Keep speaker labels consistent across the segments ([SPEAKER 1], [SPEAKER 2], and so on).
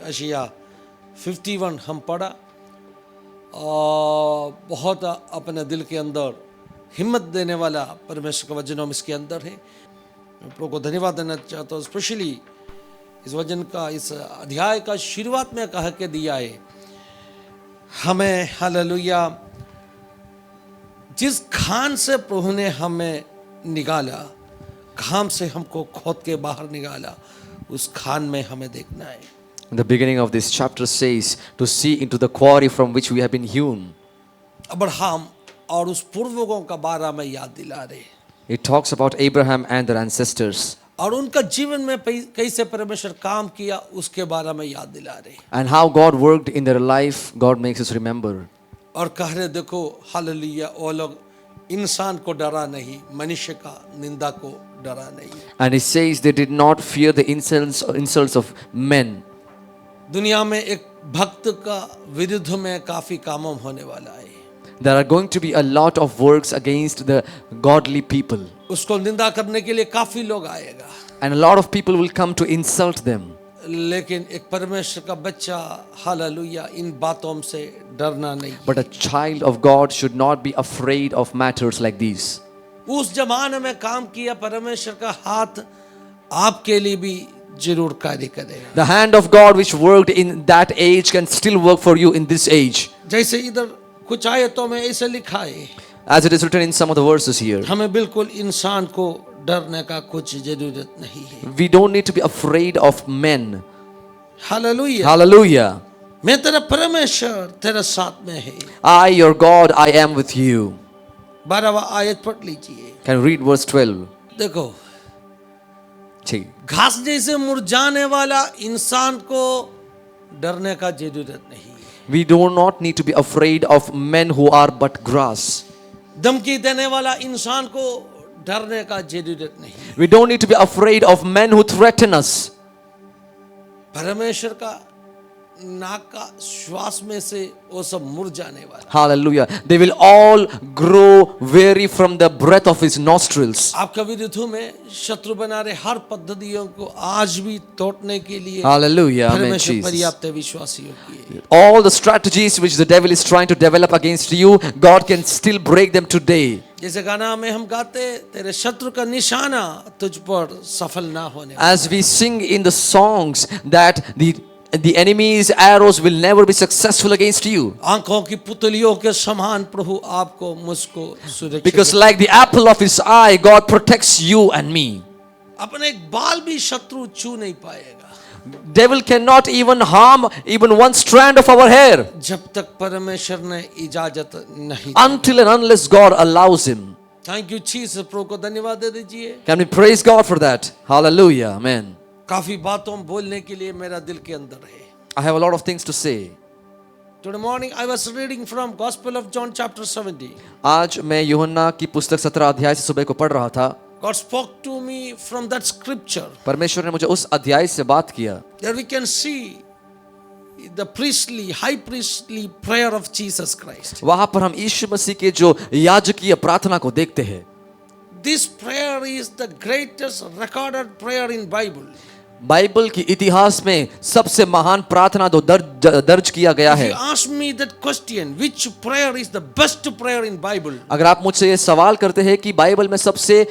[SPEAKER 1] Asia 51 हम पढ़ा और बहुत अपने दिल के अंदर हिम्मत देने वाला परमेश्वर का वचन हम इसके अंदर है। मैं प्रभु को धन्यवाद देना चाहता हूँ, स्पेशली इस वचन का, इस अध्याय का शुरुआत में कह के दिया है हमें, हालेलुया, जिस खान से प्रभु ने हमें निकाला, खाम से हमको खोद के बाहर निकाला, उस खान में हमें देखना है।
[SPEAKER 2] The beginning of this chapter says to see into the quarry from which we have been hewn.
[SPEAKER 1] Abraham और उस पूर्वजों का बारे में याद दिला रहे।
[SPEAKER 2] It talks about Abraham and their ancestors
[SPEAKER 1] और उनका जीवन में कैसे परमेश्वर काम किया उसके बारे में याद दिला रहे।
[SPEAKER 2] and how God worked in their life. God makes us remember.
[SPEAKER 1] और कह रहे देखो हालेलुया, वो लोग इंसान को डरा नहीं, मनुष्य का निंदा को डरा नहीं।
[SPEAKER 2] And he says they did not fear the insults of men.
[SPEAKER 1] दुनिया में एक भक्त का विरुद्ध में काफी काम होने वाला है।
[SPEAKER 2] There are going to be a lot of works against the godly people.
[SPEAKER 1] उसको निंदा करने के लिए काफी लोग आएगा।
[SPEAKER 2] And a lot of people will come to insult them.
[SPEAKER 1] लेकिन एक परमेश्वर का बच्चा, हालेलुया, इन बातों से डरना नहीं।
[SPEAKER 2] But a child of God should not be afraid of matters like these.
[SPEAKER 1] उस जमाने में काम किया परमेश्वर का हाथ आपके लिए भी जरूर कार्य करेगा।
[SPEAKER 2] The hand of God which worked in that age can still work for you in this age.
[SPEAKER 1] जैसे इधर कुछ आयतों में ऐसे लिखा है,
[SPEAKER 2] As it is written in some of the verses here.
[SPEAKER 1] हमें बिल्कुल इंसान को डरने का कुछ जरूरत नहीं है।
[SPEAKER 2] We don't need to be afraid of men.
[SPEAKER 1] Hallelujah.
[SPEAKER 2] Hallelujah.
[SPEAKER 1] मैं तेरा परमेश्वर तेरे साथ में है।
[SPEAKER 2] I, your God, I am with you.
[SPEAKER 1] 12वां आयत पढ़ लीजिए।
[SPEAKER 2] Can you read verse 12?
[SPEAKER 1] देखो,
[SPEAKER 2] ठीक।
[SPEAKER 1] घास जैसे मुरझाने वाला इंसान को डरने का जरूरत नहीं।
[SPEAKER 2] We do not need to be afraid of men who are but grass.
[SPEAKER 1] धमकी देने वाला इंसान को डरने का जरूरत नहीं।
[SPEAKER 2] We don't need to be afraid of men who threaten us.
[SPEAKER 1] परमेश्वर का नाक का श्वास में से वो सब मुरझाने वाला।
[SPEAKER 2] Hallelujah. They will all grow weary from the breath of his nostrils.
[SPEAKER 1] आपका विरुद्ध में शत्रु बना रहे हर पद्धतियों को आज भी तोड़ने के लिए
[SPEAKER 2] Hallelujah. Amen,
[SPEAKER 1] परमेश्वर
[SPEAKER 2] Jesus.
[SPEAKER 1] पर्याप्त विश्वासियों की है।
[SPEAKER 2] All the strategies which the devil is trying to develop against you, God can still break them today.
[SPEAKER 1] जैसे गाना में हम गाते, तेरे शत्रु का निशाना तुझ पर सफल ना होने।
[SPEAKER 2] As we sing in the songs that the enemy's arrows will never be successful against you.
[SPEAKER 1] आंखों की पुतलियों के समान प्रभु आपको मुझको सुरक्षित।
[SPEAKER 2] Because like the apple of his eye, God protects you and me.
[SPEAKER 1] अपने एक बाल भी शत्रु छू नहीं पाएगा
[SPEAKER 2] Devil cannot even harm even one strand of our hair
[SPEAKER 1] जब तक परमेश्वर ने इजाजत नहीं।
[SPEAKER 2] until and unless God allows him.
[SPEAKER 1] Thank you Jesus, प्रभु को धन्यवाद दे दीजिए।
[SPEAKER 2] Can we praise God for that? Hallelujah. Amen.
[SPEAKER 1] काफी बातों बोलने के लिए मेरा दिल के अंदर है।
[SPEAKER 2] I have a lot of things to say.
[SPEAKER 1] Today morning I was reading from Gospel of John chapter 17.
[SPEAKER 2] आज मैं यूहन्ना की पुस्तक 17 अध्याय से सुबह को पढ़ रहा था।
[SPEAKER 1] God spoke to me from that scripture.
[SPEAKER 2] परमेश्वर ने मुझे उस अध्याय से बात किया।
[SPEAKER 1] There we can see the priestly, high priestly prayer of Jesus Christ.
[SPEAKER 2] वहां पर हम यीशु मसीह के जो याजकीय प्रार्थना को देखते हैं।
[SPEAKER 1] This prayer is the greatest recorded prayer in Bible.
[SPEAKER 2] Bible की इतिहास में सबसे महान प्रार्थना तो दर्ज किया गया
[SPEAKER 1] If
[SPEAKER 2] है।
[SPEAKER 1] you ask me that question, which prayer is the best prayer in Bible?
[SPEAKER 2] अगर आप मुझसे ये सवाल करते हैं कि बाइबल में सबसे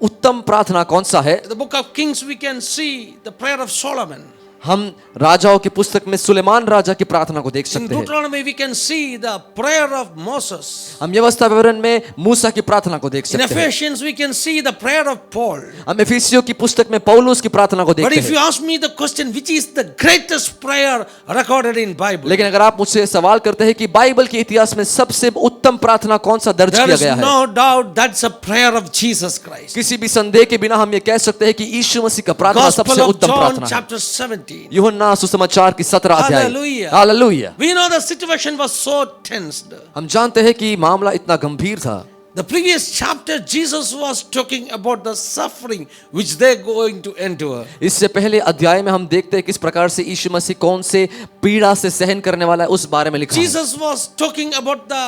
[SPEAKER 2] उत्तम प्रार्थना कौन सा है,
[SPEAKER 1] In the book of Kings we can see the prayer of Solomon.
[SPEAKER 2] हम राजाओं की पुस्तक में सुलेमान राजा की प्रार्थना को देख
[SPEAKER 1] In
[SPEAKER 2] सकते हैं।
[SPEAKER 1] Deuteronomy we can see the prayer of Moses.
[SPEAKER 2] हम व्यवस्था विवरण में मूसा की प्रार्थना को देख
[SPEAKER 1] In
[SPEAKER 2] सकते हैं।
[SPEAKER 1] Ephesians we can see the prayer of Paul.
[SPEAKER 2] हम एफिसियों की पुस्तक में पौलुस की प्रार्थना को
[SPEAKER 1] But
[SPEAKER 2] देखते
[SPEAKER 1] if you
[SPEAKER 2] हैं।
[SPEAKER 1] ask me the question, which is the greatest prayer recorded in Bible?
[SPEAKER 2] लेकिन अगर आप मुझसे सवाल करते हैं कि बाइबल के इतिहास में सबसे उत्तम प्रार्थना कौन सा दर्ज
[SPEAKER 1] There
[SPEAKER 2] किया
[SPEAKER 1] is
[SPEAKER 2] गया है,
[SPEAKER 1] no doubt that's a prayer of Jesus Christ.
[SPEAKER 2] किसी भी संदेह के बिना हम ये कह सकते हैं कि यीशु मसीह का प्रार्थना
[SPEAKER 1] Gospel
[SPEAKER 2] सबसे
[SPEAKER 1] of
[SPEAKER 2] उत्तम
[SPEAKER 1] John
[SPEAKER 2] प्रार्थना है।
[SPEAKER 1] chapter 17.
[SPEAKER 2] यूहन्ना सुसमाचार की 17 अध्याय।
[SPEAKER 1] Hallelujah.
[SPEAKER 2] Hallelujah.
[SPEAKER 1] We know the situation was so tensed.
[SPEAKER 2] हम जानते हैं कि मामला इतना गंभीर था।
[SPEAKER 1] The previous chapter Jesus was talking about the suffering which they're going to endure.
[SPEAKER 2] इससे पहले अध्याय में हम देखते हैं किस प्रकार से यीशु मसीह कौन से पीड़ा से सहन करने वाला है, उस बारे में लिखा है।
[SPEAKER 1] Jesus was talking about the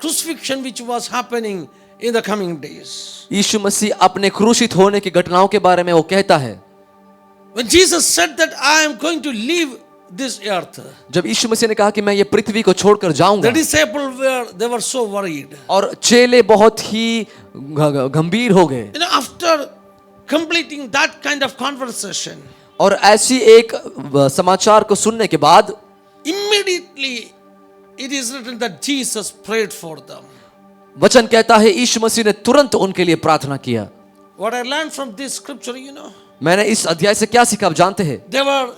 [SPEAKER 1] crucifixion which was happening in the coming days.
[SPEAKER 2] यीशु मसीह अपने क्रूसित होने की घटनाओं के बारे में वो कहता है।
[SPEAKER 1] When Jesus said that I am going to leave this earth,
[SPEAKER 2] जब यीशु मसीह ने कहा कि मैं ये पृथ्वी को छोड़कर जाऊंगा,
[SPEAKER 1] the disciples were so worried.
[SPEAKER 2] और चेले बहुत ही गंभीर हो गए.
[SPEAKER 1] After completing that kind of conversation,
[SPEAKER 2] और ऐसी एक समाचार को सुनने के बाद
[SPEAKER 1] immediately it is written that Jesus prayed for them.
[SPEAKER 2] वचन कहता है यीशु मसीह ने तुरंत उनके लिए प्रार्थना किया.
[SPEAKER 1] What I learned from this scripture,
[SPEAKER 2] मैंने इस अध्याय से क्या सीखा आप जानते हैं?
[SPEAKER 1] they were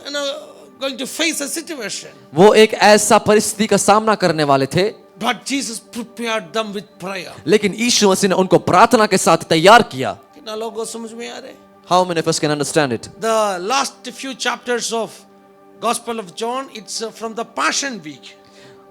[SPEAKER 1] going to face a situation,
[SPEAKER 2] वो एक ऐसा परिस्थिति का सामना करने वाले थे,
[SPEAKER 1] but Jesus prepared them with prayer.
[SPEAKER 2] लेकिन यीशु मसीह ने उनको प्रार्थना के साथ तैयार किया.
[SPEAKER 1] कितना लोगों को समझ में आ रहे?
[SPEAKER 2] How many of us can understand it?
[SPEAKER 1] The last few chapters of Gospel of John, it's from the Passion Week.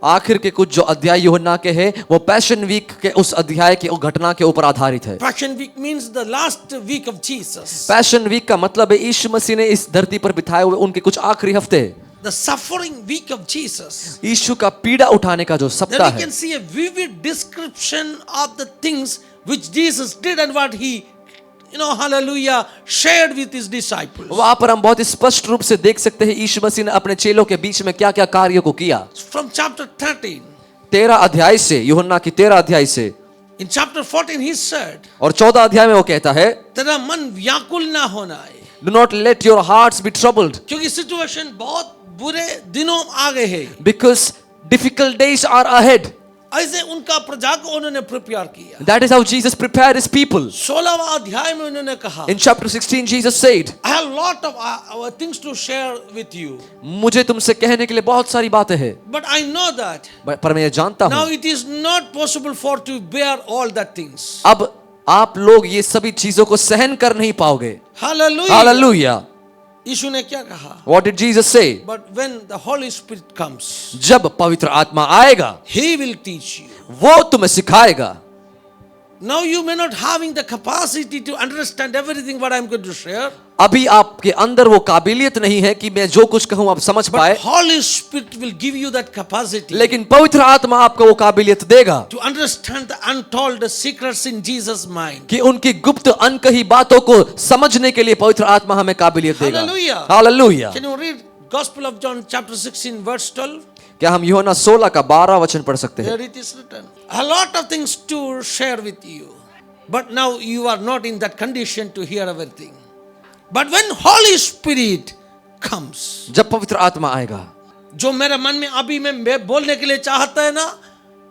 [SPEAKER 2] आखिर के कुछ जो अध्याय यूहन्ना के हैं वो पैशन वीक के उस अध्याय के घटना के ऊपर आधारित है.
[SPEAKER 1] Passion Week means the last week of Jesus.
[SPEAKER 2] Passion week का मतलब है यीशु मसीह ने इस धरती पर बिताए हुए उनके कुछ आखिरी हफ्ते.
[SPEAKER 1] The suffering week of Jesus.
[SPEAKER 2] यीशु का पीड़ा उठाने का जो सप्ताह
[SPEAKER 1] Then we
[SPEAKER 2] है,
[SPEAKER 1] can see a vivid description of the things which Jesus did and what he, hallelujah, shared with his disciples.
[SPEAKER 2] वहां पर हम बहुत स्पष्ट रूप से देख सकते हैं यीशु मसीह ने अपने चेलों के बीच में क्या क्या कार्यों को किया.
[SPEAKER 1] From chapter 13.
[SPEAKER 2] 13 अध्याय से, यूहन्ना की 13 अध्याय से.
[SPEAKER 1] In chapter 14 he said,
[SPEAKER 2] और 14 अध्याय में वो कहता है,
[SPEAKER 1] तेरा मन व्याकुल ना होना है.
[SPEAKER 2] Do not let your hearts be troubled.
[SPEAKER 1] क्योंकि सिचुएशन बहुत बुरे दिनों आ गए हैं.
[SPEAKER 2] Because difficult days are ahead.
[SPEAKER 1] ऐसे उनका प्रजा को उन्होंने प्रिपेयर किया.
[SPEAKER 2] That is how Jesus prepared his people.
[SPEAKER 1] 16वां अध्याय में उन्होंने कहा,
[SPEAKER 2] In chapter 16 Jesus said,
[SPEAKER 1] I have lot of things to share with you.
[SPEAKER 2] मुझे तुमसे कहने के लिए बहुत सारी बातें हैं,
[SPEAKER 1] But I know that
[SPEAKER 2] पर मैं ये जानता
[SPEAKER 1] now
[SPEAKER 2] हूँ
[SPEAKER 1] it is not possible for to bear all that things.
[SPEAKER 2] अब आप लोग ये सभी चीजों को सहन कर नहीं पाओगे.
[SPEAKER 1] Hallelujah.
[SPEAKER 2] Hallelujah.
[SPEAKER 1] यीशु ने क्या कहा?
[SPEAKER 2] What did Jesus say?
[SPEAKER 1] But when the Holy Spirit comes,
[SPEAKER 2] जब पवित्र आत्मा आएगा
[SPEAKER 1] He will teach you.
[SPEAKER 2] वो तुम्हें सिखाएगा.
[SPEAKER 1] Now you may not having the capacity to understand everything what I am going to share.
[SPEAKER 2] अभी आपके अंदर वो काबिलियत नहीं है कि मैं जो कुछ कहूं आप समझ पाए,
[SPEAKER 1] But Holy Spirit will give you that capacity
[SPEAKER 2] लेकिन पवित्र आत्मा आपको वो काबिलियत देगा
[SPEAKER 1] to understand the untold secrets in Jesus' mind.
[SPEAKER 2] कि उनकी गुप्त अनकही बातों को समझने के लिए पवित्र आत्मा हमें काबिलियत देगा.
[SPEAKER 1] Hallelujah.
[SPEAKER 2] Hallelujah.
[SPEAKER 1] Can you read Gospel of John chapter 16 verse 12?
[SPEAKER 2] क्या हम यूहन्ना 16 का 12 वचन पढ़ सकते हैं?
[SPEAKER 1] There it is written. A lot of things to share with you. But now you are not in that condition to hear everything. But when Holy Spirit comes,
[SPEAKER 2] जब पवित्र आत्मा आएगा,
[SPEAKER 1] जो मेरे मन में अभी मैं बोलने के लिए चाहता है ना,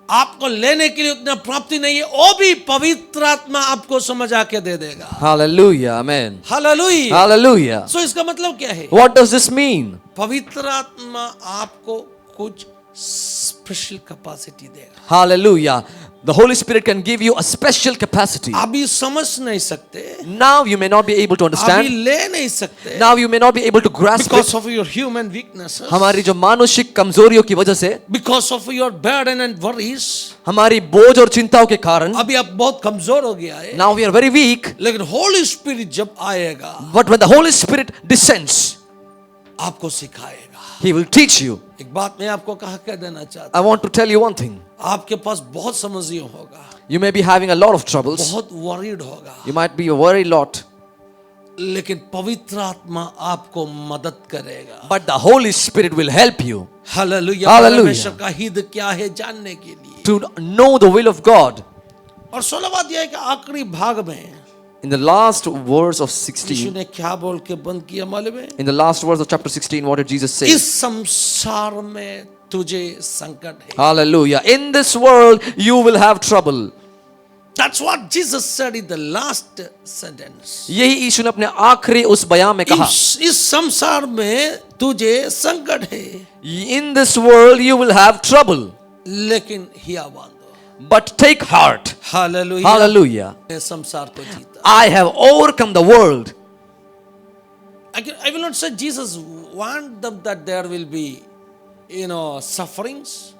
[SPEAKER 1] आपको लेने के लिए उतना प्राप्ति नहीं है, वो भी पवित्र आत्मा आपको समझ आके दे देगा.
[SPEAKER 2] हालेलुया. आमेन.
[SPEAKER 1] हालेलुया.
[SPEAKER 2] हालेलुया.
[SPEAKER 1] सो इसका मतलब क्या है?
[SPEAKER 2] What does this mean?
[SPEAKER 1] पवित्र आत्मा आपको कुछ स्पेशल कैपेसिटी देगा.
[SPEAKER 2] Hallelujah. The Holy Spirit can give you a special capacity.
[SPEAKER 1] अभी समझ नहीं सकते.
[SPEAKER 2] Now you may not be able to
[SPEAKER 1] अभी
[SPEAKER 2] understand.
[SPEAKER 1] ले नहीं सकते.
[SPEAKER 2] Now you may not be able to grasp
[SPEAKER 1] Because
[SPEAKER 2] it.
[SPEAKER 1] of your human weaknesses.
[SPEAKER 2] हमारी जो मानसिक कमजोरियों की वजह से,
[SPEAKER 1] Because of your burden and worries.
[SPEAKER 2] हमारी बोझ और चिंताओं के कारण,
[SPEAKER 1] अभी आप बहुत कमजोर हो गया है.
[SPEAKER 2] now we are very weak.
[SPEAKER 1] लेकिन Holy Spirit जब आएगा,
[SPEAKER 2] But when the Holy Spirit descends,
[SPEAKER 1] आपको सिखाएगा.
[SPEAKER 2] He will teach you.
[SPEAKER 1] एक बात मैं आपको कह देना चाहता
[SPEAKER 2] I want to tell you one thing.
[SPEAKER 1] हूँ. आपके पास बहुत समस्या होगा.
[SPEAKER 2] You may be having a lot of troubles.
[SPEAKER 1] बहुत worried होगा.
[SPEAKER 2] You might be worried a lot.
[SPEAKER 1] लेकिन पवित्र आत्मा आपको मदद करेगा.
[SPEAKER 2] But the Holy Spirit will help you
[SPEAKER 1] hallelujah.
[SPEAKER 2] Hallelujah.
[SPEAKER 1] परमेश्वर का हित क्या है जानने के लिए.
[SPEAKER 2] to know the will of God.
[SPEAKER 1] और 16वां अध्याय के आखिरी भाग में
[SPEAKER 2] In the last verse of
[SPEAKER 1] यीशु
[SPEAKER 2] 16,
[SPEAKER 1] ने क्या बोल के बंद किया मालूम है?
[SPEAKER 2] in the last verse of chapter 16, what did Jesus say?
[SPEAKER 1] इस संसार में तुझे संकट है.
[SPEAKER 2] Hallelujah. In this world, you will have trouble.
[SPEAKER 1] That's what Jesus said in the last sentence.
[SPEAKER 2] यही यीशु ने अपने आखिरी उस बयान में कहा.
[SPEAKER 1] इस संसार में तुझे संकट है.
[SPEAKER 2] In this world, you will have trouble.
[SPEAKER 1] लेकिन हिया बांधो.
[SPEAKER 2] But take heart.
[SPEAKER 1] Hallelujah.
[SPEAKER 2] Hallelujah.
[SPEAKER 1] मैं संसार को जीता.
[SPEAKER 2] I have overcome the world.
[SPEAKER 1] I will not say Jesus want them that there will be, sufferings.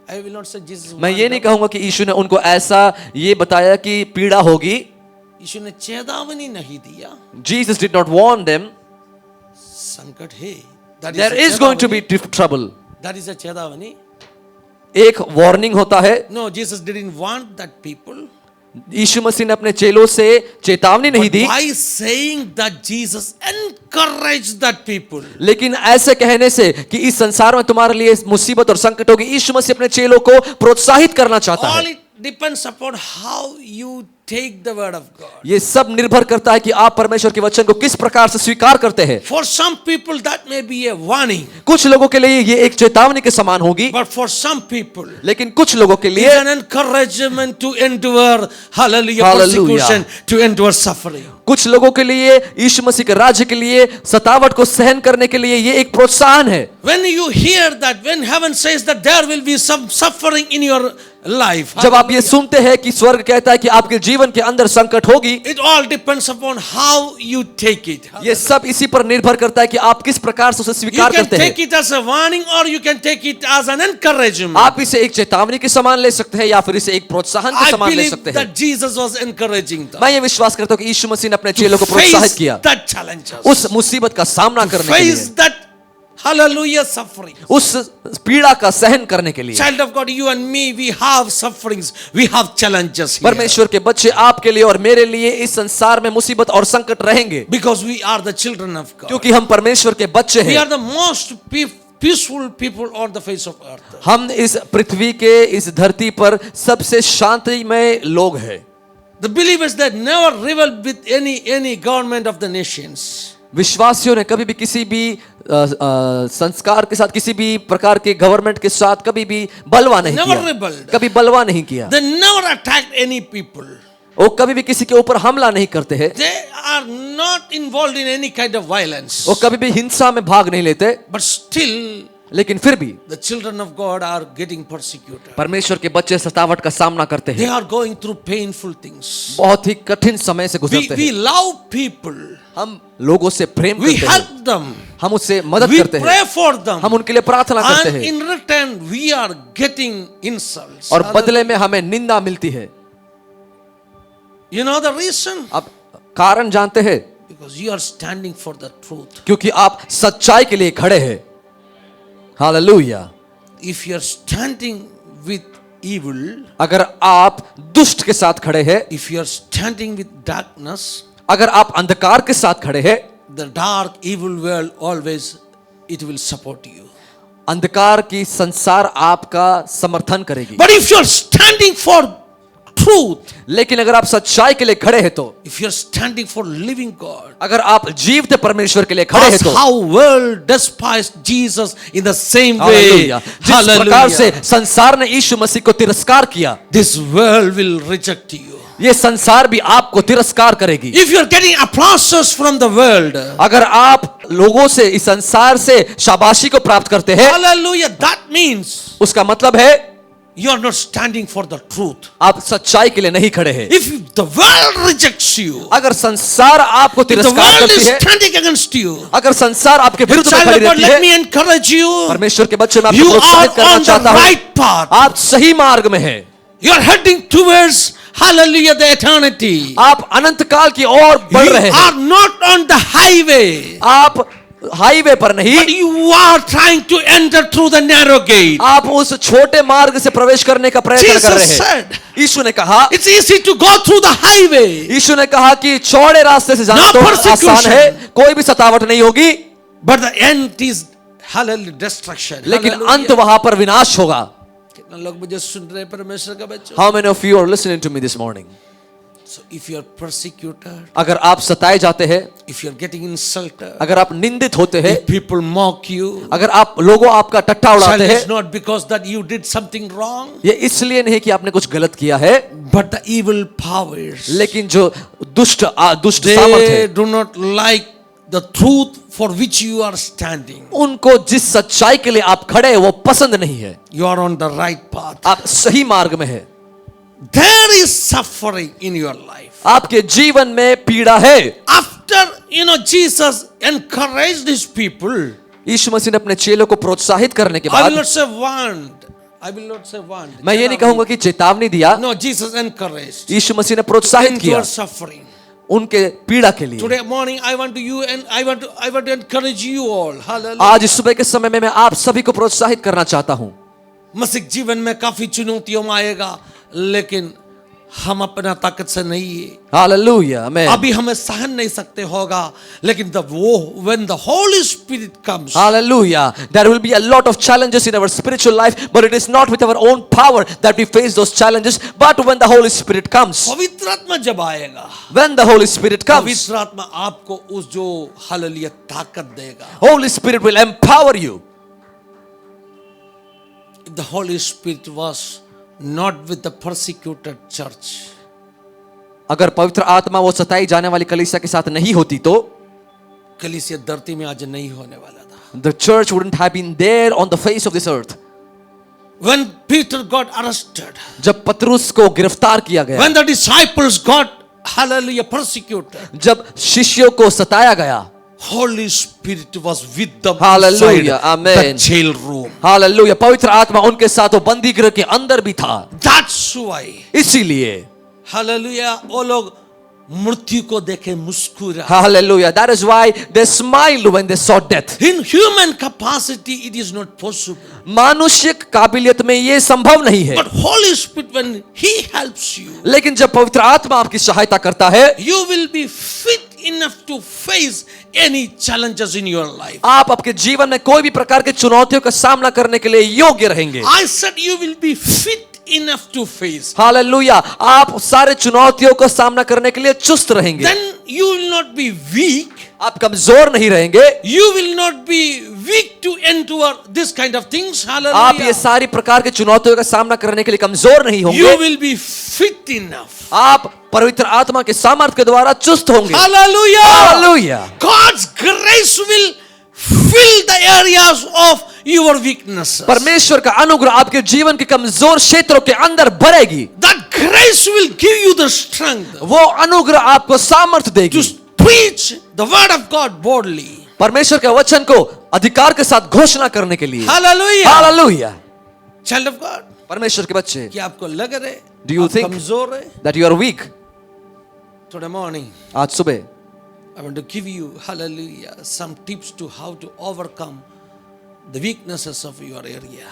[SPEAKER 1] I will not say Jesus.
[SPEAKER 2] मैं ये नहीं कहूंगा कि यीशु ने उनको ऐसा ये बताया कि पीड़ा होगी.
[SPEAKER 1] यीशु ने चेतावनी नहीं दिया.
[SPEAKER 2] Jesus did not warn them.
[SPEAKER 1] संकट है.
[SPEAKER 2] There is going to be trouble.
[SPEAKER 1] That is a चेतावनी.
[SPEAKER 2] एक वार्निंग होता है.
[SPEAKER 1] No, Jesus didn't want that people.
[SPEAKER 2] यीशु मसीह ने अपने चेलों से चेतावनी नहीं दी,
[SPEAKER 1] By saying that Jesus encouraged that people.
[SPEAKER 2] लेकिन ऐसे कहने से कि इस संसार में तुम्हारे लिए मुसीबत और संकट होगी, यीशु मसीह अपने चेलों को प्रोत्साहित करना चाहता
[SPEAKER 1] All
[SPEAKER 2] है।
[SPEAKER 1] it depends upon how you take the word of God.
[SPEAKER 2] ये सब निर्भर करता है कि आप परमेश्वर के वचन को किस प्रकार से स्वीकार करते हैं।
[SPEAKER 1] For some people that may be a warning,
[SPEAKER 2] कुछ लोगों के लिए ये एक चेतावनी के समान होगी,
[SPEAKER 1] but for some people
[SPEAKER 2] लेकिन कुछ लोगों के
[SPEAKER 1] it's
[SPEAKER 2] लिए
[SPEAKER 1] an encouragement to endure, hallelujah,
[SPEAKER 2] Hallelujah.
[SPEAKER 1] persecution, to endure suffering.
[SPEAKER 2] कुछ लोगों के लिए यीशु मसीह के राज्य के लिए सतावट को सहन करने के लिए ये एक प्रोत्साहन है।
[SPEAKER 1] When you hear that, when heaven says that there will be some suffering in your life,
[SPEAKER 2] जब आप ये सुनते हैं कि स्वर्ग कहता है कि आपके जीवन के अंदर संकट होगी,
[SPEAKER 1] it all depends upon how you take it.
[SPEAKER 2] ये सब इसी पर निर्भर करता है कि आप किस प्रकार से उसे
[SPEAKER 1] You
[SPEAKER 2] स्वीकार
[SPEAKER 1] can
[SPEAKER 2] करते
[SPEAKER 1] take
[SPEAKER 2] हैं।
[SPEAKER 1] it as a warning or you can take it as an encouragement.
[SPEAKER 2] आप इसे एक चेतावनी के समान ले सकते हैं या फिर इसे एक प्रोत्साहन के
[SPEAKER 1] I
[SPEAKER 2] समान ले
[SPEAKER 1] believe
[SPEAKER 2] सकते हैं।
[SPEAKER 1] that Jesus was encouraging them
[SPEAKER 2] मैं ये विश्वास करता हूँ कि यीशु मसीह ने अपने चेलों को
[SPEAKER 1] to
[SPEAKER 2] प्रोत्साहित
[SPEAKER 1] face
[SPEAKER 2] किया
[SPEAKER 1] that challenges,
[SPEAKER 2] उस मुसीबत का सामना करने के
[SPEAKER 1] face
[SPEAKER 2] लिए,
[SPEAKER 1] that hallelujah suffering.
[SPEAKER 2] उस पीड़ा का सहन करने के लिए।
[SPEAKER 1] Child of God, you and me, we have sufferings, we have challenges here.
[SPEAKER 2] परमेश्वर के बच्चे आपके लिए और मेरे लिए इस संसार में मुसीबत और संकट रहेंगे,
[SPEAKER 1] Because we are the children of God.
[SPEAKER 2] क्योंकि हम परमेश्वर के बच्चे
[SPEAKER 1] We
[SPEAKER 2] हैं।
[SPEAKER 1] are the most peaceful people on the face of earth.
[SPEAKER 2] हम इस पृथ्वी के इस धरती पर सबसे शांतिमय लोग हैं।
[SPEAKER 1] The believers that never rebel with any government of the nations.
[SPEAKER 2] विश्वासियों ने कभी भी किसी भी संस्कार के साथ, किसी भी प्रकार के गवर्नमेंट के साथ कभी भी बलवा नहीं
[SPEAKER 1] Never
[SPEAKER 2] किया,
[SPEAKER 1] rebelled.
[SPEAKER 2] कभी बलवा नहीं किया।
[SPEAKER 1] They never attacked any people.
[SPEAKER 2] वो कभी भी किसी के ऊपर हमला नहीं करते हैं,
[SPEAKER 1] They are not involved in any kind of violence.
[SPEAKER 2] वो कभी भी हिंसा में भाग नहीं लेते,
[SPEAKER 1] But still,
[SPEAKER 2] लेकिन फिर भी
[SPEAKER 1] the children of God are getting persecuted.
[SPEAKER 2] परमेश्वर के बच्चे सतावट का सामना करते
[SPEAKER 1] They
[SPEAKER 2] हैं,
[SPEAKER 1] are going through painful things.
[SPEAKER 2] बहुत ही कठिन समय से गुजरते
[SPEAKER 1] We
[SPEAKER 2] हैं।
[SPEAKER 1] love people.
[SPEAKER 2] हम लोगों से प्रेम
[SPEAKER 1] We
[SPEAKER 2] करते हैं,
[SPEAKER 1] help them.
[SPEAKER 2] हम उससे मदद
[SPEAKER 1] We
[SPEAKER 2] करते हैं,
[SPEAKER 1] pray for them.
[SPEAKER 2] हम उनके लिए प्रार्थना करते
[SPEAKER 1] And
[SPEAKER 2] हैं
[SPEAKER 1] in return, we are getting insults.
[SPEAKER 2] और बदले में हमें निंदा मिलती है।
[SPEAKER 1] You know the reason?
[SPEAKER 2] अब कारण जानते हैं?
[SPEAKER 1] Because you are standing for the truth.
[SPEAKER 2] क्योंकि आप सच्चाई के लिए खड़े हैं। Hallelujah.
[SPEAKER 1] If you are standing with evil,
[SPEAKER 2] अगर आप दुष्ट के साथ खड़े हैं,
[SPEAKER 1] if you are standing with darkness,
[SPEAKER 2] अगर आप अंधकार के साथ खड़े हैं,
[SPEAKER 1] the dark evil world always it will support you.
[SPEAKER 2] अंधकार की संसार आपका समर्थन करेगी।
[SPEAKER 1] But if you are standing for truth,
[SPEAKER 2] लेकिन अगर आप सच्चाई के लिए खड़े हैं तो,
[SPEAKER 1] if you are standing for living God,
[SPEAKER 2] अगर आप जीवते परमेश्वर के लिए खड़े हैं
[SPEAKER 1] that's
[SPEAKER 2] तो,
[SPEAKER 1] how world despised Jesus in the same way.
[SPEAKER 2] Hallelujah. जिस प्रकार से
[SPEAKER 1] Hallelujah.
[SPEAKER 2] संसार ने यीशु मसीह को तिरस्कार किया,
[SPEAKER 1] This world will reject you.
[SPEAKER 2] ये संसार भी आपको तिरस्कार करेगी।
[SPEAKER 1] If you are getting applauses from the world,
[SPEAKER 2] अगर आप लोगों से, इस संसार से शाबाशी को प्राप्त करते हैं,
[SPEAKER 1] hallelujah, that means
[SPEAKER 2] उसका मतलब है
[SPEAKER 1] you are not standing for the truth.
[SPEAKER 2] आप सच्चाई के लिए नहीं खड़े हैं।
[SPEAKER 1] If the world rejects you,
[SPEAKER 2] अगर संसार आपको
[SPEAKER 1] if the
[SPEAKER 2] तिरस्कार
[SPEAKER 1] world
[SPEAKER 2] करती
[SPEAKER 1] is
[SPEAKER 2] है,
[SPEAKER 1] standing against you,
[SPEAKER 2] अगर संसार आपके विरुद्ध में
[SPEAKER 1] child
[SPEAKER 2] खड़ी
[SPEAKER 1] of God,
[SPEAKER 2] रहती
[SPEAKER 1] let
[SPEAKER 2] है,
[SPEAKER 1] me encourage you.
[SPEAKER 2] परमेश्वर के बच्चे मैं
[SPEAKER 1] You
[SPEAKER 2] आपको प्रोत्साहित
[SPEAKER 1] are
[SPEAKER 2] करना
[SPEAKER 1] on the
[SPEAKER 2] चाहता हूं,
[SPEAKER 1] right path.
[SPEAKER 2] आप सही मार्ग में हैं,
[SPEAKER 1] You are heading towards, hallelujah, the eternity.
[SPEAKER 2] आप अनंत काल की ओर बढ़
[SPEAKER 1] You
[SPEAKER 2] रहे हैं।
[SPEAKER 1] are not on the highway,
[SPEAKER 2] आप हाईवे पर नहीं,
[SPEAKER 1] but you are trying to enter through the narrow gate.
[SPEAKER 2] आप उस छोटे मार्ग से प्रवेश करने का प्रयत्न कर रहे
[SPEAKER 1] Jesus
[SPEAKER 2] हैं।
[SPEAKER 1] said,
[SPEAKER 2] यीशु ने कहा,
[SPEAKER 1] it's easy to go through the highway,
[SPEAKER 2] यीशु ने कहा कि चौड़े रास्ते से जाना
[SPEAKER 1] No
[SPEAKER 2] तो
[SPEAKER 1] persecution.
[SPEAKER 2] आसान है, कोई भी सतावट नहीं होगी,
[SPEAKER 1] but the end is, hallelujah, destruction.
[SPEAKER 2] लेकिन
[SPEAKER 1] Hallelujah.
[SPEAKER 2] अंत वहां पर विनाश होगा।
[SPEAKER 1] कितना लोग मुझे सुन रहे हैं परमेश्वर का बच्चों?
[SPEAKER 2] How many of you are listening to me this morning?
[SPEAKER 1] So if you are persecuted,
[SPEAKER 2] अगर आप सताए जाते हैं,
[SPEAKER 1] if you are getting insulted,
[SPEAKER 2] अगर आप निंदित होते हैं,
[SPEAKER 1] if people mock you,
[SPEAKER 2] अगर आप लोगों आपका टट्टा
[SPEAKER 1] child,
[SPEAKER 2] उड़ाते हैं,
[SPEAKER 1] it's not because that you did something wrong,
[SPEAKER 2] ये इसलिए नहीं कि आपने कुछ गलत किया है,
[SPEAKER 1] but the evil powers,
[SPEAKER 2] लेकिन जो दुष्ट सामर्थ
[SPEAKER 1] they
[SPEAKER 2] है,
[SPEAKER 1] do not like the truth for which you are standing.
[SPEAKER 2] उनको जिस सच्चाई के लिए आप खड़े हैं वो पसंद नहीं है।
[SPEAKER 1] You are on the right path.
[SPEAKER 2] आप सही मार्ग में हैं,
[SPEAKER 1] There is suffering in your life.
[SPEAKER 2] आपके जीवन में पीड़ा है।
[SPEAKER 1] After, Jesus encouraged his people.
[SPEAKER 2] यीशु मसीह ने अपने चेलों को प्रोत्साहित करने के
[SPEAKER 1] I will
[SPEAKER 2] बाद,
[SPEAKER 1] not say warned. I will not say warned.
[SPEAKER 2] मैं ये नहीं कहूंगा कि चेतावनी दिया,
[SPEAKER 1] No, Jesus encouraged.
[SPEAKER 2] यीशु मसीह ने प्रोत्साहित किया
[SPEAKER 1] Endure suffering.
[SPEAKER 2] उनके पीड़ा के लिए।
[SPEAKER 1] Today morning, I want to encourage you all. Hallelujah.
[SPEAKER 2] आज सुबह के समय में मैं आप सभी को प्रोत्साहित करना चाहता हूं।
[SPEAKER 1] मसीह जीवन में काफी चुनौतियों में आएगा, लेकिन हम अपना ताकत से नहीं है,
[SPEAKER 2] Hallelujah. Amen.
[SPEAKER 1] अभी हमें सहन नहीं सकते होगा, लेकिन when the Holy Spirit comes,
[SPEAKER 2] Hallelujah. There will be a lot of challenges in our spiritual life, but it is not with our own power that we face those challenges, but when the Holy Spirit comes.
[SPEAKER 1] पवित्र आत्मा जब आएगा,
[SPEAKER 2] When the Holy Spirit comes,
[SPEAKER 1] पवित्र आत्मा आपको उस जो hallelujah ताकत देगा.
[SPEAKER 2] Holy Spirit will empower you.
[SPEAKER 1] The Holy Spirit was not with the persecuted church.
[SPEAKER 2] अगर पवित्र आत्मा वो सताई जाने वाली कलीसिया के साथ नहीं होती तो
[SPEAKER 1] कलीसिया धरती में आज नहीं होने वाला था.
[SPEAKER 2] the church wouldn't have been there on the face of this earth.
[SPEAKER 1] When Peter got arrested,
[SPEAKER 2] जब पतरुस को गिरफ्तार किया गया,
[SPEAKER 1] when the disciples got hallelujah persecuted,
[SPEAKER 2] जब शिष्यों को सताया गया,
[SPEAKER 1] Holy Spirit was with them
[SPEAKER 2] Hallelujah.
[SPEAKER 1] inside
[SPEAKER 2] Amen.
[SPEAKER 1] the jail room.
[SPEAKER 2] Hallelujah, पवित्र आत्मा उनके साथ वो बंदी गृह के अंदर भी था.
[SPEAKER 1] That's why
[SPEAKER 2] इसीलिए
[SPEAKER 1] hallelujah वो लोग मृत्यु को देखे मुस्कुरा.
[SPEAKER 2] Hallelujah. That is why they smiled when they saw death.
[SPEAKER 1] In human capacity it is not possible,
[SPEAKER 2] मानुषिक काबिलियत में ये संभव नहीं है,
[SPEAKER 1] but Holy Spirit when He helps you,
[SPEAKER 2] लेकिन जब पवित्र आत्मा आपकी सहायता करता है,
[SPEAKER 1] you will be fit enough to face any challenges in your life.
[SPEAKER 2] आप आपके जीवन में कोई भी प्रकार के चुनौतियों का सामना करने के लिए योग्य रहेंगे.
[SPEAKER 1] I said you will be fit enough to face.
[SPEAKER 2] Hallelujah, आप सारे चुनौतियों का सामना करने के लिए चुस्त रहेंगे.
[SPEAKER 1] Then you will not be weak.
[SPEAKER 2] आप कमजोर नहीं रहेंगे.
[SPEAKER 1] You will not be weak to endure this kind of things.
[SPEAKER 2] आप ये
[SPEAKER 1] Hallelujah.
[SPEAKER 2] सारी प्रकार के चुनौतियों का सामना करने के लिए कमजोर नहीं
[SPEAKER 1] You
[SPEAKER 2] होंगे.
[SPEAKER 1] will be fit enough.
[SPEAKER 2] आप पवित्र आत्मा के सामर्थ्य के द्वारा चुस्त होंगे.
[SPEAKER 1] Hallelujah.
[SPEAKER 2] Hallelujah.
[SPEAKER 1] God's grace will fill the areas of your weaknesses.
[SPEAKER 2] परमेश्वर का अनुग्रह आपके जीवन के कमजोर क्षेत्रों के अंदर भरेगी.
[SPEAKER 1] That grace will give you the strength
[SPEAKER 2] वो अनुग्रह आपको सामर्थ्य
[SPEAKER 1] to
[SPEAKER 2] देगी.
[SPEAKER 1] preach the word of God boldly.
[SPEAKER 2] परमेश्वर के वचन को अधिकार के साथ घोषणा करने के लिए.
[SPEAKER 1] Hallelujah.
[SPEAKER 2] Hallelujah.
[SPEAKER 1] Child of God,
[SPEAKER 2] परमेश्वर के बच्चे,
[SPEAKER 1] क्या आपको लग रहा है
[SPEAKER 2] Do you
[SPEAKER 1] आप
[SPEAKER 2] think-
[SPEAKER 1] कमजोर है?
[SPEAKER 2] that you are weak.
[SPEAKER 1] Today morning
[SPEAKER 2] आज सुबह
[SPEAKER 1] I want to give you, hallelujah, some tips to how to overcome the weaknesses of your area.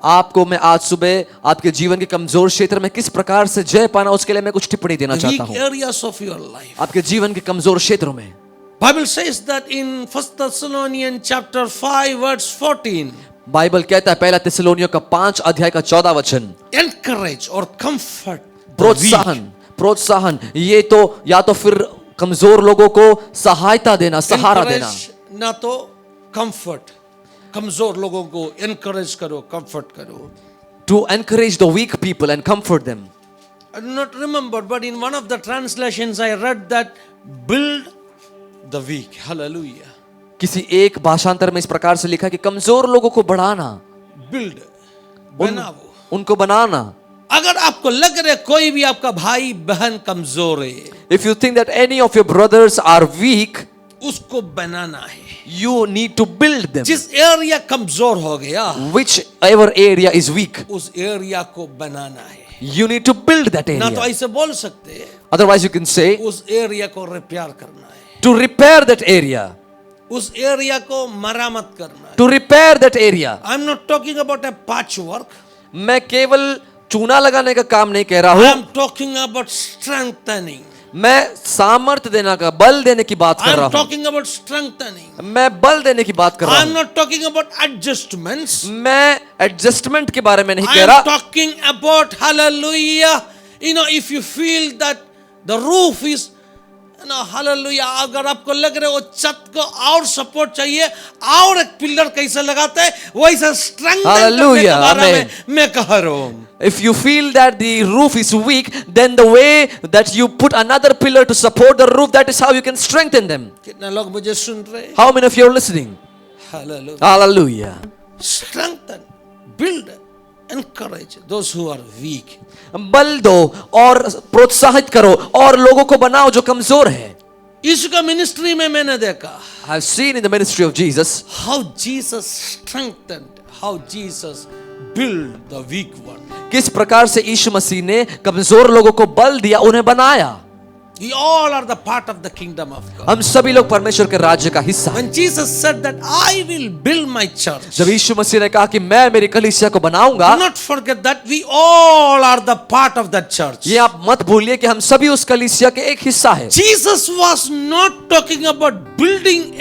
[SPEAKER 2] आपको मैं आज सुबह आपके जीवन के कमजोर क्षेत्र में किस प्रकार से जय पाना, उसके लिए मैं कुछ टिप्पणी देना
[SPEAKER 1] The
[SPEAKER 2] चाहता
[SPEAKER 1] weak
[SPEAKER 2] हूँ.
[SPEAKER 1] areas of your life.
[SPEAKER 2] आपके जीवन के कमजोर क्षेत्रों में
[SPEAKER 1] Bible says that in 1 Thessalonians chapter 5 verse 14,
[SPEAKER 2] Bible कहता है, पहला थिस्सलुनीयों का 5 अध्याय का 14 वचन,
[SPEAKER 1] encourage or comfort the weak.
[SPEAKER 2] प्रोत्साहन, ये तो या तो फिर कमजोर लोगों को सहायता देना, सहारा देना.
[SPEAKER 1] Encourage ना तो comfort, कमजोर लोगों को encourage करो, comfort करो.
[SPEAKER 2] To encourage the weak people and comfort them.
[SPEAKER 1] I do not remember, but in one of the translations I read that build the weak. Hallelujah.
[SPEAKER 2] किसी एक भाषांतर में इस प्रकार से लिखा कि कमजोर लोगों को बढ़ाना,
[SPEAKER 1] Build. बनाओ.
[SPEAKER 2] उनको बनाना.
[SPEAKER 1] अगर आपको लग रहा है कोई भी आपका भाई बहन कमजोर है,
[SPEAKER 2] If you think that any of your brothers are weak,
[SPEAKER 1] उसको बनाना है.
[SPEAKER 2] you need to build them.
[SPEAKER 1] जिस एरिया कमजोर हो गया,
[SPEAKER 2] Whichever area is weak,
[SPEAKER 1] उस एरिया को बनाना है.
[SPEAKER 2] you need to build that
[SPEAKER 1] ना तो
[SPEAKER 2] area.
[SPEAKER 1] ऐसे बोल सकते हैं,
[SPEAKER 2] Otherwise you can say
[SPEAKER 1] उस एरिया को रिपेयर करना है,
[SPEAKER 2] to repair that area.
[SPEAKER 1] उस एरिया को मरम्मत करना है.
[SPEAKER 2] To repair that area.
[SPEAKER 1] I am not talking about a patchwork.
[SPEAKER 2] मैं केवल चूना लगाने का काम नहीं कह रहा
[SPEAKER 1] आई
[SPEAKER 2] हूं.
[SPEAKER 1] Am talking about strengthening.
[SPEAKER 2] मैं सामर्थ्य देने का, बल देने की बात
[SPEAKER 1] आई
[SPEAKER 2] कर
[SPEAKER 1] एम
[SPEAKER 2] रहा हूं.
[SPEAKER 1] Talking about strengthening.
[SPEAKER 2] मैं बल देने की बात कर
[SPEAKER 1] आई
[SPEAKER 2] रहा
[SPEAKER 1] एम
[SPEAKER 2] हूं.
[SPEAKER 1] Not talking about adjustments.
[SPEAKER 2] मैं एडजस्टमेंट के बारे में नहीं
[SPEAKER 1] I
[SPEAKER 2] कह
[SPEAKER 1] am
[SPEAKER 2] रहा.
[SPEAKER 1] talking about hallelujah. You know, if you feel that the roof is, hallelujah, अगर आपको लग रहा है वो छत को और सपोर्ट चाहिए, और एक पिलर कैसे लगाते हैं वैसे स्ट्रेंथ करने के
[SPEAKER 2] Hallelujah,
[SPEAKER 1] बारे में
[SPEAKER 2] amen.
[SPEAKER 1] मैं कह रहा हूँ.
[SPEAKER 2] If you feel that the roof is weak, then the way that you put another pillar to support the roof, that is how you can strengthen them.
[SPEAKER 1] कितने लोग मुझे सुन रहे हैं?
[SPEAKER 2] How many of you are listening?
[SPEAKER 1] Hallelujah.
[SPEAKER 2] Hallelujah.
[SPEAKER 1] Strengthen, build, encourage those who are weak.
[SPEAKER 2] बल दो और प्रोत्साहित करो और लोगों को बनाओ जो कमजोर है.
[SPEAKER 1] यीशु का मिनिस्ट्री में मैंने देखा
[SPEAKER 2] I have seen in the ministry of Jesus
[SPEAKER 1] how Jesus strengthened, how Jesus built the weak one.
[SPEAKER 2] किस प्रकार से यीशु मसीह ने कमजोर लोगों को बल दिया, उन्हें बनाया.
[SPEAKER 1] We all are the part of the kingdom of God.
[SPEAKER 2] हम सभी लोग परमेश्वर के राज्य का हिस्सा हैं।
[SPEAKER 1] When Jesus said that I will build my church,
[SPEAKER 2] जब यीशु मसीह ने कहा कि मैं मेरी कलीसिया को बनाऊंगा,
[SPEAKER 1] do not forget that we all are the part of that church.
[SPEAKER 2] ये आप मत भूलिए कि हम सभी उस कलीसिया के एक हिस्सा है।
[SPEAKER 1] Jesus was not talking about building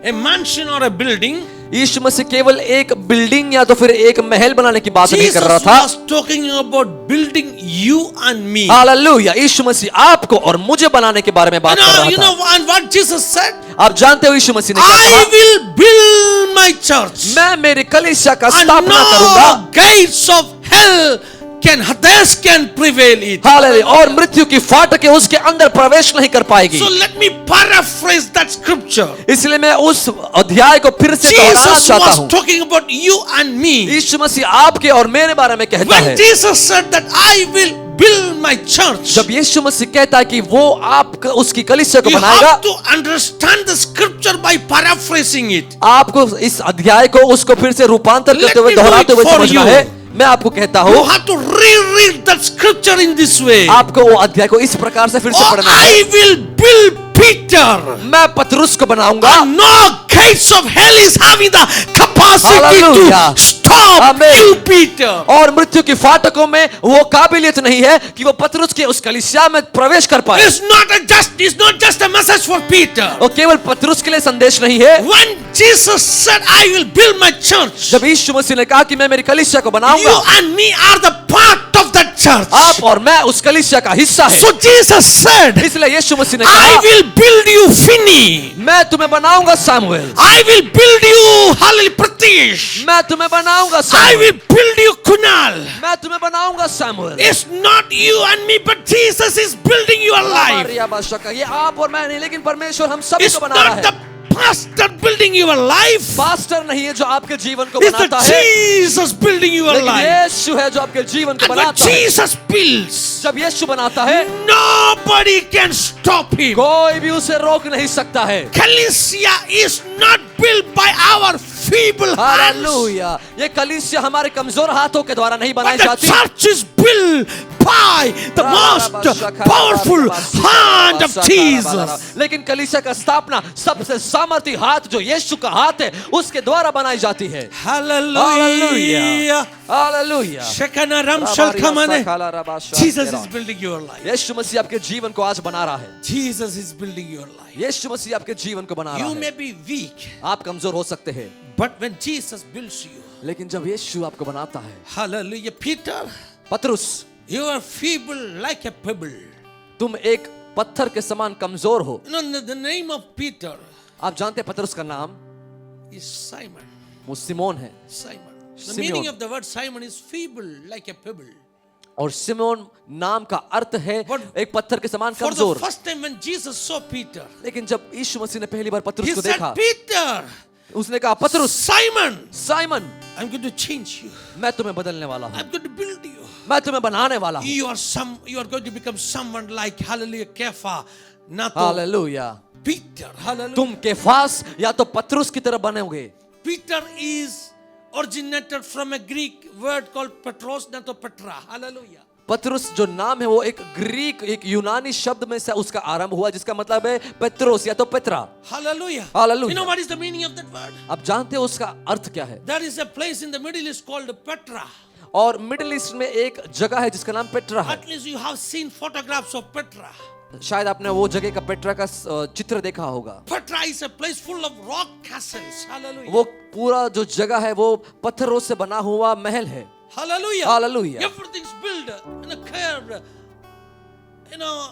[SPEAKER 1] a mansion or a building.
[SPEAKER 2] यीशु मसीह केवल एक बिल्डिंग या तो फिर एक महल बनाने की बात नहीं कर
[SPEAKER 1] Jesus
[SPEAKER 2] रहा था।
[SPEAKER 1] was talking about building you and me.
[SPEAKER 2] Hallelujah, यीशु मसीह आपको और मुझे बनाने के बारे में बात कर रहा
[SPEAKER 1] You
[SPEAKER 2] था।
[SPEAKER 1] know and what Jesus said?
[SPEAKER 2] आप जानते हो यीशु मसीह ने क्या
[SPEAKER 1] I
[SPEAKER 2] कहा?
[SPEAKER 1] will build my church.
[SPEAKER 2] मैं मेरी कलीसिया का
[SPEAKER 1] And
[SPEAKER 2] स्थापना करूंगा,
[SPEAKER 1] no gates of hell can prevail it.
[SPEAKER 2] Hallelujah, और मृत्यु की फाटकें उसके अंदर प्रवेश नहीं कर पाएगी।
[SPEAKER 1] So let me paraphrase that scripture.
[SPEAKER 2] इसलिए मैं उस अध्याय को फिर से दोहराना
[SPEAKER 1] Jesus
[SPEAKER 2] चाहता
[SPEAKER 1] was
[SPEAKER 2] हूँ।
[SPEAKER 1] talking about you and me.
[SPEAKER 2] यीशु मसीह आपके और मेरे बारे में कहता
[SPEAKER 1] When
[SPEAKER 2] है।
[SPEAKER 1] Jesus said that I will build my church,
[SPEAKER 2] जब यीशु मसीह कहता है कि वो आप उसकी कलीसिया को
[SPEAKER 1] you
[SPEAKER 2] बनाएगा,
[SPEAKER 1] have to understand the scripture by paraphrasing it.
[SPEAKER 2] आपको इस अध्याय को उसको फिर से रूपांतर
[SPEAKER 1] Let
[SPEAKER 2] करते हुए
[SPEAKER 1] me do
[SPEAKER 2] दोहराते
[SPEAKER 1] it
[SPEAKER 2] हुए
[SPEAKER 1] for
[SPEAKER 2] समझना
[SPEAKER 1] you.
[SPEAKER 2] है। मैं आपको कहता
[SPEAKER 1] You
[SPEAKER 2] हूँ,
[SPEAKER 1] have to reread that scripture in this way.
[SPEAKER 2] आपको वो अध्याय को इस प्रकार से फिर से
[SPEAKER 1] Oh,
[SPEAKER 2] पढ़ना है।
[SPEAKER 1] I will build Peter.
[SPEAKER 2] मैं पतरुस को बनाऊंगा,
[SPEAKER 1] And no gates of hell is having the capacity
[SPEAKER 2] Hallelujah.
[SPEAKER 1] to stop
[SPEAKER 2] Amen.
[SPEAKER 1] you, Peter.
[SPEAKER 2] और मृत्यु की फाटकों में वो काबिलियत नहीं है कि वो पतरुस के उस कलीसिया में प्रवेश कर पाए।
[SPEAKER 1] It's not just a message for Peter.
[SPEAKER 2] वो केवल पतरुस के लिए संदेश नहीं है।
[SPEAKER 1] When Jesus said, I will build my church,
[SPEAKER 2] जब यीशु मसीह ने कहा कि मैं मेरी कलीसिया को
[SPEAKER 1] you
[SPEAKER 2] बनाऊंगा,
[SPEAKER 1] and me are the part of that church.
[SPEAKER 2] आप और मैं उस कलीसिया का हिस्सा है।
[SPEAKER 1] So Jesus said,
[SPEAKER 2] इसलिए यीशु मसीह ने
[SPEAKER 1] I
[SPEAKER 2] कहा,
[SPEAKER 1] will build you, Finney.
[SPEAKER 2] मैं तुम्हें बनाऊंगा Samuel,
[SPEAKER 1] I will build you, Hallelujah, Pratish.
[SPEAKER 2] मैं तुम्हें बनाऊंगा
[SPEAKER 1] I
[SPEAKER 2] Samuel,
[SPEAKER 1] will build you, Kunal.
[SPEAKER 2] मैं तुम्हें बनाऊंगा Samuel.
[SPEAKER 1] It's not you and me, but Jesus is building your life.
[SPEAKER 2] ये आप और मैं नहीं, लेकिन परमेश्वर हम सभी
[SPEAKER 1] It's
[SPEAKER 2] को बना रहा
[SPEAKER 1] not
[SPEAKER 2] है।
[SPEAKER 1] the pastor building your life.
[SPEAKER 2] Pastor नहीं है जो आपके जीवन को
[SPEAKER 1] It's the
[SPEAKER 2] बनाता है,
[SPEAKER 1] Jesus building your
[SPEAKER 2] लेकिन
[SPEAKER 1] life.
[SPEAKER 2] यीशु है जो आपके जीवन को
[SPEAKER 1] And when
[SPEAKER 2] बनाता है।
[SPEAKER 1] Jesus builds,
[SPEAKER 2] जब यीशु बनाता है,
[SPEAKER 1] nobody can stop him.
[SPEAKER 2] कोई भी उसे रोक नहीं सकता है।
[SPEAKER 1] Ecclesia is not built by our feeble hands,
[SPEAKER 2] hallelujah, ये कलीसिया हमारे कमजोर हाथों के द्वारा नहीं
[SPEAKER 1] but
[SPEAKER 2] बनाई
[SPEAKER 1] the
[SPEAKER 2] जाती,
[SPEAKER 1] church is built by the most powerful hand of Jesus.
[SPEAKER 2] लेकिन कलीसिया का स्थापना सबसे सामर्थी हाथ जो यीशु का हाथ है उसके द्वारा बनाई जाती है।
[SPEAKER 1] Hallelujah.
[SPEAKER 2] Hallelujah,
[SPEAKER 1] Shekana Ramshal Kamane. Jesus is building your life.
[SPEAKER 2] यीशु मसीह आपके जीवन को आज बना रहा है।
[SPEAKER 1] Jesus is building your life.
[SPEAKER 2] यीशु मसीह आपके जीवन को बना रहा
[SPEAKER 1] You
[SPEAKER 2] है।
[SPEAKER 1] may be weak,
[SPEAKER 2] आप कमजोर हो सकते हैं,
[SPEAKER 1] but when Jesus builds you,
[SPEAKER 2] लेकिन जब यीशु आपको बनाता है,
[SPEAKER 1] hallelujah, Peter,
[SPEAKER 2] पतरुस,
[SPEAKER 1] you are feeble like a pebble.
[SPEAKER 2] तुम एक पत्थर के समान कमजोर हो।
[SPEAKER 1] You know, the name of Peter
[SPEAKER 2] आप जानते हैं पतरुस का नाम
[SPEAKER 1] is Simon.
[SPEAKER 2] वो सिमोन है,
[SPEAKER 1] Simon. The
[SPEAKER 2] Simeon.
[SPEAKER 1] meaning of the word Simon is feeble like a pebble.
[SPEAKER 2] और सिमोन नाम का अर्थ है
[SPEAKER 1] But
[SPEAKER 2] एक पत्थर के समान
[SPEAKER 1] For the
[SPEAKER 2] कमजोर।
[SPEAKER 1] first time when Jesus saw Peter,
[SPEAKER 2] लेकिन जब यीशु मसीह ने पहली बार
[SPEAKER 1] he
[SPEAKER 2] पतरुस को
[SPEAKER 1] said,
[SPEAKER 2] देखा,
[SPEAKER 1] Peter,
[SPEAKER 2] उसने कहा, पतरुस,
[SPEAKER 1] Simon,
[SPEAKER 2] Simon,
[SPEAKER 1] I'm going to change you.
[SPEAKER 2] मैं तुम्हें बदलने वाला हूँ,
[SPEAKER 1] I'm going to build you.
[SPEAKER 2] मैं तुम्हें बनाने वाला हूँ।
[SPEAKER 1] You are going to become someone like hallelujah Kepha, not
[SPEAKER 2] hallelujah,
[SPEAKER 1] Peter. Hallelujah.
[SPEAKER 2] तुम केफास या तो पतरुस की तरह बनेगे।
[SPEAKER 1] Peter is originated from a Greek word called Petros, not Petra. Hallelujah.
[SPEAKER 2] पतरुस जो नाम है वो एक ग्रीक, एक यूनानी शब्द में से उसका आरंभ हुआ जिसका मतलब है पेत्रोस या तो Petra.
[SPEAKER 1] Hallelujah.
[SPEAKER 2] Hallelujah.
[SPEAKER 1] You know what is the meaning of that word?
[SPEAKER 2] आप जानते हो उसका अर्थ क्या है?
[SPEAKER 1] There is a place in the Middle East called Petra.
[SPEAKER 2] और मिडिल ईस्ट में एक जगह है जिसका नाम पेट्रा है।
[SPEAKER 1] At least you have seen photographs of Petra.
[SPEAKER 2] शायद आपने वो जगह का पेट्रा का चित्र देखा होगा।
[SPEAKER 1] Petra is a place full of rock castles. Hallelujah.
[SPEAKER 2] वो पूरा जो जगह है वो पत्थरों से बना हुआ महल है।
[SPEAKER 1] Hallelujah.
[SPEAKER 2] Hallelujah.
[SPEAKER 1] Everything's built in a curved,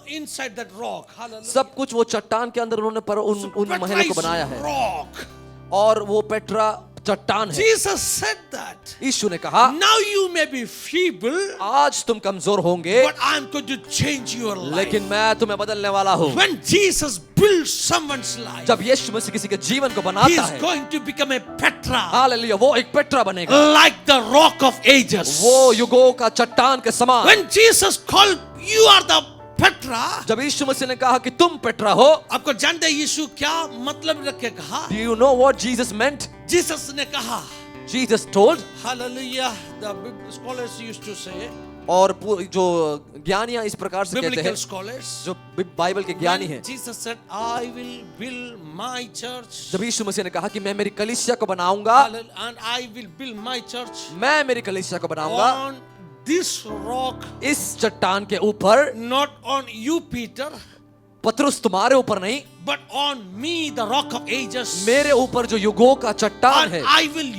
[SPEAKER 1] inside that rock. Hallelujah.
[SPEAKER 2] सब कुछ वो चट्टान के अंदर उन्होंने पर उन
[SPEAKER 1] Petra
[SPEAKER 2] महलों को
[SPEAKER 1] is
[SPEAKER 2] बनाया है
[SPEAKER 1] rock.
[SPEAKER 2] और वो पेट्रा चट्टान है।
[SPEAKER 1] Jesus said that.
[SPEAKER 2] यीशु ने कहा,
[SPEAKER 1] Now you may be feeble,
[SPEAKER 2] आज तुम कमजोर होंगे
[SPEAKER 1] but I'm going to change your life.
[SPEAKER 2] लेकिन मैं तुम्हें बदलने वाला हूँ।
[SPEAKER 1] When Jesus builds someone's life,
[SPEAKER 2] जब यीशु मसीह किसी के जीवन को
[SPEAKER 1] he
[SPEAKER 2] बनाता
[SPEAKER 1] is
[SPEAKER 2] है,
[SPEAKER 1] going to become a Petra,
[SPEAKER 2] hallelujah, वो एक पेट्रा बनेगा,
[SPEAKER 1] like the rock of ages.
[SPEAKER 2] वो युगों का चट्टान के समान।
[SPEAKER 1] When Jesus called, you are the Petra.
[SPEAKER 2] जब यीशु मसीह ने कहा कि तुम पेट्रा हो,
[SPEAKER 1] आपको जानते हैं यीशु क्या मतलब रख के कहा?
[SPEAKER 2] do you know what Jesus meant?
[SPEAKER 1] Jesus ने कहा,
[SPEAKER 2] Jesus told,
[SPEAKER 1] Hallelujah. The scholars used to say,
[SPEAKER 2] और जो ज्ञानियां इस प्रकार से कहते
[SPEAKER 1] biblical
[SPEAKER 2] हैं,
[SPEAKER 1] scholars.
[SPEAKER 2] जो बाइबल के ज्ञानी हैं,
[SPEAKER 1] When Jesus said, I will build my church.
[SPEAKER 2] जब यीशु मसीह ने कहा कि मैं मेरी कलीसिया को बनाऊंगा,
[SPEAKER 1] And I will build my church
[SPEAKER 2] मैं मेरी कलीसिया को बनाऊंगा
[SPEAKER 1] on this rock,
[SPEAKER 2] इस चट्टान के ऊपर,
[SPEAKER 1] not on you, Peter,
[SPEAKER 2] पतरस तुम्हारे ऊपर नहीं,
[SPEAKER 1] but on me, the rock of ages.
[SPEAKER 2] मेरे ऊपर जो युगों का चट्टान
[SPEAKER 1] And
[SPEAKER 2] है,
[SPEAKER 1] I will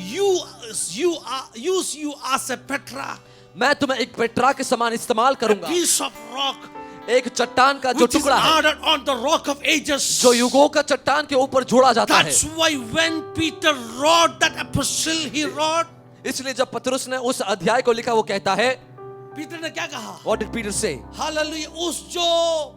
[SPEAKER 1] use you as a Petra,
[SPEAKER 2] मैं तुम्हें एक पेट्रा के समान इस्तेमाल
[SPEAKER 1] a
[SPEAKER 2] करूंगा,
[SPEAKER 1] piece of rock,
[SPEAKER 2] एक चट्टान का जो
[SPEAKER 1] which is
[SPEAKER 2] टुकड़ा है,
[SPEAKER 1] added on the rock of ages.
[SPEAKER 2] जो युगों का चट्टान के ऊपर जोड़ा जाता है।
[SPEAKER 1] That's why when Peter wrote that epistle, he wrote,
[SPEAKER 2] इसलिए जब पतरस ने उस अध्याय को लिखा, वो कहता है,
[SPEAKER 1] पीटर ने क्या कहा?
[SPEAKER 2] What did Peter say?
[SPEAKER 1] Hallelujah, उस जो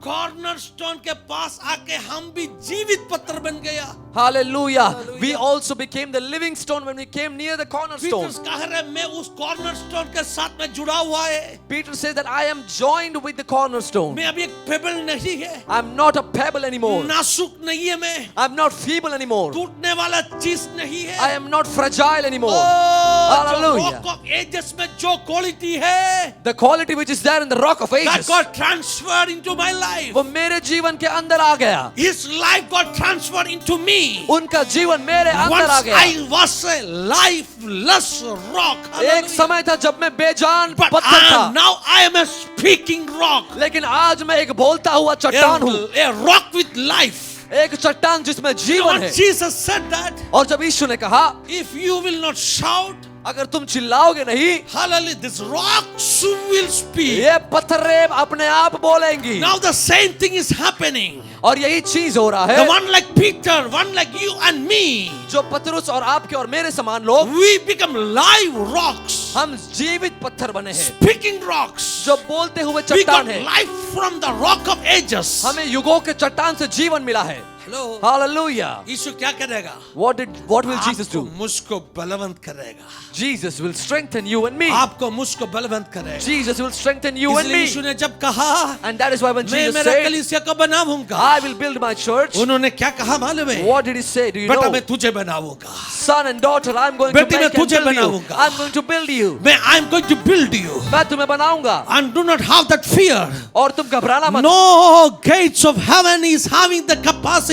[SPEAKER 1] कॉर्नरस्टोन के पास आके हम भी जीवित पत्थर बन गया।
[SPEAKER 2] Hallelujah.
[SPEAKER 1] Hallelujah.
[SPEAKER 2] We also became the living stone when we came near the cornerstone.
[SPEAKER 1] Peter कह रहे मैं उस कॉर्नरस्टोन के साथ में जुड़ा हुआ है।
[SPEAKER 2] Peter says that I am joined with the cornerstone.
[SPEAKER 1] मैं अभी एक पेबल नहीं है।
[SPEAKER 2] I'm not a pebble anymore.
[SPEAKER 1] नाजुक नहीं है मैं।
[SPEAKER 2] I'm not feeble anymore.
[SPEAKER 1] टूटने वाला चीज नहीं है।
[SPEAKER 2] I am not fragile anymore.
[SPEAKER 1] Hallelujah.
[SPEAKER 2] Hallelujah.
[SPEAKER 1] Rock of ages में जो क्वालिटी है,
[SPEAKER 2] The quality which is there in the rock of
[SPEAKER 1] that
[SPEAKER 2] ages,
[SPEAKER 1] got transferred into my life.
[SPEAKER 2] वो मेरे जीवन के अंदर आ गया।
[SPEAKER 1] His life got transferred into me.
[SPEAKER 2] उनका जीवन मेरे अंदर आ
[SPEAKER 1] Once
[SPEAKER 2] गया।
[SPEAKER 1] I was a lifeless rock.
[SPEAKER 2] एक
[SPEAKER 1] Hallelujah.
[SPEAKER 2] समय था जब मैं बेजान
[SPEAKER 1] But
[SPEAKER 2] पत्थर था,
[SPEAKER 1] now I am a speaking rock.
[SPEAKER 2] लेकिन आज मैं एक बोलता हुआ चट्टान हूँ,
[SPEAKER 1] A rock with life.
[SPEAKER 2] एक चट्टान जिसमें जीवन
[SPEAKER 1] When
[SPEAKER 2] है।
[SPEAKER 1] Jesus said that,
[SPEAKER 2] और जब यीशु ने कहा,
[SPEAKER 1] if you will not shout,
[SPEAKER 2] अगर तुम चिल्लाओगे नहीं,
[SPEAKER 1] hallelujah, this rocks will speak.
[SPEAKER 2] ये पत्थरें अपने आप बोलेंगी।
[SPEAKER 1] Now the same thing is happening.
[SPEAKER 2] और यही चीज हो रहा
[SPEAKER 1] The
[SPEAKER 2] है,
[SPEAKER 1] one like Peter, one like you and me,
[SPEAKER 2] जो पतरस और आपके और मेरे समान लोग,
[SPEAKER 1] we become live rocks,
[SPEAKER 2] हम जीवित पत्थर बने हैं,
[SPEAKER 1] speaking rocks.
[SPEAKER 2] जो बोलते हुए
[SPEAKER 1] We got
[SPEAKER 2] चट्टान है।
[SPEAKER 1] life from the rock of ages.
[SPEAKER 2] हमें युगों के चट्टान से जीवन मिला है।
[SPEAKER 1] Hello.
[SPEAKER 2] Hallelujah.
[SPEAKER 1] यीशु क्या करेगा?
[SPEAKER 2] What will Jesus
[SPEAKER 1] आपको
[SPEAKER 2] do?
[SPEAKER 1] मुझको बलवंत करेगा।
[SPEAKER 2] Jesus will strengthen you and me.
[SPEAKER 1] आपको मुझको बलवंत करेगा।
[SPEAKER 2] Jesus will strengthen you and
[SPEAKER 1] इसलिए
[SPEAKER 2] me.
[SPEAKER 1] यीशु ने जब कहा,
[SPEAKER 2] And that is why when
[SPEAKER 1] मैं
[SPEAKER 2] Jesus
[SPEAKER 1] मेरा
[SPEAKER 2] said,
[SPEAKER 1] कलीसिया को बनाऊंगा,
[SPEAKER 2] I will build my church,
[SPEAKER 1] उन्होंने क्या कहा मालूम है?
[SPEAKER 2] what did he say? Do you
[SPEAKER 1] बेटा
[SPEAKER 2] know?
[SPEAKER 1] मैं तुझे बनाऊंगा।
[SPEAKER 2] Son and daughter, I'm going to
[SPEAKER 1] बेटी मैं
[SPEAKER 2] make and
[SPEAKER 1] तुझे
[SPEAKER 2] build you.
[SPEAKER 1] बनाऊंगा।
[SPEAKER 2] I'm going to build you.
[SPEAKER 1] I'm going to build you.
[SPEAKER 2] मैं तुम्हें बनाऊंगा
[SPEAKER 1] And do not have that fear.
[SPEAKER 2] और तुम घबराना मत।
[SPEAKER 1] No gates of heaven is having the capacity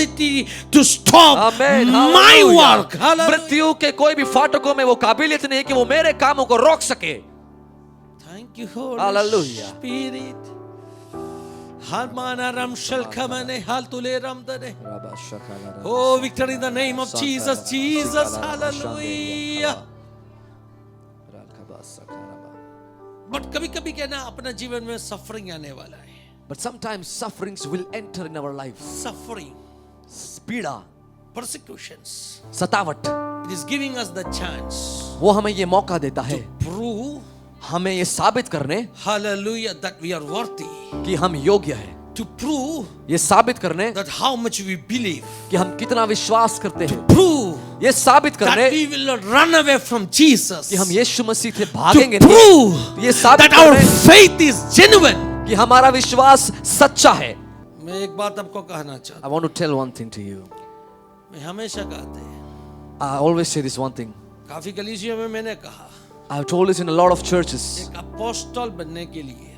[SPEAKER 1] to stop
[SPEAKER 2] Amen.
[SPEAKER 1] my
[SPEAKER 2] Hallelujah.
[SPEAKER 1] work. Hallelujah.
[SPEAKER 2] मृत्यु के कोई भी फाटकों में वो काबिलियत नहीं कि वो मेरे कामों को रोक सके।
[SPEAKER 1] Thank you, Holy
[SPEAKER 2] Hallelujah.
[SPEAKER 1] Spirit. Harmana ram shalkamane haltule ramdane. Oh, victory in the name of Jesus. Jesus. Hallelujah. But कभी-कभी क्या ना अपना जीवन में सफरिंग आने वाला है।
[SPEAKER 2] But sometimes sufferings will enter in our life.
[SPEAKER 1] Suffering,
[SPEAKER 2] पीड़ा,
[SPEAKER 1] persecutions.
[SPEAKER 2] सतावट,
[SPEAKER 1] It is giving us the chance
[SPEAKER 2] वो हमें ये मौका देता है,
[SPEAKER 1] prove,
[SPEAKER 2] हमें ये साबित करने
[SPEAKER 1] hallelujah, that we are worthy.
[SPEAKER 2] कि हम योग्य हैं,
[SPEAKER 1] To prove
[SPEAKER 2] ये साबित करने
[SPEAKER 1] that how much we believe.
[SPEAKER 2] कि हम कितना विश्वास करते हैं,
[SPEAKER 1] Prove
[SPEAKER 2] ये साबित
[SPEAKER 1] that
[SPEAKER 2] करने
[SPEAKER 1] we will not run away from Jesus.
[SPEAKER 2] कि हम यीशु मसीह से
[SPEAKER 1] To
[SPEAKER 2] भागेंगे नहीं,
[SPEAKER 1] prove
[SPEAKER 2] ये साबित
[SPEAKER 1] that our
[SPEAKER 2] करने
[SPEAKER 1] faith is genuine.
[SPEAKER 2] कि हमारा विश्वास सच्चा है।
[SPEAKER 1] मैं एक बात आपको कहना चाहता
[SPEAKER 2] I want to tell one thing to you.
[SPEAKER 1] हूं। मैं हमेशा कहते हैं,
[SPEAKER 2] I always say this one thing.
[SPEAKER 1] काफी कलीसियों में मैंने कहा,
[SPEAKER 2] I have told this in a lot of churches.
[SPEAKER 1] एक अपोस्टल बनने के लिए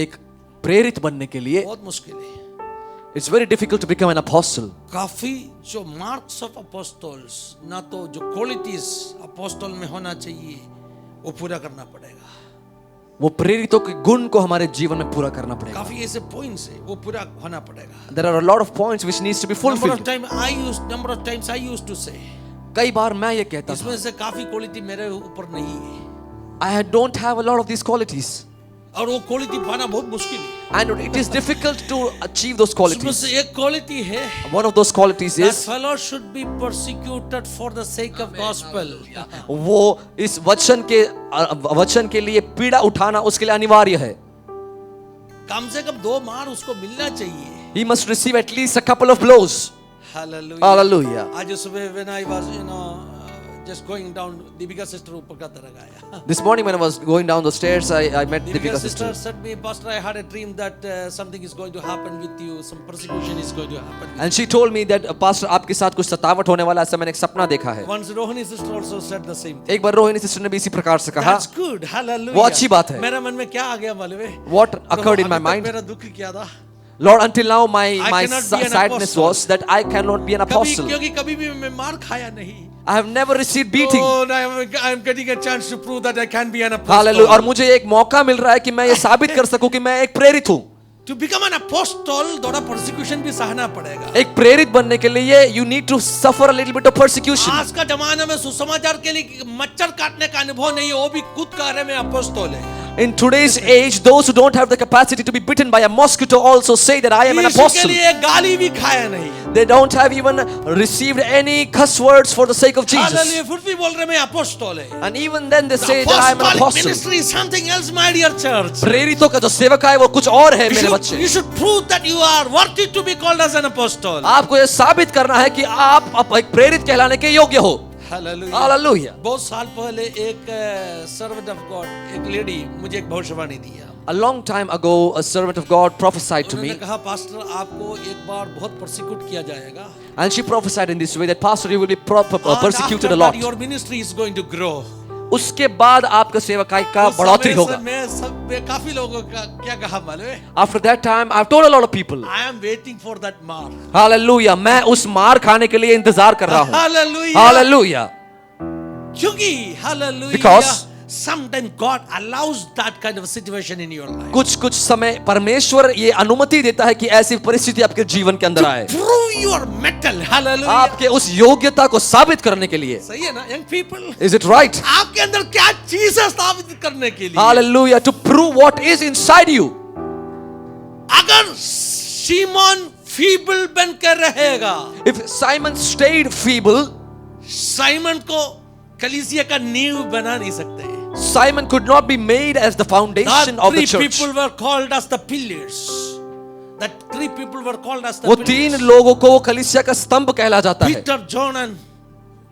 [SPEAKER 2] एक प्रेरित बनने के लिए
[SPEAKER 1] बहुत मुश्किल है।
[SPEAKER 2] it's very difficult to become an apostle.
[SPEAKER 1] काफी जो मार्क्स ऑफ अपोस्टल्स, ना तो जो क्वालिटीज अपोस्टल में होना चाहिए वो पूरा करना पड़ेगा।
[SPEAKER 2] वो प्रेरितों के गुण को हमारे जीवन में पूरा करना पड़ेगा।
[SPEAKER 1] काफी ऐसे पॉइंट्स है वो पूरा होना पड़ेगा।
[SPEAKER 2] There are a lot of points which needs to be
[SPEAKER 1] Number of
[SPEAKER 2] fulfilled.
[SPEAKER 1] times I used to say,
[SPEAKER 2] कई बार मैं ये कहता था,
[SPEAKER 1] इसमें से काफी क्वालिटी मेरे ऊपर नहीं है
[SPEAKER 2] I don't have a lot of these qualities,
[SPEAKER 1] और वो क्वालिटी पाना बहुत मुश्किल है।
[SPEAKER 2] and it is difficult to achieve those
[SPEAKER 1] उसमें
[SPEAKER 2] qualities.
[SPEAKER 1] से एक क्वालिटी है,
[SPEAKER 2] One of those qualities
[SPEAKER 1] that
[SPEAKER 2] is
[SPEAKER 1] fellow should be persecuted for the sake of gospel.
[SPEAKER 2] वो इस वचन के लिए पीड़ा उठाना उसके लिए अनिवार्य है।
[SPEAKER 1] कम से कम 2 मार उसको मिलना चाहिए।
[SPEAKER 2] He must receive at least a couple of blows.
[SPEAKER 1] Hallelujah.
[SPEAKER 2] Hallelujah.
[SPEAKER 1] आज सुबह when I was just going down, Deepika sister ऊपर का तरफ आया.
[SPEAKER 2] This morning when I was going down the stairs, I met
[SPEAKER 1] Deepika
[SPEAKER 2] Deepika
[SPEAKER 1] sister
[SPEAKER 2] sister.
[SPEAKER 1] said me, Pastor, I had a dream that something is going to happen with you, some persecution is going to happen.
[SPEAKER 2] And she told me that Pastor आपके साथ कुछ सतावट होने वाला है, ऐसा मैंने एक सपना देखा है.
[SPEAKER 1] Once Rohini sister also said the same thing.
[SPEAKER 2] एक बार रोहिणी सिस्टर ने भी इसी प्रकार से कहा.
[SPEAKER 1] That's good, hallelujah.
[SPEAKER 2] वो अच्छी बात है.
[SPEAKER 1] मेरे मन में क्या आ गया मालूम है?
[SPEAKER 2] What occurred in my
[SPEAKER 1] अभी तक
[SPEAKER 2] mind?
[SPEAKER 1] मेरा दुख क्या था?
[SPEAKER 2] Lord, until now my
[SPEAKER 1] cannot be an
[SPEAKER 2] sadness
[SPEAKER 1] apostle.
[SPEAKER 2] was that I cannot be an apostle.
[SPEAKER 1] क्योंकि कभी भी मैं मार खाया नहीं.
[SPEAKER 2] I have never received beating.
[SPEAKER 1] Oh, I'm getting a chance to prove that I can be an apostle.
[SPEAKER 2] Hallelujah. और मुझे एक मौका मिल रहा है कि मैं ये साबित कर सकूं कि मैं एक प्रेरित हूं.
[SPEAKER 1] To become an apostle, थोड़ा persecution भी सहना पड़ेगा.
[SPEAKER 2] एक प्रेरित बनने के लिए you need to suffer a little bit of persecution.
[SPEAKER 1] आज का जमाना में सुसमाचार के लिए मच्छर काटने का अनुभव नहीं है, वो भी खुद कह रहे मैं अपोस्टल है.
[SPEAKER 2] In today's age, those who don't have the capacity to be bitten by a mosquito also say that I am an
[SPEAKER 1] यीशु के
[SPEAKER 2] apostle.
[SPEAKER 1] लिए गाली भी खाया नहीं.
[SPEAKER 2] They don't have even received any cuss words for the sake of Jesus.
[SPEAKER 1] Hallelujah, फिर भी बोल रहे मैं अपोस्टल है.
[SPEAKER 2] And even then they say that I am an
[SPEAKER 1] Apostolic
[SPEAKER 2] apostle.
[SPEAKER 1] ministry is something else, my dear church.
[SPEAKER 2] प्रेरितों का जो सेवका है वो कुछ और है मेरे
[SPEAKER 1] You
[SPEAKER 2] बच्चे.
[SPEAKER 1] should prove that you are worthy to be called as an apostle.
[SPEAKER 2] आपको ये साबित करना है कि आप एक प्रेरित कहलाने के योग्य हो.
[SPEAKER 1] हालेलुया.
[SPEAKER 2] Hallelujah.
[SPEAKER 1] बहुत साल पहले एक सर्वेंट ऑफ गॉड, एक लेडी मुझे एक भविष्यवाणी दिया.
[SPEAKER 2] A long time ago, a servant of God prophesied to
[SPEAKER 1] उन्होंने
[SPEAKER 2] me,
[SPEAKER 1] कहा पास्टर आपको एक बार बहुत परसिक्यूट किया जाएगा.
[SPEAKER 2] and she prophesied in this way that Pastor, you will be persecuted a
[SPEAKER 1] And
[SPEAKER 2] lot.
[SPEAKER 1] after that, your ministry is going to grow.
[SPEAKER 2] उसके बाद आपका सेवकाई का
[SPEAKER 1] उस
[SPEAKER 2] बढ़ोतरी
[SPEAKER 1] समय से
[SPEAKER 2] होगा.
[SPEAKER 1] मैं काफी लोगों का क्या कहा मालूम है?
[SPEAKER 2] After that time, I've told a lot of people,
[SPEAKER 1] I am waiting for that mark.
[SPEAKER 2] Hallelujah, मैं उस मार खाने के लिए इंतजार कर रहा हूँ.
[SPEAKER 1] Hallelujah.
[SPEAKER 2] Hallelujah.
[SPEAKER 1] क्योंकि Hallelujah.
[SPEAKER 2] Because
[SPEAKER 1] sometimes God allows that kind of situation in your life.
[SPEAKER 2] कुछ समय परमेश्वर ये अनुमति देता है कि ऐसी परिस्थिति आपके जीवन के अंदर आए.
[SPEAKER 1] Prove your mettle. Hallelujah.
[SPEAKER 2] आपके उस योग्यता को साबित करने के लिए.
[SPEAKER 1] सही है ना young people?
[SPEAKER 2] Is it right?
[SPEAKER 1] आपके अंदर क्या चीज है साबित करने के लिए?
[SPEAKER 2] Hallelujah, to prove what is inside you.
[SPEAKER 1] अगर सीमोन फीबल बनकर रहेगा,
[SPEAKER 2] If Simon stayed feeble,
[SPEAKER 1] Simon को कलीसिया का नींव बना नहीं सकते.
[SPEAKER 2] Simon could not be made as the foundation
[SPEAKER 1] That
[SPEAKER 2] of the
[SPEAKER 1] three
[SPEAKER 2] church.
[SPEAKER 1] people were called as the pillars. That three people were called as the
[SPEAKER 2] वो
[SPEAKER 1] pillars.
[SPEAKER 2] तीन लोगों को वो कलीसिया का स्तंभ कहला जाता है.
[SPEAKER 1] Peter, John and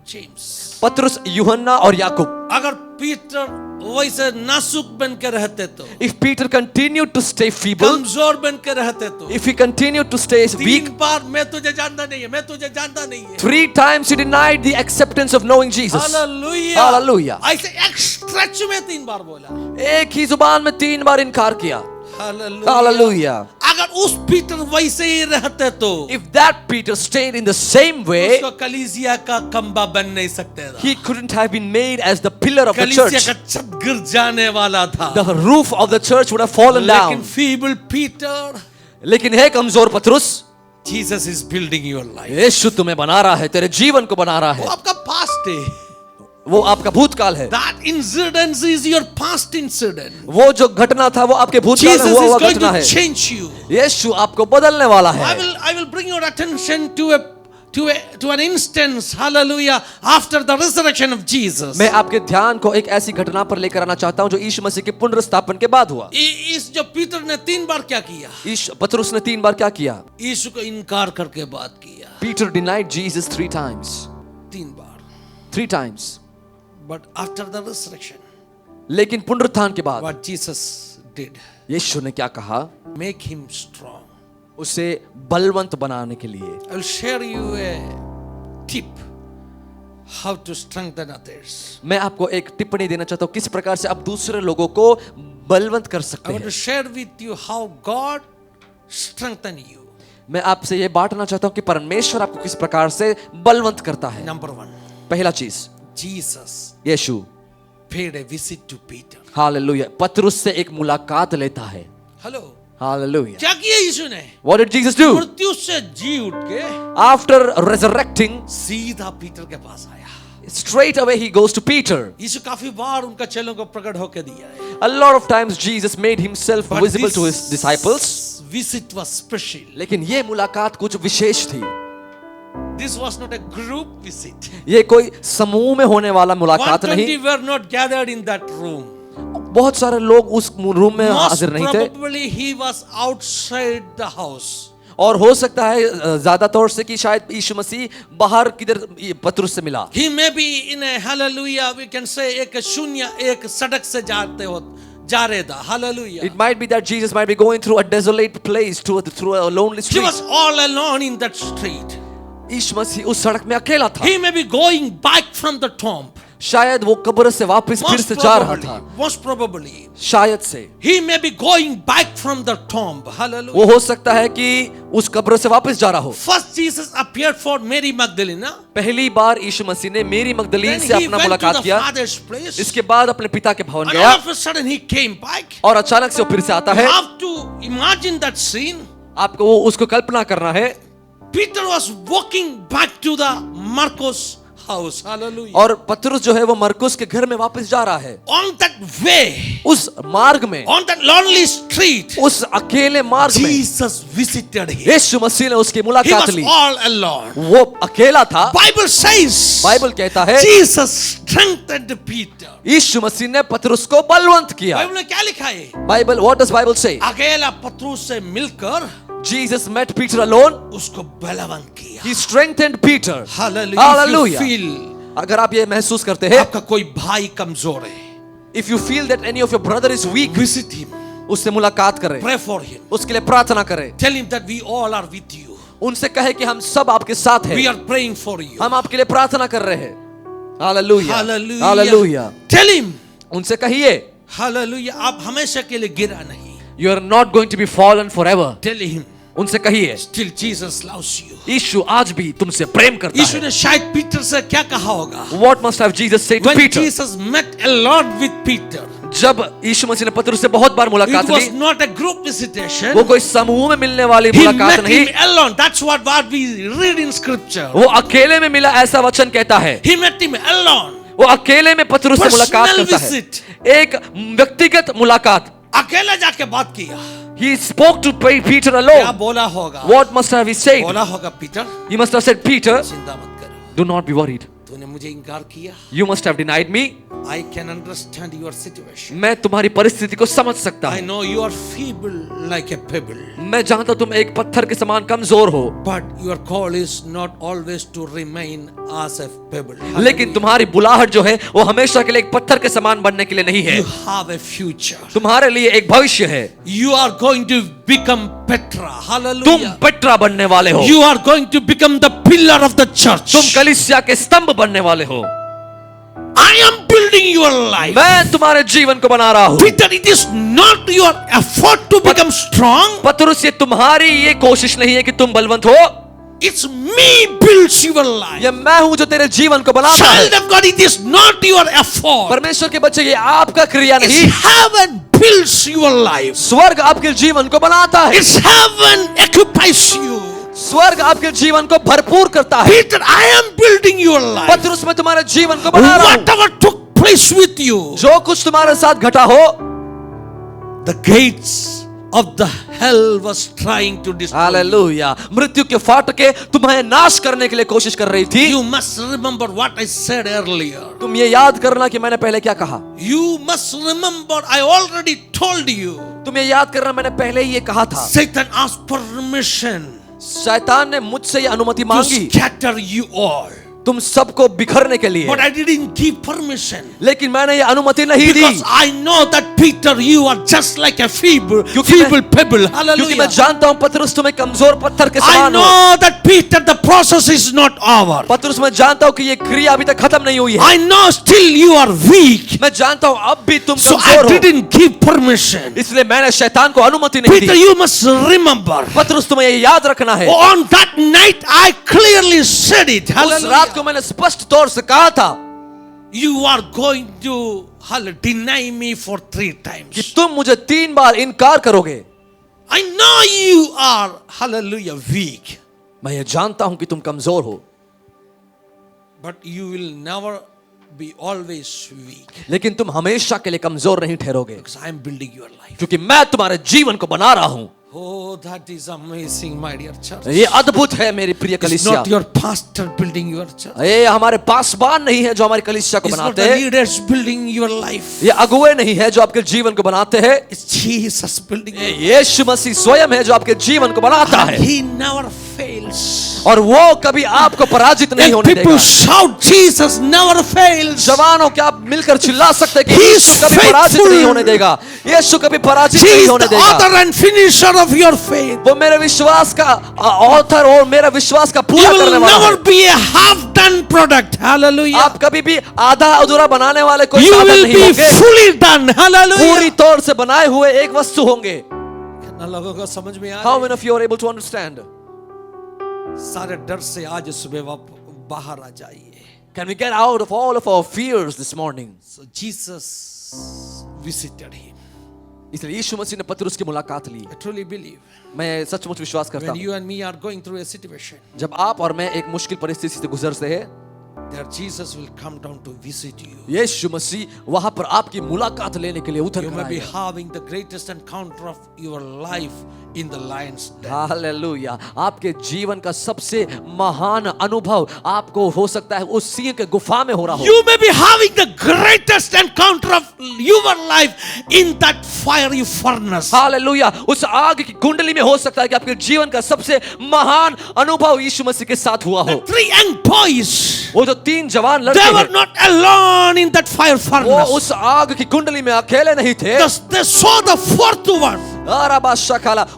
[SPEAKER 1] James.
[SPEAKER 2] पतरस, यूहन्ना और याकूब.
[SPEAKER 1] अगर पीटर वैसे नासुक बन के रहते तो,
[SPEAKER 2] If Peter continued to stay feeble,
[SPEAKER 1] कमजोर बन के रहते तो,
[SPEAKER 2] if he continued to stay weak,
[SPEAKER 1] 3 बार मैं तुझे जानता नहीं है, मैं तुझे जानता नहीं है.
[SPEAKER 2] 3 times he denied the acceptance of knowing Jesus.
[SPEAKER 1] Hallelujah.
[SPEAKER 2] Hallelujah.
[SPEAKER 1] ऐसे एक स्ट्रेच में 3 बार बोला.
[SPEAKER 2] एक ही जुबान में 3 बार इनकार किया.
[SPEAKER 1] Hallelujah.
[SPEAKER 2] Hallelujah.
[SPEAKER 1] अगर उस पीटर वैसे ही रहते तो,
[SPEAKER 2] If that Peter stayed in the same way,
[SPEAKER 1] उसको कलीसिया का खंबा बन नहीं सकते था.
[SPEAKER 2] he couldn't have been made as the pillar of the
[SPEAKER 1] कलीसिया
[SPEAKER 2] church.
[SPEAKER 1] का छत गिर जाने वाला था.
[SPEAKER 2] The roof of the church would have fallen
[SPEAKER 1] लेकिन
[SPEAKER 2] down.
[SPEAKER 1] फीबल पीटर,
[SPEAKER 2] लेकिन है कमजोर पतरस,
[SPEAKER 1] Jesus is building your life.
[SPEAKER 2] यीशु तुम्हें बना रहा है, तेरे जीवन को बना रहा
[SPEAKER 1] वो
[SPEAKER 2] है.
[SPEAKER 1] आपका पास्ट है.
[SPEAKER 2] वो आपका भूतकाल है.
[SPEAKER 1] That incident is your past incident.
[SPEAKER 2] वो जो घटना था वो आपके भूतकाल
[SPEAKER 1] Jesus
[SPEAKER 2] में हुआ
[SPEAKER 1] is
[SPEAKER 2] हुआ
[SPEAKER 1] going
[SPEAKER 2] घटना
[SPEAKER 1] to
[SPEAKER 2] है.
[SPEAKER 1] change you.
[SPEAKER 2] यीशु आपको बदलने वाला है.
[SPEAKER 1] I will bring your attention to an instance, hallelujah, after the resurrection of Jesus.
[SPEAKER 2] मैं आपके ध्यान को एक ऐसी घटना पर लेकर आना चाहता हूं जो यीशु मसीह के पुनरुत्थान के बाद हुआ.
[SPEAKER 1] इस जो पीटर ने 3 बार क्या किया?
[SPEAKER 2] पतरस ने 3 बार क्या किया?
[SPEAKER 1] यीशु को इनकार करके बात किया.
[SPEAKER 2] Peter denied Jesus 3 times.
[SPEAKER 1] 3 bar.
[SPEAKER 2] 3 times.
[SPEAKER 1] But after the resurrection,
[SPEAKER 2] लेकिन पुनरुत्थान के बाद
[SPEAKER 1] what Jesus did,
[SPEAKER 2] यीशु ने क्या कहा?
[SPEAKER 1] make him strong.
[SPEAKER 2] उसे बलवंत बनाने के लिए.
[SPEAKER 1] I will share you a tip how to strengthen others.
[SPEAKER 2] मैं आपको एक टिप्पणी देना चाहता हूं किस प्रकार से आप दूसरे लोगों को बलवंत कर
[SPEAKER 1] I
[SPEAKER 2] सकते
[SPEAKER 1] want to
[SPEAKER 2] हैं.
[SPEAKER 1] share with you how God strengthen you.
[SPEAKER 2] मैं आपसे ये बांटना चाहता हूं कि परमेश्वर आपको किस प्रकार से बलवंत करता है.
[SPEAKER 1] Number 1,
[SPEAKER 2] पहला चीज,
[SPEAKER 1] Jesus
[SPEAKER 2] यीशु
[SPEAKER 1] paid a visit to Peter.
[SPEAKER 2] Hallelujah पतरस से एक मुलाकात लेता है.
[SPEAKER 1] Hello.
[SPEAKER 2] हालेलुया.
[SPEAKER 1] क्या किया यीशु ने?
[SPEAKER 2] What did Jesus do?
[SPEAKER 1] मृत्यु से जी उठ के
[SPEAKER 2] After resurrecting,
[SPEAKER 1] सीधा पीटर के पास आया.
[SPEAKER 2] straight away he goes to Peter.
[SPEAKER 1] यीशु काफी बार उनका चेलों को प्रकट होकर दिया है.
[SPEAKER 2] A lot of times Jesus made himself
[SPEAKER 1] But
[SPEAKER 2] visible to his disciples.
[SPEAKER 1] visit was special.
[SPEAKER 2] लेकिन ये मुलाकात कुछ विशेष थी.
[SPEAKER 1] This was not a group visit.
[SPEAKER 2] ये कोई समूह में होने वाला मुलाकात
[SPEAKER 1] 120
[SPEAKER 2] नहीं.
[SPEAKER 1] were not gathered in that room.
[SPEAKER 2] बहुत सारे लोग उस रूम में
[SPEAKER 1] Most
[SPEAKER 2] हाजिर नहीं थे.
[SPEAKER 1] probably he was outside the house.
[SPEAKER 2] और हो सकता है ज्यादा तौर से कि शायद यीशु मसीह बाहर किधर पतरस से मिला.
[SPEAKER 1] He may be in a hallelujah, we can say एक शून्य एक सड़क से जा रहे था. Hallelujah.
[SPEAKER 2] It might be that Jesus might be going through a desolate place, through a lonely
[SPEAKER 1] He
[SPEAKER 2] street.
[SPEAKER 1] was all alone in that street.
[SPEAKER 2] यीशु मसीह उस सड़क में अकेला था.
[SPEAKER 1] He may be going back from the tomb.
[SPEAKER 2] शायद वो कब्र से वापस फिर से जा रहा था.
[SPEAKER 1] Most probably.
[SPEAKER 2] शायद से.
[SPEAKER 1] He may be going back from the tomb. Hallelujah.
[SPEAKER 2] वो हो सकता है कि उस कब्र से वापस जा रहा हो.
[SPEAKER 1] First Jesus appeared for Mary Magdalene.
[SPEAKER 2] पहली बार यीशु मसीह ने मेरी मगदलीन
[SPEAKER 1] Then
[SPEAKER 2] से
[SPEAKER 1] he
[SPEAKER 2] अपना
[SPEAKER 1] went to
[SPEAKER 2] मुलाकात
[SPEAKER 1] the
[SPEAKER 2] किया.
[SPEAKER 1] Father's place.
[SPEAKER 2] इसके बाद अपने पिता के भवन
[SPEAKER 1] And
[SPEAKER 2] गया
[SPEAKER 1] all of a sudden he came back.
[SPEAKER 2] और अचानक से वो फिर से आता
[SPEAKER 1] You
[SPEAKER 2] है.
[SPEAKER 1] have to imagine that scene.
[SPEAKER 2] आपको वो उसको कल्पना करना है.
[SPEAKER 1] Peter was walking back to the Marcos house. Hallelujah.
[SPEAKER 2] और पतरस जो है वो मरकुस के घर में वापस जा रहा है.
[SPEAKER 1] On that way,
[SPEAKER 2] उस मार्ग में,
[SPEAKER 1] on that lonely street,
[SPEAKER 2] उस अकेले मार्ग में
[SPEAKER 1] Jesus visited him.
[SPEAKER 2] यीशु मसीह ने उसकी
[SPEAKER 1] He
[SPEAKER 2] मुलाकात
[SPEAKER 1] was
[SPEAKER 2] ली.
[SPEAKER 1] all alone.
[SPEAKER 2] वो अकेला था.
[SPEAKER 1] Bible says,
[SPEAKER 2] बाइबल कहता है
[SPEAKER 1] Jesus strengthened Peter.
[SPEAKER 2] यीशु मसीह ने पतरस को बलवंत किया.
[SPEAKER 1] बाइबल में क्या लिखा है?
[SPEAKER 2] बाइबल, व्हाट डज बाइबल से?
[SPEAKER 1] अकेला पतरस से मिलकर
[SPEAKER 2] Jesus met Peter alone.
[SPEAKER 1] उसको बलवंत किया.
[SPEAKER 2] He strengthened Peter.
[SPEAKER 1] Hallelujah.
[SPEAKER 2] Hallelujah.
[SPEAKER 1] If you feel
[SPEAKER 2] अगर आप ये महसूस करते हैं,
[SPEAKER 1] आपका कोई भाई कमजोर है,
[SPEAKER 2] if you feel that any of your brother is weak,
[SPEAKER 1] visit him.
[SPEAKER 2] उससे मुलाकात करें,
[SPEAKER 1] Pray for him.
[SPEAKER 2] उसके लिए प्रार्थना करें.
[SPEAKER 1] Tell him that we all are with you.
[SPEAKER 2] उनसे कहे कि हम सब आपके साथ
[SPEAKER 1] We
[SPEAKER 2] हैं.
[SPEAKER 1] are praying for you.
[SPEAKER 2] हम आपके लिए प्रार्थना कर रहे हैं. Hallelujah.
[SPEAKER 1] Hallelujah.
[SPEAKER 2] Hallelujah.
[SPEAKER 1] Tell him.
[SPEAKER 2] उनसे कहिए,
[SPEAKER 1] Hallelujah. आप हमेशा के लिए गिरा नहीं.
[SPEAKER 2] you are not going to be fallen forever.
[SPEAKER 1] Tell him.
[SPEAKER 2] उनसे कहिए,
[SPEAKER 1] Still Jesus loves you.
[SPEAKER 2] यीशु आज भी तुमसे प्रेम करता
[SPEAKER 1] यीशु
[SPEAKER 2] है.
[SPEAKER 1] ने शायद पीटर से क्या कहा होगा?
[SPEAKER 2] What must have Jesus said to
[SPEAKER 1] When
[SPEAKER 2] Peter?
[SPEAKER 1] Jesus met a lot with Peter,
[SPEAKER 2] जब यीशु मसीह ने पतरस से बहुत बार
[SPEAKER 1] it
[SPEAKER 2] मुलाकात
[SPEAKER 1] was
[SPEAKER 2] Lee,
[SPEAKER 1] not a group visitation.
[SPEAKER 2] वो कोई समूह में मिलने वाली
[SPEAKER 1] He
[SPEAKER 2] मुलाकात
[SPEAKER 1] met
[SPEAKER 2] नहीं.
[SPEAKER 1] him alone. That's what we read in scripture.
[SPEAKER 2] वो अकेले में मिला ऐसा वचन कहता है.
[SPEAKER 1] He met him alone.
[SPEAKER 2] वो अकेले में पतरस से मुलाकात
[SPEAKER 1] Personal
[SPEAKER 2] करता है.
[SPEAKER 1] visit.
[SPEAKER 2] एक व्यक्तिगत मुलाकात.
[SPEAKER 1] अकेला जाके बात किया.
[SPEAKER 2] He spoke to Peter
[SPEAKER 1] क्या
[SPEAKER 2] alone.
[SPEAKER 1] बोला होगा?
[SPEAKER 2] What must have he said?
[SPEAKER 1] बोला होगा Peter,
[SPEAKER 2] He must have said, Peter,
[SPEAKER 1] चिंता मत करो.
[SPEAKER 2] do not be worried.
[SPEAKER 1] तूने मुझे इनकार किया.
[SPEAKER 2] You must have denied me.
[SPEAKER 1] I can understand your situation.
[SPEAKER 2] मैं तुम्हारी परिस्थिति को समझ सकता
[SPEAKER 1] I
[SPEAKER 2] हूँ.
[SPEAKER 1] know you are feeble like a pebble.
[SPEAKER 2] मैं जानता हूँ तुम एक पत्थर के समान कमजोर हो.
[SPEAKER 1] But your call is not always to remain as a pebble.
[SPEAKER 2] लेकिन तुम्हारी बुलाहट जो है वो हमेशा के लिए एक पत्थर के समान बनने के लिए नहीं है.
[SPEAKER 1] You have a future.
[SPEAKER 2] तुम्हारे लिए एक भविष्य है.
[SPEAKER 1] You are going to become Petra.
[SPEAKER 2] तुम
[SPEAKER 1] Hallelujah.
[SPEAKER 2] पेट्रा बनने वाले हो.
[SPEAKER 1] You are going to become the pillar of the church.
[SPEAKER 2] तुम कलीसिया के स्तंभ बनने वाले हो.
[SPEAKER 1] I am building your life.
[SPEAKER 2] मैं तुम्हारे जीवन को बना रहा हूँ.
[SPEAKER 1] Peter, it is not your effort to become strong.
[SPEAKER 2] पतरस, ये तुम्हारी ये कोशिश नहीं है कि तुम बलवंत हो.
[SPEAKER 1] It's me builds your life.
[SPEAKER 2] ये मैं हूँ जो तेरे जीवन को बनाता है.
[SPEAKER 1] Child of God, it is not your effort.
[SPEAKER 2] परमेश्वर के बच्चे, ये आपका क्रिया
[SPEAKER 1] It's
[SPEAKER 2] नहीं.
[SPEAKER 1] heaven builds your life.
[SPEAKER 2] स्वर्ग आपके जीवन को बनाता है.
[SPEAKER 1] It's heaven occupies you.
[SPEAKER 2] स्वर्ग आपके जीवन को भरपूर करता है.
[SPEAKER 1] Peter, I am building your life.
[SPEAKER 2] पतरस, मैं तुम्हारे जीवन को बना रहा हूँ.
[SPEAKER 1] Whatever took place with you,
[SPEAKER 2] जो कुछ तुम्हारे साथ घटा हो,
[SPEAKER 1] the gates of the hell was trying to destroy you.
[SPEAKER 2] Hallelujah, मृत्यु के फाटके तुम्हें नाश करने के लिए कोशिश कर रही थी.
[SPEAKER 1] You must remember what I said earlier.
[SPEAKER 2] तुम ये याद करना कि मैंने पहले क्या कहा.
[SPEAKER 1] You must remember I already told you.
[SPEAKER 2] तुम ये याद करना, मैंने पहले ही ये कहा था.
[SPEAKER 1] Satan asked permission
[SPEAKER 2] शैतान ने मुझसे ये अनुमति
[SPEAKER 1] to
[SPEAKER 2] मांगी
[SPEAKER 1] scatter you all.
[SPEAKER 2] तुम सबको बिखरने के लिए,
[SPEAKER 1] But I didn't give permission.
[SPEAKER 2] लेकिन मैंने ये अनुमति नहीं दी.
[SPEAKER 1] Because I know that Peter, you are just like a feeble
[SPEAKER 2] क्योंकि
[SPEAKER 1] pebble.
[SPEAKER 2] क्योंकि
[SPEAKER 1] Hallelujah.
[SPEAKER 2] मैं जानता हूं पतरस तुम्हें कमजोर पत्थर के
[SPEAKER 1] I
[SPEAKER 2] समान हो.
[SPEAKER 1] know that Peter, the process is not over.
[SPEAKER 2] पतरस, मैं जानता हूं कि ये क्रिया अभी तक खत्म नहीं हुई है.
[SPEAKER 1] I know still you are weak.
[SPEAKER 2] मैं जानता हूं अब भी तुम
[SPEAKER 1] So I
[SPEAKER 2] कमजोर हो.
[SPEAKER 1] didn't give permission.
[SPEAKER 2] इसलिए मैंने शैतान को अनुमति नहीं
[SPEAKER 1] Peter,
[SPEAKER 2] the.
[SPEAKER 1] you must remember.
[SPEAKER 2] पतरस, तुम्हें ये याद रखना है.
[SPEAKER 1] On that night, I clearly said it.
[SPEAKER 2] उस रात
[SPEAKER 1] Hallelujah.
[SPEAKER 2] को मैंने स्पष्ट तौर से कहा था
[SPEAKER 1] You are going to deny me for 3
[SPEAKER 2] कि
[SPEAKER 1] times.
[SPEAKER 2] तुम मुझे 3 बार इनकार करोगे.
[SPEAKER 1] I know you are, hallelujah, weak.
[SPEAKER 2] मैं ये जानता हूं कि तुम कमजोर हो,
[SPEAKER 1] But you will never be always weak.
[SPEAKER 2] लेकिन तुम हमेशा के लिए कमजोर नहीं ठहरोगे,
[SPEAKER 1] Because I am building your life.
[SPEAKER 2] क्योंकि मैं तुम्हारे जीवन को बना रहा हूं.
[SPEAKER 1] Oh, that is amazing, my dear church.
[SPEAKER 2] ये अद्भुत है मेरी प्रिय
[SPEAKER 1] It's
[SPEAKER 2] कलीसिया।
[SPEAKER 1] not your pastor building your church.
[SPEAKER 2] ये हमारे पासबान नहीं है जो हमारी कलीसिया को
[SPEAKER 1] It's not
[SPEAKER 2] बनाते
[SPEAKER 1] the
[SPEAKER 2] हैं।
[SPEAKER 1] leaders building your life.
[SPEAKER 2] ये अगुवे नहीं है जो आपके जीवन को बनाते हैं।
[SPEAKER 1] It's Jesus building
[SPEAKER 2] ये
[SPEAKER 1] you.
[SPEAKER 2] यीशु मसीह स्वयं है जो आपके जीवन को बनाता
[SPEAKER 1] And
[SPEAKER 2] है,
[SPEAKER 1] He never fails.
[SPEAKER 2] और वो कभी आपको पराजित नहीं
[SPEAKER 1] If
[SPEAKER 2] होने
[SPEAKER 1] people
[SPEAKER 2] देगा।
[SPEAKER 1] shout, Jesus never fails.
[SPEAKER 2] जवानों, क्या आप मिलकर चिल्ला सकते हैं कि
[SPEAKER 1] He is
[SPEAKER 2] यीशु कभी पराजित
[SPEAKER 1] faithful.
[SPEAKER 2] नहीं होने देगा, यीशु कभी पराजित
[SPEAKER 1] He
[SPEAKER 2] नहीं
[SPEAKER 1] is
[SPEAKER 2] होने
[SPEAKER 1] the
[SPEAKER 2] देगा।
[SPEAKER 1] author and finisher of your faith.
[SPEAKER 2] वो मेरे विश्वास का ऑथर और मेरा विश्वास का
[SPEAKER 1] You
[SPEAKER 2] पूरा
[SPEAKER 1] will
[SPEAKER 2] करने वाला
[SPEAKER 1] never
[SPEAKER 2] है।
[SPEAKER 1] be a half-done product. Hallelujah.
[SPEAKER 2] आप कभी भी आधा अधूरा बनाने वाले कोई
[SPEAKER 1] You
[SPEAKER 2] साधन
[SPEAKER 1] will
[SPEAKER 2] नहीं
[SPEAKER 1] be
[SPEAKER 2] होंगे,
[SPEAKER 1] fully done. Hallelujah.
[SPEAKER 2] पूरी तौर से बनाए हुए एक वस्तु होंगे।
[SPEAKER 1] कितना लोगों को समझ में आ
[SPEAKER 2] How
[SPEAKER 1] रहा
[SPEAKER 2] many of you are able to understand?
[SPEAKER 1] है? सारे डर से आज सुबह आप बाहर आ जाइए.
[SPEAKER 2] Can we get out of all of our fears this morning?
[SPEAKER 1] So Jesus visited him.
[SPEAKER 2] इसलिए यीशु मसीह ने पतरस की मुलाकात ली।
[SPEAKER 1] I truly believe
[SPEAKER 2] मैं सचमुच विश्वास करता
[SPEAKER 1] when
[SPEAKER 2] हूँ,
[SPEAKER 1] you and me are going through a situation,
[SPEAKER 2] जब आप और मैं एक मुश्किल परिस्थिति से गुजरते हैं,
[SPEAKER 1] that Jesus will come down to visit you.
[SPEAKER 2] यीशु मसीह वहां पर आपकी मुलाकात लेने के लिए उतर
[SPEAKER 1] You
[SPEAKER 2] कर
[SPEAKER 1] may be
[SPEAKER 2] आएगा।
[SPEAKER 1] having the greatest encounter of your life in the lion's den.
[SPEAKER 2] Hallelujah. आपके जीवन का सबसे महान अनुभव आपको हो सकता है उस सिंह के गुफा में हो रहा हो।
[SPEAKER 1] You may be having the greatest encounter of your life in that fiery furnace.
[SPEAKER 2] Hallelujah. उस आग की कुंडली में हो सकता है कि आपके जीवन का सबसे महान अनुभव यीशु मसीह के साथ हुआ हो।
[SPEAKER 1] Three young boys,
[SPEAKER 2] वो जो तीन जवान लड़के
[SPEAKER 1] they were
[SPEAKER 2] हैं,
[SPEAKER 1] not alone in that fire
[SPEAKER 2] वो
[SPEAKER 1] furnace.
[SPEAKER 2] उस आग की कुंडली में अकेले नहीं थे।
[SPEAKER 1] They saw the fourth one.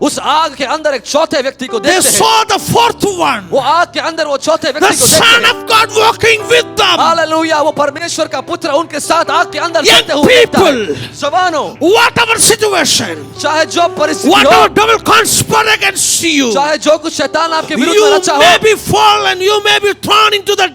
[SPEAKER 2] उस आग के अंदर एक चौथे व्यक्ति को
[SPEAKER 1] They
[SPEAKER 2] देखते हैं।
[SPEAKER 1] saw the fourth one.
[SPEAKER 2] वो आग के अंदर वो चौथे
[SPEAKER 1] The
[SPEAKER 2] व्यक्ति को देखते
[SPEAKER 1] Son
[SPEAKER 2] हैं।
[SPEAKER 1] of God walking with them.
[SPEAKER 2] Hallelujah. वो परमेश्वर का पुत्र उनके साथ आग के अंदर
[SPEAKER 1] Young
[SPEAKER 2] चलते हुए देखता है।
[SPEAKER 1] people.
[SPEAKER 2] जवानों,
[SPEAKER 1] Whatever situation,
[SPEAKER 2] चाहे जो परिस्थिति हो,
[SPEAKER 1] whatever devil conspire against you,
[SPEAKER 2] चाहे जो कुछ शैतान आपके विरुद्ध
[SPEAKER 1] you
[SPEAKER 2] में रचा
[SPEAKER 1] may
[SPEAKER 2] हो,
[SPEAKER 1] be fallen, you may be thrown into the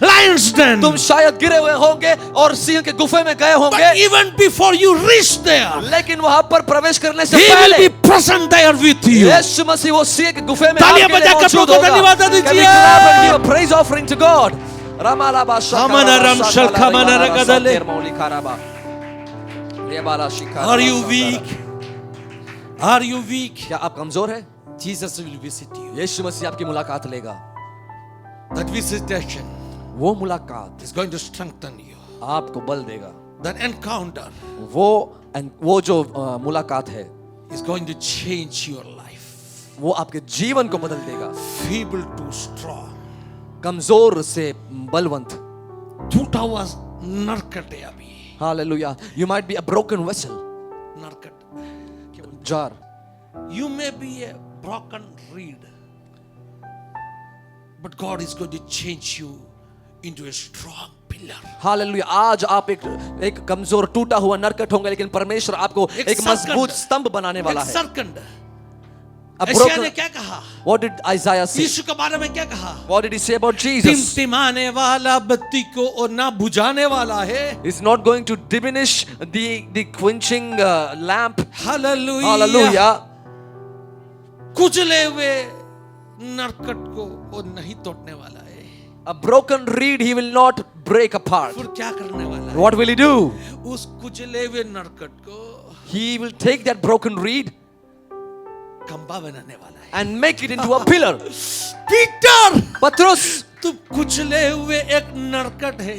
[SPEAKER 1] lion's den.
[SPEAKER 2] तुम शायद गिरे हुए होंगे और सिंह के गुफे में गए
[SPEAKER 1] But
[SPEAKER 2] होंगे,
[SPEAKER 1] even before you reach there,
[SPEAKER 2] लेकिन वहां पर प्रवेश करने से
[SPEAKER 1] He will
[SPEAKER 2] पहले
[SPEAKER 1] be present there with you.
[SPEAKER 2] यीशु मसीह वो सिंह के गुफे में
[SPEAKER 1] तालियां
[SPEAKER 2] आपके लिए
[SPEAKER 1] बजाकर
[SPEAKER 2] मौजूद
[SPEAKER 1] प्रभु को
[SPEAKER 2] होगा।
[SPEAKER 1] धन्यवाद
[SPEAKER 2] Can we
[SPEAKER 1] दीजिए।
[SPEAKER 2] clap and give a praise offering to God? Ramala
[SPEAKER 1] Amana ram shalka mana ragadale. Are you weak? Are you weak?
[SPEAKER 2] क्या आप कमजोर हैं?
[SPEAKER 1] Jesus will visit you.
[SPEAKER 2] यीशु मसीह आपकी मुलाकात लेगा।
[SPEAKER 1] That visitation
[SPEAKER 2] वो मुलाकात
[SPEAKER 1] is going to strengthen you.
[SPEAKER 2] आपको बल देगा।
[SPEAKER 1] That encounter
[SPEAKER 2] वो जो मुलाकात है,
[SPEAKER 1] is going to change your life.
[SPEAKER 2] वो आपके जीवन को बदल देगा।
[SPEAKER 1] Feeble to strong.
[SPEAKER 2] कमजोर से बलवंत।
[SPEAKER 1] झूठा हुआ नरकट है अभी.
[SPEAKER 2] Hallelujah. You might be a broken vessel,
[SPEAKER 1] नरकट.
[SPEAKER 2] jar.
[SPEAKER 1] You may be a broken reed, but God is going to change you into a strong pillar.
[SPEAKER 2] Hallelujah. आज आप एक कमजोर टूटा हुआ नरकट होंगे, लेकिन परमेश्वर आपको एक मजबूत स्तंभ बनाने वाला है।
[SPEAKER 1] सरकंड.
[SPEAKER 2] A
[SPEAKER 1] एशिया
[SPEAKER 2] broken-
[SPEAKER 1] ने क्या कहा?
[SPEAKER 2] What did Isaiah say?
[SPEAKER 1] यीशु के बारे में क्या कहा?
[SPEAKER 2] What did he say about Jesus?
[SPEAKER 1] टिमटिमाने वाला बत्ती को और ना बुझाने वाला है.
[SPEAKER 2] It's not going to diminish the quenching lamp.
[SPEAKER 1] Hallelujah.
[SPEAKER 2] Hallelujah.
[SPEAKER 1] कुचले हुए नरकट को वो नहीं तोड़ने वाला है.
[SPEAKER 2] A broken reed he will not break apart.
[SPEAKER 1] फिर क्या करने वाला है?
[SPEAKER 2] What will he do?
[SPEAKER 1] उस कुचले हुए नरकट को
[SPEAKER 2] He will take that broken reed
[SPEAKER 1] खंबा बनाने वाला है.
[SPEAKER 2] and make it into a pillar.
[SPEAKER 1] Peter,
[SPEAKER 2] Patros,
[SPEAKER 1] तू कुचले हुए एक नरकट है.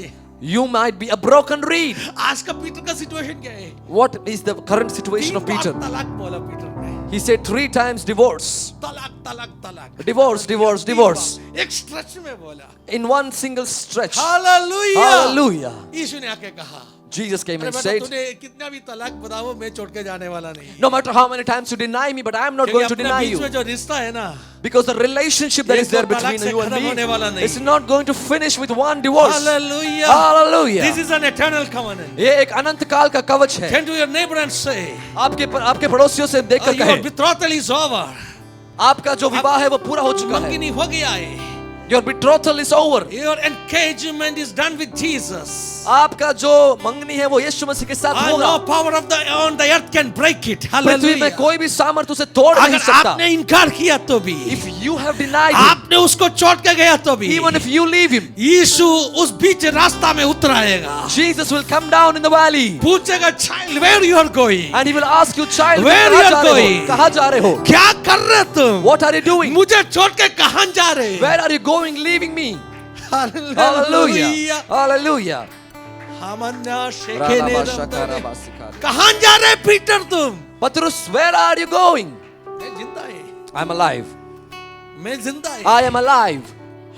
[SPEAKER 2] you might be a broken reed.
[SPEAKER 1] आज का पीटर का सिचुएशन क्या है?
[SPEAKER 2] What is the current situation of Peter?
[SPEAKER 1] तलाक बोला पीटर ने.
[SPEAKER 2] He said 3 times divorce.
[SPEAKER 1] तलाक तलाक तलाक.
[SPEAKER 2] Divorce, divorce, divorce.
[SPEAKER 1] एक स्ट्रेच में बोला.
[SPEAKER 2] In one single stretch.
[SPEAKER 1] Hallelujah.
[SPEAKER 2] Hallelujah.
[SPEAKER 1] यीशु ने आके कहा,
[SPEAKER 2] Jesus came
[SPEAKER 1] अरे
[SPEAKER 2] and
[SPEAKER 1] बेटा
[SPEAKER 2] said,
[SPEAKER 1] तूने कितना भी तलाक बताओ मैं छोड़ के जाने वाला नहीं.
[SPEAKER 2] no matter how many times you deny me, but I am not going to
[SPEAKER 1] क्योंकि अपने
[SPEAKER 2] deny
[SPEAKER 1] बीच
[SPEAKER 2] you.
[SPEAKER 1] में जो रिश्ता है ना,
[SPEAKER 2] Because the relationship that
[SPEAKER 1] ये
[SPEAKER 2] is there
[SPEAKER 1] तो तलाक
[SPEAKER 2] between
[SPEAKER 1] से
[SPEAKER 2] you and
[SPEAKER 1] खत्म होने वाला
[SPEAKER 2] me
[SPEAKER 1] नहीं.
[SPEAKER 2] is not going to finish with one divorce.
[SPEAKER 1] Hallelujah.
[SPEAKER 2] Hallelujah.
[SPEAKER 1] This is an eternal covenant.
[SPEAKER 2] ये एक अनंत काल का कवच है।
[SPEAKER 1] Turn to your neighbor and say,
[SPEAKER 2] आपके पड़ोसियों से देखकर
[SPEAKER 1] your
[SPEAKER 2] कहे,
[SPEAKER 1] betrothal is over.
[SPEAKER 2] आपका जो विवाह है वो पूरा हो चुका है।
[SPEAKER 1] मंगनी हो गया है.
[SPEAKER 2] Your betrothal is over.
[SPEAKER 1] Your engagement is done with Jesus.
[SPEAKER 2] आपका जो मंगनी है वो यीशु मसीह के साथ
[SPEAKER 1] And
[SPEAKER 2] होगा.
[SPEAKER 1] no power of the on the earth can break it.
[SPEAKER 2] पृथ्वी में
[SPEAKER 1] Hallelujah.
[SPEAKER 2] कोई भी सामर्थ उसे तोड़ नहीं
[SPEAKER 1] अगर
[SPEAKER 2] सकता.
[SPEAKER 1] आपने इनकार किया तो भी,
[SPEAKER 2] If you have denied him,
[SPEAKER 1] आपने उसको छोड़ के गया तो भी,
[SPEAKER 2] even if you leave him,
[SPEAKER 1] यीशु उस बीच रास्ता में उतर आएगा.
[SPEAKER 2] Jesus will come down in the valley
[SPEAKER 1] पूछेगा, child, where you are going?
[SPEAKER 2] and he will ask you, child,
[SPEAKER 1] Where
[SPEAKER 2] कहाँ
[SPEAKER 1] you are
[SPEAKER 2] जा रहे
[SPEAKER 1] going?
[SPEAKER 2] हो? कहाँ जा रहे हो?
[SPEAKER 1] क्या कर रहे तुम?
[SPEAKER 2] What are you doing?
[SPEAKER 1] मुझे छोड़ के कहाँ जा रहे?
[SPEAKER 2] Where are you going, leaving me? Hallelujah. Hallelujah.
[SPEAKER 1] कहाँ जा रहे पीटर तुम?
[SPEAKER 2] Patrus, where are you going?
[SPEAKER 1] मैं जिंदा है.
[SPEAKER 2] I'm alive.
[SPEAKER 1] मैं जिंदा है.
[SPEAKER 2] I am alive.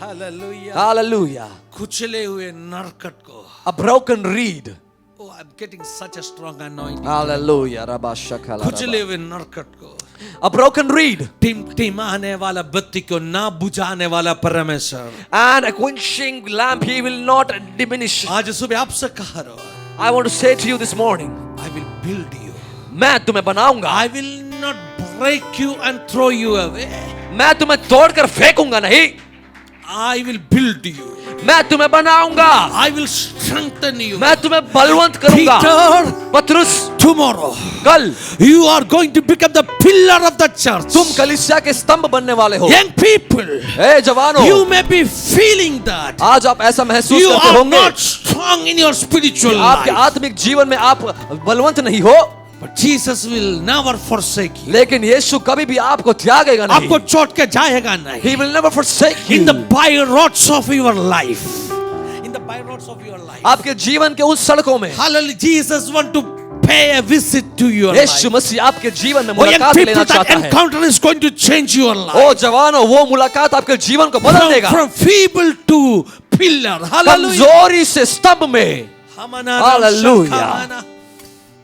[SPEAKER 1] Hallelujah.
[SPEAKER 2] Hallelujah.
[SPEAKER 1] कुचले हुए नरकट को.
[SPEAKER 2] A broken reed.
[SPEAKER 1] Oh, I'm getting such a strong anointing.
[SPEAKER 2] Hallelujah. Rabashakala.
[SPEAKER 1] कुचले हुए नरकट को.
[SPEAKER 2] A broken reed.
[SPEAKER 1] टिमटिमाने वाला बत्ती को ना बुझाने वाला परमेश्वर.
[SPEAKER 2] And a quenching lamp he will not diminish.
[SPEAKER 1] आज सुबह आपसे कह रहा हूँ.
[SPEAKER 2] I want to say to you this morning,
[SPEAKER 1] I will build you.
[SPEAKER 2] मैं तुम्हें बनाऊंगा.
[SPEAKER 1] I will not break you and throw you away.
[SPEAKER 2] मैं तुम्हें तोड़कर फेंकूंगा नहीं.
[SPEAKER 1] I will build you.
[SPEAKER 2] मैं तुम्हें बनाऊंगा.
[SPEAKER 1] I will strengthen you.
[SPEAKER 2] मैं तुम्हें बलवंत करूंगा.
[SPEAKER 1] Peter,
[SPEAKER 2] पतरुस,
[SPEAKER 1] tomorrow
[SPEAKER 2] कल
[SPEAKER 1] you are going to become the pillar of the church.
[SPEAKER 2] तुम कलीसिया के स्तंभ बनने वाले हो.
[SPEAKER 1] Young people,
[SPEAKER 2] ए जवानों,
[SPEAKER 1] you may be feeling that
[SPEAKER 2] आज आप ऐसा महसूस
[SPEAKER 1] you
[SPEAKER 2] करते
[SPEAKER 1] are
[SPEAKER 2] होंगे
[SPEAKER 1] not strong in your spiritual
[SPEAKER 2] आपके
[SPEAKER 1] life,
[SPEAKER 2] आत्मिक जीवन में आप बलवंत नहीं हो.
[SPEAKER 1] but Jesus will never forsake you.
[SPEAKER 2] लेकिन यीशु कभी भी आपको त्यागेगा नहीं.
[SPEAKER 1] आपको छोड़ के जाएगा नहीं.
[SPEAKER 2] He will never forsake you.
[SPEAKER 1] In the byroads of your life, in the byroads of your life,
[SPEAKER 2] आपके जीवन के उस सड़कों में
[SPEAKER 1] hallelujah, Jesus want to pay a visit to your life.
[SPEAKER 2] यीशु मसीह आपके जीवन में
[SPEAKER 1] Oh, young
[SPEAKER 2] मुलाकात
[SPEAKER 1] people,
[SPEAKER 2] लेना
[SPEAKER 1] that
[SPEAKER 2] चाहता है.
[SPEAKER 1] encounter is going to change your life.
[SPEAKER 2] ओ जवानों, वो मुलाकात आपके जीवन को बदल देगा.
[SPEAKER 1] From feeble to pillar. Hallelujah.
[SPEAKER 2] कमजोरी से स्तंभ में.
[SPEAKER 1] Hallelujah.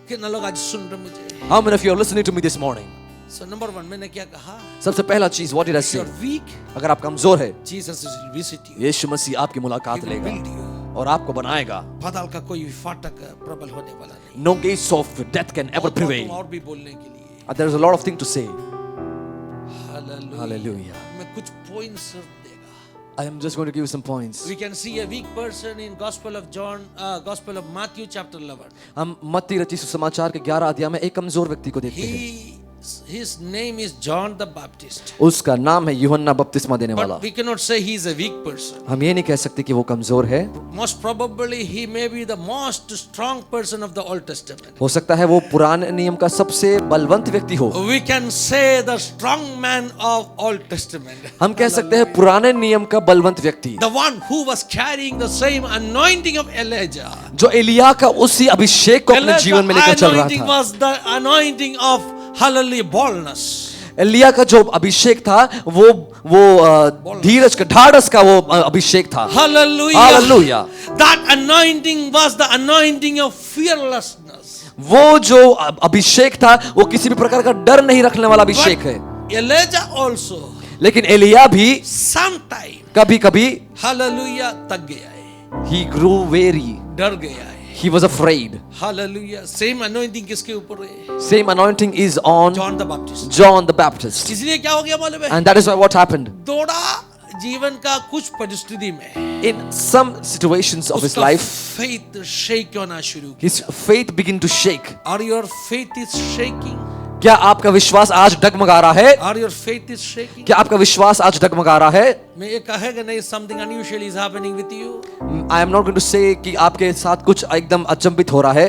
[SPEAKER 1] कितना लोग आज सुन रहे मुझे?
[SPEAKER 2] How many of you are listening to me this morning?
[SPEAKER 1] So number one, मैंने क्या कहा?
[SPEAKER 2] सबसे पहला चीज, what did I say?
[SPEAKER 1] You're weak.
[SPEAKER 2] अगर आप कमजोर है,
[SPEAKER 1] Jesus will visit you.
[SPEAKER 2] यीशु मसीह आपकी मुलाकात
[SPEAKER 1] He will
[SPEAKER 2] लेगा
[SPEAKER 1] build you.
[SPEAKER 2] और आपको बनाएगा.
[SPEAKER 1] पाताल का कोई फाटक प्रबल होने वाला नहीं.
[SPEAKER 2] No gates of death can ever
[SPEAKER 1] और
[SPEAKER 2] prevail.
[SPEAKER 1] और भी बोलने के लिए.
[SPEAKER 2] There is a lot of things to say.
[SPEAKER 1] Hallelujah.
[SPEAKER 2] Hallelujah.
[SPEAKER 1] मैं कुछ points देगा.
[SPEAKER 2] I am just going to give you some points.
[SPEAKER 1] We can see a weak person in Gospel of John, Gospel of Matthew chapter 11.
[SPEAKER 2] हम मत्ती रचित सुसमाचार के 11 अध्याय में एक कमजोर व्यक्ति को देखते हैं.
[SPEAKER 1] His name is John the Baptist.
[SPEAKER 2] उसका नाम है यूहन्ना बपतिस्मा देने वाला.
[SPEAKER 1] But we cannot say he is a weak person.
[SPEAKER 2] हम ये नहीं कह सकते कि वो कमजोर है.
[SPEAKER 1] Most probably he may be the most strong person of the Old Testament.
[SPEAKER 2] हो सकता है वो पुराने नियम का सबसे बलवंत व्यक्ति हो.
[SPEAKER 1] We can say the strong man of Old Testament.
[SPEAKER 2] हम कह सकते हैं पुराने नियम का बलवंत व्यक्ति.
[SPEAKER 1] The one who was carrying the same anointing of Elijah.
[SPEAKER 2] जो एलिया का उसी अभिषेक को अपने जीवन में लेकर चल रहा
[SPEAKER 1] Anointing
[SPEAKER 2] था.
[SPEAKER 1] was the anointing of hallelujah boldness.
[SPEAKER 2] Elia का जो अभिषेक था वो धीरज का, ढाढ़स का वो अभिषेक था.
[SPEAKER 1] Hallelujah.
[SPEAKER 2] Hallelujah.
[SPEAKER 1] That anointing was the anointing of fearlessness.
[SPEAKER 2] वो जो अभिषेक था वो किसी भी प्रकार का डर नहीं रखने वाला अभिषेक है.
[SPEAKER 1] Elijah also
[SPEAKER 2] लेकिन एलिया भी
[SPEAKER 1] sometime
[SPEAKER 2] कभी कभी
[SPEAKER 1] hallelujah तक गया है.
[SPEAKER 2] he grew weary.
[SPEAKER 1] डर गया है.
[SPEAKER 2] He was afraid.
[SPEAKER 1] Hallelujah. Same anointing किसके ऊपर है?
[SPEAKER 2] Same anointing is on
[SPEAKER 1] John the Baptist.
[SPEAKER 2] John the Baptist.
[SPEAKER 1] इसलिए क्या हो गया मालूम है?
[SPEAKER 2] And that is why what happened.
[SPEAKER 1] दौड़ा जीवन का कुछ परिस्थिति में
[SPEAKER 2] In some situations of his
[SPEAKER 1] उसका
[SPEAKER 2] life,
[SPEAKER 1] faith shake होना शुरू
[SPEAKER 2] his
[SPEAKER 1] किया.
[SPEAKER 2] faith began to shake.
[SPEAKER 1] Are your faith is shaking?
[SPEAKER 2] क्या आपका विश्वास आज डगमगा रहा है?
[SPEAKER 1] Are your faith is shaking?
[SPEAKER 2] क्या आपका विश्वास आज डगमगा रहा है?
[SPEAKER 1] मैं ये कहेगा नहीं something unusual is happening with you.
[SPEAKER 2] I am not going to say कि आपके साथ कुछ एकदम अचंभित हो रहा है.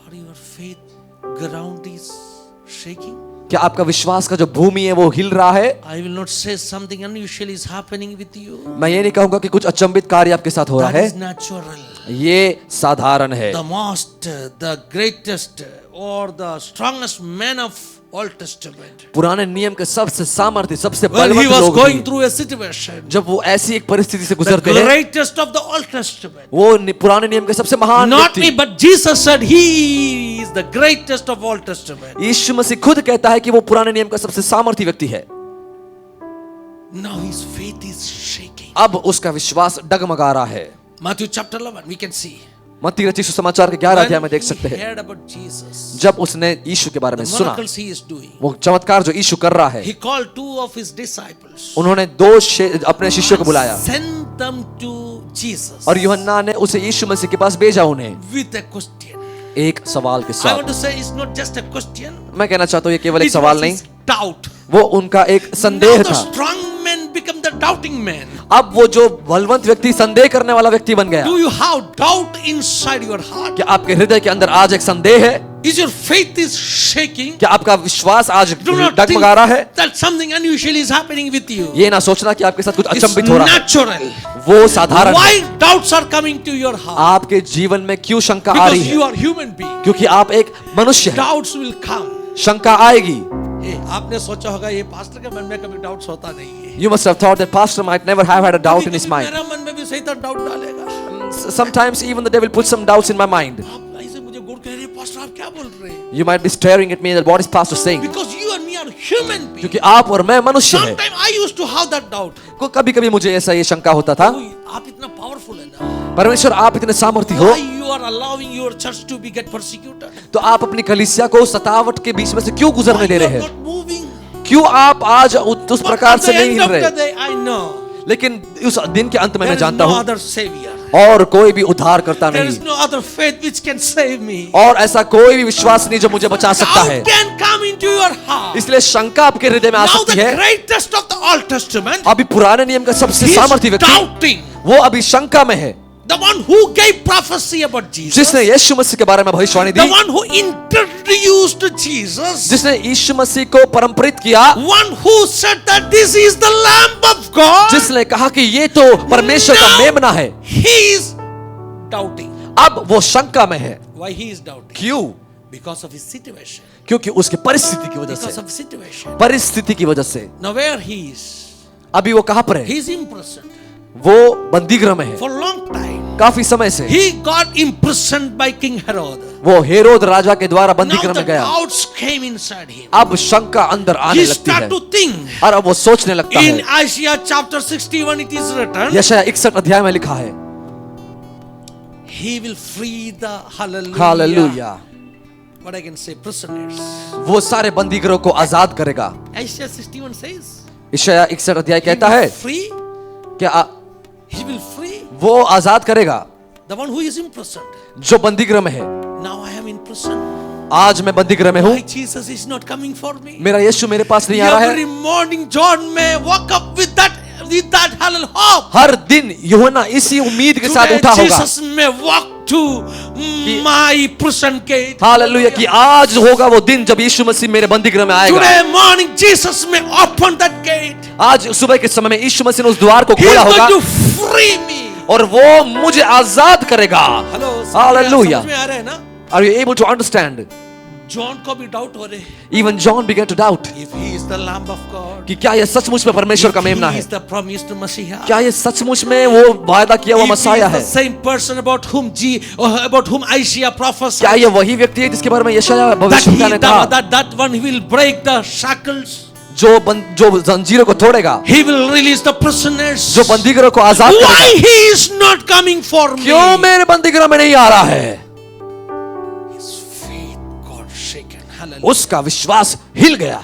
[SPEAKER 1] Are your faith ground is shaking?
[SPEAKER 2] क्या आपका विश्वास का जो भूमि है वो हिल रहा है?
[SPEAKER 1] I will not say something unusual is happening with you.
[SPEAKER 2] मैं ये नहीं कहूंगा कि कुछ अचंभित कार्य आपके साथ हो रहा
[SPEAKER 1] That
[SPEAKER 2] है.
[SPEAKER 1] is natural.
[SPEAKER 2] ये साधारण है.
[SPEAKER 1] The most, the greatest, or the strongest man of Old Testament.
[SPEAKER 2] पुराने नियम के सबसे सामर्थ्य, सबसे
[SPEAKER 1] When he
[SPEAKER 2] बलवंत
[SPEAKER 1] was
[SPEAKER 2] लोग
[SPEAKER 1] going
[SPEAKER 2] थे.
[SPEAKER 1] through a situation,
[SPEAKER 2] जब वो ऐसी एक परिस्थिति से
[SPEAKER 1] the
[SPEAKER 2] गुजरते हैं,
[SPEAKER 1] greatest of the Old Testament.
[SPEAKER 2] वो पुराने नियम के सबसे महान
[SPEAKER 1] Not me,
[SPEAKER 2] व्यक्ति,
[SPEAKER 1] but Jesus said he is the greatest of Old Testament.
[SPEAKER 2] यीशु मसीह खुद कहता है कि वो पुराने नियम का सबसे सामर्थी व्यक्ति है.
[SPEAKER 1] Now his faith is shaking.
[SPEAKER 2] अब उसका विश्वास डगमगा रहा है.
[SPEAKER 1] Matthew chapter 11, we can see.
[SPEAKER 2] मत्ती रचित सुसमाचार के 11 अध्याय में देख
[SPEAKER 1] When
[SPEAKER 2] सकते
[SPEAKER 1] he
[SPEAKER 2] हैं,
[SPEAKER 1] heard about Jesus,
[SPEAKER 2] जब उसने यीशु के बारे में
[SPEAKER 1] the
[SPEAKER 2] सुना,
[SPEAKER 1] miracles he is doing,
[SPEAKER 2] वो चमत्कार जो यीशु कर रहा है,
[SPEAKER 1] he called 2 of his disciples,
[SPEAKER 2] उन्होंने अपने शिष्यों को बुलाया
[SPEAKER 1] sent them to Jesus
[SPEAKER 2] और यूहन्ना ने उसे यीशु मसीह के पास भेजा उन्हें
[SPEAKER 1] with a question.
[SPEAKER 2] एक सवाल के
[SPEAKER 1] I want
[SPEAKER 2] साथ।
[SPEAKER 1] to say it's not just a question,
[SPEAKER 2] मैं कहना चाहता हूँ ये केवल एक
[SPEAKER 1] it
[SPEAKER 2] सवाल
[SPEAKER 1] was
[SPEAKER 2] नहीं,
[SPEAKER 1] his doubt.
[SPEAKER 2] वो उनका एक
[SPEAKER 1] Now
[SPEAKER 2] संदेह
[SPEAKER 1] the
[SPEAKER 2] था।
[SPEAKER 1] strong men become the doubting men.
[SPEAKER 2] अब वो जो बलवंत व्यक्ति संदेह करने वाला व्यक्ति बन गया।
[SPEAKER 1] Do you have doubt inside your heart?
[SPEAKER 2] क्या आपके हृदय के अंदर आज एक संदेह है?
[SPEAKER 1] Is your faith is shaking?
[SPEAKER 2] क्या आपका विश्वास आज
[SPEAKER 1] Do not think
[SPEAKER 2] डगमगा रहा है?
[SPEAKER 1] that something unusual is happening with you.
[SPEAKER 2] ये ना सोचना कि आपके साथ कुछ
[SPEAKER 1] It's
[SPEAKER 2] अचंभित हो रहा है,
[SPEAKER 1] natural.
[SPEAKER 2] वो साधारण है।
[SPEAKER 1] Why doubts are coming to your heart?
[SPEAKER 2] आपके जीवन में क्यों शंका आ रही
[SPEAKER 1] Because
[SPEAKER 2] है?
[SPEAKER 1] you are human being.
[SPEAKER 2] क्योंकि आप एक मनुष्य हैं।
[SPEAKER 1] Doubts will come.
[SPEAKER 2] शंका आएगी।
[SPEAKER 1] आपने सोचा होगा ये पास्टर के मन में कभी डाउट्स होता नहीं है।
[SPEAKER 2] You must have thought that pastor might never have had a doubt in his mind.
[SPEAKER 1] मेरा मन में भी शैतान डाउट डालेगा।
[SPEAKER 2] Sometimes even the devil puts some doubts in my mind.
[SPEAKER 1] आप ऐसे मुझे गुड़ कह रहे हैं, पास्टर आप क्या बोल रहे हैं?
[SPEAKER 2] You might be staring at me that what is pastor saying?
[SPEAKER 1] Because you and me are human beings.
[SPEAKER 2] क्योंकि आप और मैं मनुष्य हैं।
[SPEAKER 1] Sometimes I used to have that doubt.
[SPEAKER 2] कभी-कभी मुझे ऐसा ये शंका होता था,
[SPEAKER 1] आप इतना पावरफुल है ना?
[SPEAKER 2] परमेश्वर आप इतने सामर्थी हो,
[SPEAKER 1] Why you are allowing your church to be get persecuted?
[SPEAKER 2] तो आप अपनी कलीसिया को सतावट के बीच में से क्यों
[SPEAKER 1] Why
[SPEAKER 2] गुजरने दे
[SPEAKER 1] you
[SPEAKER 2] रहे
[SPEAKER 1] are
[SPEAKER 2] हैं?
[SPEAKER 1] not moving?
[SPEAKER 2] क्यों आप आज उस
[SPEAKER 1] But
[SPEAKER 2] प्रकार
[SPEAKER 1] at
[SPEAKER 2] से
[SPEAKER 1] the
[SPEAKER 2] नहीं
[SPEAKER 1] end
[SPEAKER 2] हिल
[SPEAKER 1] of the
[SPEAKER 2] रहे?
[SPEAKER 1] day, I know
[SPEAKER 2] लेकिन उस दिन के अंत में
[SPEAKER 1] there
[SPEAKER 2] मैं
[SPEAKER 1] is
[SPEAKER 2] जानता
[SPEAKER 1] no
[SPEAKER 2] हूँ
[SPEAKER 1] other savior.
[SPEAKER 2] और कोई भी उद्धार करता
[SPEAKER 1] There
[SPEAKER 2] नहीं,
[SPEAKER 1] is no other faith which can save me.
[SPEAKER 2] और ऐसा कोई भी विश्वास नहीं जो मुझे बचा सकता
[SPEAKER 1] Doubt
[SPEAKER 2] है।
[SPEAKER 1] can come into your heart.
[SPEAKER 2] इसलिए शंका आपके हृदय में आ
[SPEAKER 1] Now
[SPEAKER 2] सकती
[SPEAKER 1] the
[SPEAKER 2] है।
[SPEAKER 1] greatest of the Old Testament,
[SPEAKER 2] अभी पुराने नियम का सबसे
[SPEAKER 1] he is
[SPEAKER 2] सामर्थी व्यक्ति
[SPEAKER 1] doubting.
[SPEAKER 2] वो अभी शंका में है,
[SPEAKER 1] The one who gave prophecy about Jesus.
[SPEAKER 2] जिसने यीशु मसीह के बारे में भविष्यवाणी
[SPEAKER 1] The
[SPEAKER 2] the,
[SPEAKER 1] one who introduced Jesus.
[SPEAKER 2] जिसने यीशु मसीह को परम्परित किया,
[SPEAKER 1] One who said that this is the Lamb of God.
[SPEAKER 2] जिसने कहा कि ये तो परमेश्वर का
[SPEAKER 1] Now
[SPEAKER 2] मेमना है,
[SPEAKER 1] he is doubting.
[SPEAKER 2] अब वो शंका में है।
[SPEAKER 1] Why he is doubting?
[SPEAKER 2] क्यों?
[SPEAKER 1] Because of his situation.
[SPEAKER 2] क्योंकि उसके परिस्थिति की वजह
[SPEAKER 1] Because
[SPEAKER 2] से,
[SPEAKER 1] of situation.
[SPEAKER 2] परिस्थिति की वजह से।
[SPEAKER 1] Now where he is?
[SPEAKER 2] अभी वो कहां पर है?
[SPEAKER 1] He is imprisoned.
[SPEAKER 2] वो बंदीगृह में है
[SPEAKER 1] For long time.
[SPEAKER 2] काफी समय से।
[SPEAKER 1] He got imprisoned by King Herod.
[SPEAKER 2] वो हेरोद राजा के द्वारा
[SPEAKER 1] Now
[SPEAKER 2] बंदीगृह
[SPEAKER 1] the
[SPEAKER 2] में गया।
[SPEAKER 1] doubts came inside him.
[SPEAKER 2] अब शंका अंदर आने
[SPEAKER 1] He
[SPEAKER 2] लगती है
[SPEAKER 1] started to think.
[SPEAKER 2] और अब वो सोचने लगता
[SPEAKER 1] In
[SPEAKER 2] है।
[SPEAKER 1] Isaiah chapter 61 it is written,
[SPEAKER 2] यशायाह 61 अध्याय में लिखा है,
[SPEAKER 1] he will free the hallelujah.
[SPEAKER 2] Hallelujah,
[SPEAKER 1] What I can say, prisoners.
[SPEAKER 2] वो सारे बंदीगृह को आजाद करेगा।
[SPEAKER 1] Isaiah 61 says,
[SPEAKER 2] यशायाह 61 अध्याय
[SPEAKER 1] he
[SPEAKER 2] कहता
[SPEAKER 1] will
[SPEAKER 2] है
[SPEAKER 1] free,
[SPEAKER 2] कि
[SPEAKER 1] he will free
[SPEAKER 2] वो आजाद करेगा
[SPEAKER 1] the one who is imprisoned.
[SPEAKER 2] जो बंदीगृह में है।
[SPEAKER 1] Now I am in prison.
[SPEAKER 2] आज मैं बंदीगृह में हूँ,
[SPEAKER 1] Why Jesus is not coming for me?
[SPEAKER 2] मेरा यीशु मेरे पास नहीं आ रहा
[SPEAKER 1] Every
[SPEAKER 2] है।
[SPEAKER 1] morning John may wake up with that hallelujah hope.
[SPEAKER 2] हर दिन यूहन्ना इसी उम्मीद के साथ
[SPEAKER 1] Today
[SPEAKER 2] उठा होगा,
[SPEAKER 1] Jesus may walk to my prison gate.
[SPEAKER 2] Hallelujah, कि आज होगा वो दिन जब यीशु मसीह मेरे बंदीगृह में आएगा।
[SPEAKER 1] Today morning Jesus may open that gate.
[SPEAKER 2] आज सुबह के समय में यीशु मसीह ने उस द्वार को
[SPEAKER 1] He is
[SPEAKER 2] खोला होगा
[SPEAKER 1] going to free me.
[SPEAKER 2] और वो मुझे आजाद करेगा।
[SPEAKER 1] Hello,
[SPEAKER 2] hallelujah.
[SPEAKER 1] समझ में आ रहा है ना?
[SPEAKER 2] Are you able to understand?
[SPEAKER 1] John को भी डाउट हो रहे हैं,
[SPEAKER 2] Even John began to doubt
[SPEAKER 1] if he is the lamb of God,
[SPEAKER 2] कि क्या यह सचमुच में परमेश्वर का मेमना
[SPEAKER 1] he
[SPEAKER 2] है?
[SPEAKER 1] is the promised Messiah.
[SPEAKER 2] क्या यह सचमुच में वो वायदा किया हुआ
[SPEAKER 1] If he
[SPEAKER 2] messiah
[SPEAKER 1] is the
[SPEAKER 2] है?
[SPEAKER 1] same person about whom Isaiah prophesied,
[SPEAKER 2] क्या यह वही व्यक्ति है जिसके बारे में यशायाह
[SPEAKER 1] that
[SPEAKER 2] भविष्यवक्ता ने कहा,
[SPEAKER 1] that one will break the shackles,
[SPEAKER 2] जो जंजीरों को तोड़ेगा,
[SPEAKER 1] he will release the prisoners.
[SPEAKER 2] जो बंदीगृह को आजाद
[SPEAKER 1] Why
[SPEAKER 2] करेगा?
[SPEAKER 1] he is not coming for me?
[SPEAKER 2] क्यों मेरे बंदीगृह में नहीं आ रहा है?
[SPEAKER 1] His faith got shaken. Hallelujah.
[SPEAKER 2] उसका विश्वास हिल गया,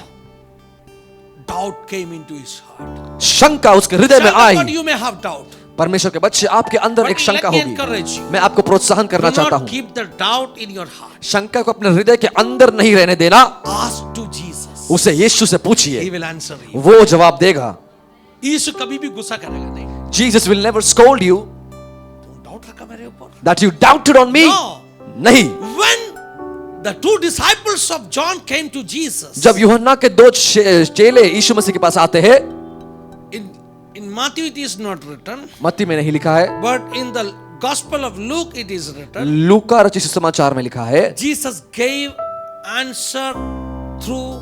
[SPEAKER 1] Doubt came into his heart.
[SPEAKER 2] शंका उसके हृदय में
[SPEAKER 1] Child of God,
[SPEAKER 2] I.
[SPEAKER 1] you may have doubt.
[SPEAKER 2] परमेश्वर के बच्चे, आपके अंदर
[SPEAKER 1] But
[SPEAKER 2] एक शंका
[SPEAKER 1] let me
[SPEAKER 2] होगी।
[SPEAKER 1] encourage you.
[SPEAKER 2] मैं आपको प्रोत्साहन करना
[SPEAKER 1] Do
[SPEAKER 2] चाहता
[SPEAKER 1] not
[SPEAKER 2] हूँ,
[SPEAKER 1] keep the doubt in your heart.
[SPEAKER 2] शंका को अपने हृदय के अंदर नहीं रहने देना।
[SPEAKER 1] Ask to Jesus.
[SPEAKER 2] उसे यीशु से
[SPEAKER 1] He
[SPEAKER 2] पूछिए,
[SPEAKER 1] will answer you.
[SPEAKER 2] वो जवाब देगा।
[SPEAKER 1] यीशु कभी भी गुस्सा करेगा नहीं।
[SPEAKER 2] Jesus will never scold you
[SPEAKER 1] तुम डाउट रखा मेरे ऊपर?
[SPEAKER 2] that you doubted on me.
[SPEAKER 1] No.
[SPEAKER 2] नहीं।
[SPEAKER 1] When the two disciples of John came to Jesus,
[SPEAKER 2] जब यूहन्ना के दो चेले यीशु मसीह के पास आते हैं,
[SPEAKER 1] in Matthew it is not written,
[SPEAKER 2] मत्ती में नहीं लिखा है,
[SPEAKER 1] but in the Gospel of Luke it is written,
[SPEAKER 2] लूका रचित समाचार में लिखा है,
[SPEAKER 1] Jesus gave answer through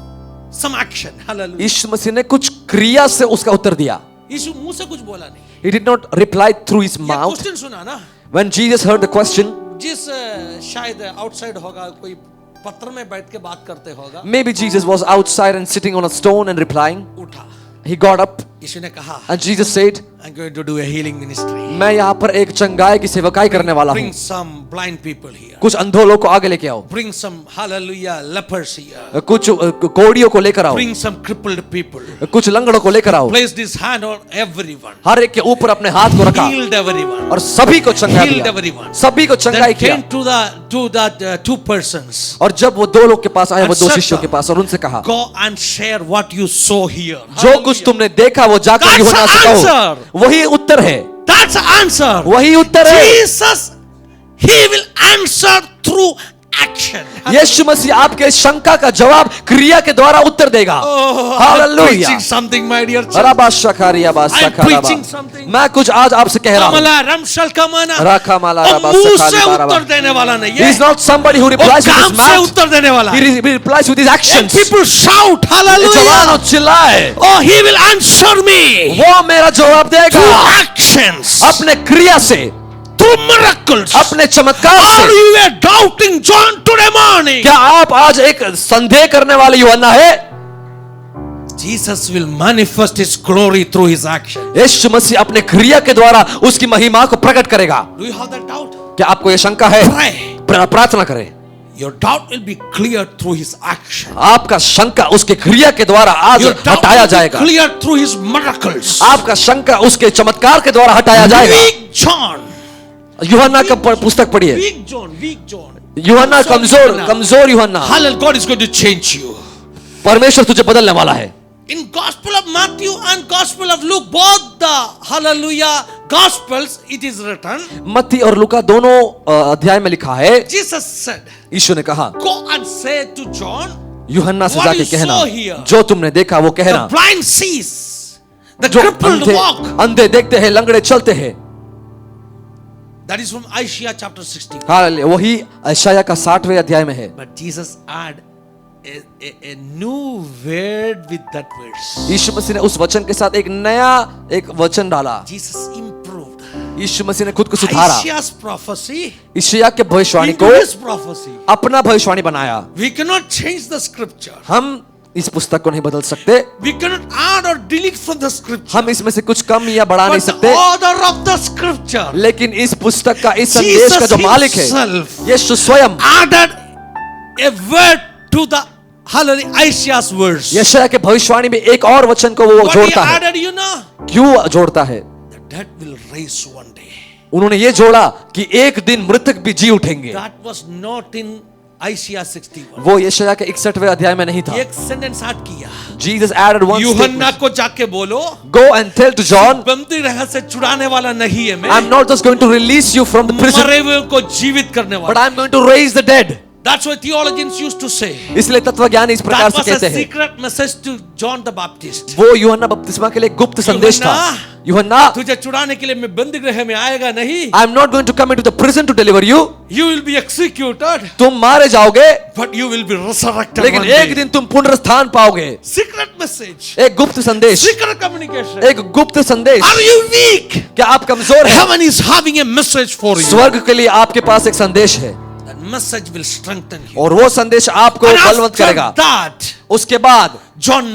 [SPEAKER 1] some action. Hallelujah.
[SPEAKER 2] यीशु मसीह ने कुछ क्रिया से उसका उत्तर दिया।
[SPEAKER 1] यीशु मुंह से कुछ बोला नहीं।
[SPEAKER 2] He did not reply through his
[SPEAKER 1] ये
[SPEAKER 2] mouth.
[SPEAKER 1] क्वेश्चन सुना ना,
[SPEAKER 2] When Jesus heard the question,
[SPEAKER 1] जिस शायद आउटसाइड होगा, कोई पत्थर में बैठ के बात करते होगा,
[SPEAKER 2] maybe Jesus was outside and sitting on a stone and replying.
[SPEAKER 1] उठा,
[SPEAKER 2] He got up
[SPEAKER 1] यीशु ने कहा,
[SPEAKER 2] and Jesus said,
[SPEAKER 1] I'm going to do a healing ministry.
[SPEAKER 2] मैं यहाँ पर एक चंगाई की सेवकाई करने वाला हूँ।
[SPEAKER 1] Bring some blind people here.
[SPEAKER 2] कुछ अंधों लोग को आगे लेके आओ,
[SPEAKER 1] Bring some hallelujah lepers here.
[SPEAKER 2] कुछ कोड़ियों को लेकर आओ,
[SPEAKER 1] Bring some crippled people.
[SPEAKER 2] कुछ लंगड़ों को लेकर आओ।
[SPEAKER 1] Place this hand on everyone.
[SPEAKER 2] हर एक के ऊपर अपने हाथ को रखा
[SPEAKER 1] Healed everyone.
[SPEAKER 2] और सभी को चंगा
[SPEAKER 1] Healed
[SPEAKER 2] दिया,
[SPEAKER 1] everyone.
[SPEAKER 2] सभी को चंगाई
[SPEAKER 1] Then
[SPEAKER 2] किया।
[SPEAKER 1] came to that two persons.
[SPEAKER 2] और जब वो दो लोग के पास आए, वो दो
[SPEAKER 1] Accept
[SPEAKER 2] शिष्यों के
[SPEAKER 1] them.
[SPEAKER 2] पास, और उनसे कहा,
[SPEAKER 1] Go and share what you saw here.
[SPEAKER 2] जो कुछ तुमने देखा वो जाकर
[SPEAKER 1] That's
[SPEAKER 2] यूहन्ना से
[SPEAKER 1] the
[SPEAKER 2] कहो।
[SPEAKER 1] answer.
[SPEAKER 2] वही उत्तर है,
[SPEAKER 1] That's the answer.
[SPEAKER 2] वही उत्तर है।
[SPEAKER 1] Jesus, He will answer through action.
[SPEAKER 2] यीशु मसीह आपके शंका का जवाब क्रिया के द्वारा उत्तर देगा।
[SPEAKER 1] Oh, I'm
[SPEAKER 2] hallelujah.
[SPEAKER 1] preaching something, my dear church.
[SPEAKER 2] रबा शकारिया बा
[SPEAKER 1] I'm
[SPEAKER 2] सकाराबा।
[SPEAKER 1] preaching something.
[SPEAKER 2] मैं कुछ आज आपसे कह रहा हूँ।
[SPEAKER 1] कमला रमशल कमना
[SPEAKER 2] राखा माला
[SPEAKER 1] और
[SPEAKER 2] रबा
[SPEAKER 1] मुंह
[SPEAKER 2] सकाली
[SPEAKER 1] से
[SPEAKER 2] बाराबा।
[SPEAKER 1] उत्तर देने वाला नहीं
[SPEAKER 2] He
[SPEAKER 1] है,
[SPEAKER 2] is not somebody who
[SPEAKER 1] वो
[SPEAKER 2] replies with
[SPEAKER 1] काम
[SPEAKER 2] his
[SPEAKER 1] से
[SPEAKER 2] mouth.
[SPEAKER 1] उत्तर देने वाला है.
[SPEAKER 2] He replies with his
[SPEAKER 1] And
[SPEAKER 2] actions.
[SPEAKER 1] people shout
[SPEAKER 2] जवान
[SPEAKER 1] hallelujah.
[SPEAKER 2] चिल्लाए,
[SPEAKER 1] Oh, He will answer me
[SPEAKER 2] वो मेरा जवाब देगा
[SPEAKER 1] through actions,
[SPEAKER 2] अपने क्रिया से,
[SPEAKER 1] through miracles.
[SPEAKER 2] अपने चमत्कार
[SPEAKER 1] Are
[SPEAKER 2] से।
[SPEAKER 1] you a doubting John today morning?
[SPEAKER 2] क्या आप आज एक संदेह करने वाले यूहन्ना है?
[SPEAKER 1] Jesus will manifest His glory through His action.
[SPEAKER 2] यीशु मसीह अपने क्रिया के द्वारा उसकी महिमा को प्रकट करेगा।
[SPEAKER 1] Do you have that doubt?
[SPEAKER 2] क्या आपको ये शंका है?
[SPEAKER 1] Pray.
[SPEAKER 2] प्रार्थना करें।
[SPEAKER 1] Your doubt will be cleared through His action.
[SPEAKER 2] आपका शंका उसके क्रिया के द्वारा आज
[SPEAKER 1] Your doubt
[SPEAKER 2] हटाया
[SPEAKER 1] will be
[SPEAKER 2] जाएगा।
[SPEAKER 1] cleared through His miracles.
[SPEAKER 2] आपका शंका उसके चमत्कार के द्वारा हटाया जाएगा।
[SPEAKER 1] Weak John.
[SPEAKER 2] यूहन्ना का पुस्तक पढ़िए।
[SPEAKER 1] Weak John. Weak John.
[SPEAKER 2] यूहन्ना कमजोर यूहन्ना।
[SPEAKER 1] Hallelujah. God is going to change you.
[SPEAKER 2] परमेश्वर तुझे बदलने वाला है।
[SPEAKER 1] In Gospel of Matthew and Gospel of Luke, both the Hallelujah Gospels, it is written.
[SPEAKER 2] मत्ती और लूका दोनों अध्याय में लिखा है,
[SPEAKER 1] Jesus said,
[SPEAKER 2] यीशु ने कहा,
[SPEAKER 1] go and say to John,
[SPEAKER 2] यूहन्ना से
[SPEAKER 1] What
[SPEAKER 2] जाके
[SPEAKER 1] you
[SPEAKER 2] कहना,
[SPEAKER 1] saw here.
[SPEAKER 2] जो तुमने देखा वो
[SPEAKER 1] the
[SPEAKER 2] कहना।
[SPEAKER 1] blind sees, the
[SPEAKER 2] जो
[SPEAKER 1] crippled walk.
[SPEAKER 2] अंधे देखते हैं, लंगड़े चलते हैं।
[SPEAKER 1] That is from Isaiah chapter 60.
[SPEAKER 2] Hallelujah. वही यशायाह का 60वें अध्याय में है।
[SPEAKER 1] But Jesus add a new word with that verse.
[SPEAKER 2] यीशु मसीह ने उस वचन के साथ एक नया एक वचन डाला।
[SPEAKER 1] Jesus improved
[SPEAKER 2] यीशु मसीह ने खुद को सुधारा।
[SPEAKER 1] Isaiah's prophecy
[SPEAKER 2] यशायाह के भविष्यवाणी
[SPEAKER 1] into
[SPEAKER 2] को
[SPEAKER 1] his prophecy.
[SPEAKER 2] अपना भविष्यवाणी बनाया।
[SPEAKER 1] We cannot change the scripture.
[SPEAKER 2] हम इस पुस्तक को नहीं बदल सकते,
[SPEAKER 1] We cannot add or delete from the scripture.
[SPEAKER 2] हम इसमें से कुछ कम या बढ़ा नहीं
[SPEAKER 1] But the
[SPEAKER 2] सकते,
[SPEAKER 1] author of the scripture,
[SPEAKER 2] लेकिन इस पुस्तक का, इस संदेश का जो मालिक है,
[SPEAKER 1] himself
[SPEAKER 2] यीशु स्वयं
[SPEAKER 1] added a word to the Hallelujah Isaiah's verse.
[SPEAKER 2] यशायाह के भविष्यवाणी में एक और वचन को वो
[SPEAKER 1] What he
[SPEAKER 2] जोड़ता है।
[SPEAKER 1] added, you know,
[SPEAKER 2] क्यों जोड़ता है?
[SPEAKER 1] the dead will raise one day.
[SPEAKER 2] उन्होंने ये जोड़ा कि एक दिन मृतक भी जी उठेंगे।
[SPEAKER 1] That was not in Isaiah 61.
[SPEAKER 2] वो यशायाह के 61वें अध्याय में नहीं था।
[SPEAKER 1] एक सेंटेंस ऐड किया,
[SPEAKER 2] Jesus added one
[SPEAKER 1] यूहन्ना
[SPEAKER 2] statement.
[SPEAKER 1] को जाके बोलो,
[SPEAKER 2] Go and tell to John,
[SPEAKER 1] बंदी रह से छुड़ाने वाला नहीं है मैं,
[SPEAKER 2] I'm not just going to release you from the prison,
[SPEAKER 1] मरे हुए को जीवित करने
[SPEAKER 2] but
[SPEAKER 1] वाला.
[SPEAKER 2] I'm going to raise the dead.
[SPEAKER 1] That's what theologians used to say.
[SPEAKER 2] इसलिए तत्वज्ञानी इस प्रकार
[SPEAKER 1] That
[SPEAKER 2] से
[SPEAKER 1] was
[SPEAKER 2] कहते
[SPEAKER 1] a
[SPEAKER 2] हैं,
[SPEAKER 1] secret message to John the Baptist.
[SPEAKER 2] वो यूहन्ना बपतिस्मा के लिए गुप्त संदेश था। यूहन्ना,
[SPEAKER 1] तुझे छुड़ाने के लिए मैं बंदी गृह में आएगा नहीं.
[SPEAKER 2] I'm not going to come into the prison to deliver you.
[SPEAKER 1] You will be executed,
[SPEAKER 2] तुम मारे जाओगे,
[SPEAKER 1] but you will be resurrected
[SPEAKER 2] लेकिन
[SPEAKER 1] one
[SPEAKER 2] एक
[SPEAKER 1] day.
[SPEAKER 2] दिन तुम पुनरुत्थान पाओगे।
[SPEAKER 1] Secret message,
[SPEAKER 2] एक गुप्त संदेश,
[SPEAKER 1] secret communication.
[SPEAKER 2] एक गुप्त संदेश।
[SPEAKER 1] Are you weak?
[SPEAKER 2] क्या आप कमजोर हैं?
[SPEAKER 1] Heaven is having a message for you.
[SPEAKER 2] स्वर्ग के लिए आपके पास एक संदेश है,
[SPEAKER 1] That message will strengthen you.
[SPEAKER 2] और वो संदेश आपको
[SPEAKER 1] And
[SPEAKER 2] बलवंत
[SPEAKER 1] after
[SPEAKER 2] करेगा।
[SPEAKER 1] that,
[SPEAKER 2] उसके बाद
[SPEAKER 1] John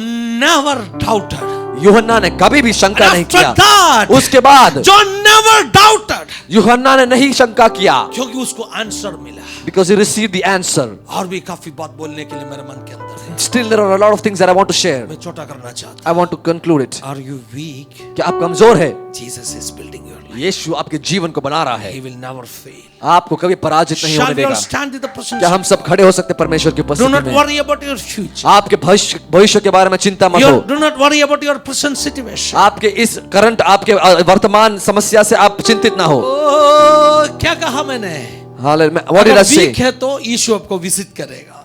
[SPEAKER 1] never doubted.
[SPEAKER 2] यूहन्ना ने कभी भी शंका
[SPEAKER 1] And
[SPEAKER 2] नहीं
[SPEAKER 1] after
[SPEAKER 2] किया।
[SPEAKER 1] that,
[SPEAKER 2] उसके बाद
[SPEAKER 1] John never doubted.
[SPEAKER 2] यूहन्ना ने नहीं शंका किया,
[SPEAKER 1] क्योंकि उसको आंसर मिला.
[SPEAKER 2] because he received the answer.
[SPEAKER 1] और भी काफी बात बोलने के लिए मेरे मन के अंदर है.
[SPEAKER 2] Still there are a lot of things that I want to share.
[SPEAKER 1] मैं छोटा करना चाहता
[SPEAKER 2] I want to conclude it.
[SPEAKER 1] हूं. Are you weak?
[SPEAKER 2] क्या आप कमजोर है?
[SPEAKER 1] Jesus is building your life.
[SPEAKER 2] यीशु आपके जीवन को बना रहा है,
[SPEAKER 1] He will never fail.
[SPEAKER 2] आपको कभी पराजित नहीं
[SPEAKER 1] Shall
[SPEAKER 2] होने
[SPEAKER 1] we all
[SPEAKER 2] देगा।
[SPEAKER 1] stand in the presence?
[SPEAKER 2] क्या हम सब खड़े हो सकते परमेश्वर की
[SPEAKER 1] Do
[SPEAKER 2] उपस्थिति
[SPEAKER 1] not
[SPEAKER 2] में?
[SPEAKER 1] worry about your future.
[SPEAKER 2] आपके भविष्य के बारे में चिंता मत हो।
[SPEAKER 1] Do not worry about your present situation.
[SPEAKER 2] आपके इस करंट, आपके वर्तमान समस्या से आप चिंतित ना हो।
[SPEAKER 1] Oh, क्या कहा मैंने?
[SPEAKER 2] What did I
[SPEAKER 1] अगर
[SPEAKER 2] say?
[SPEAKER 1] weak है तो यीशु आपको विजिट करेगा.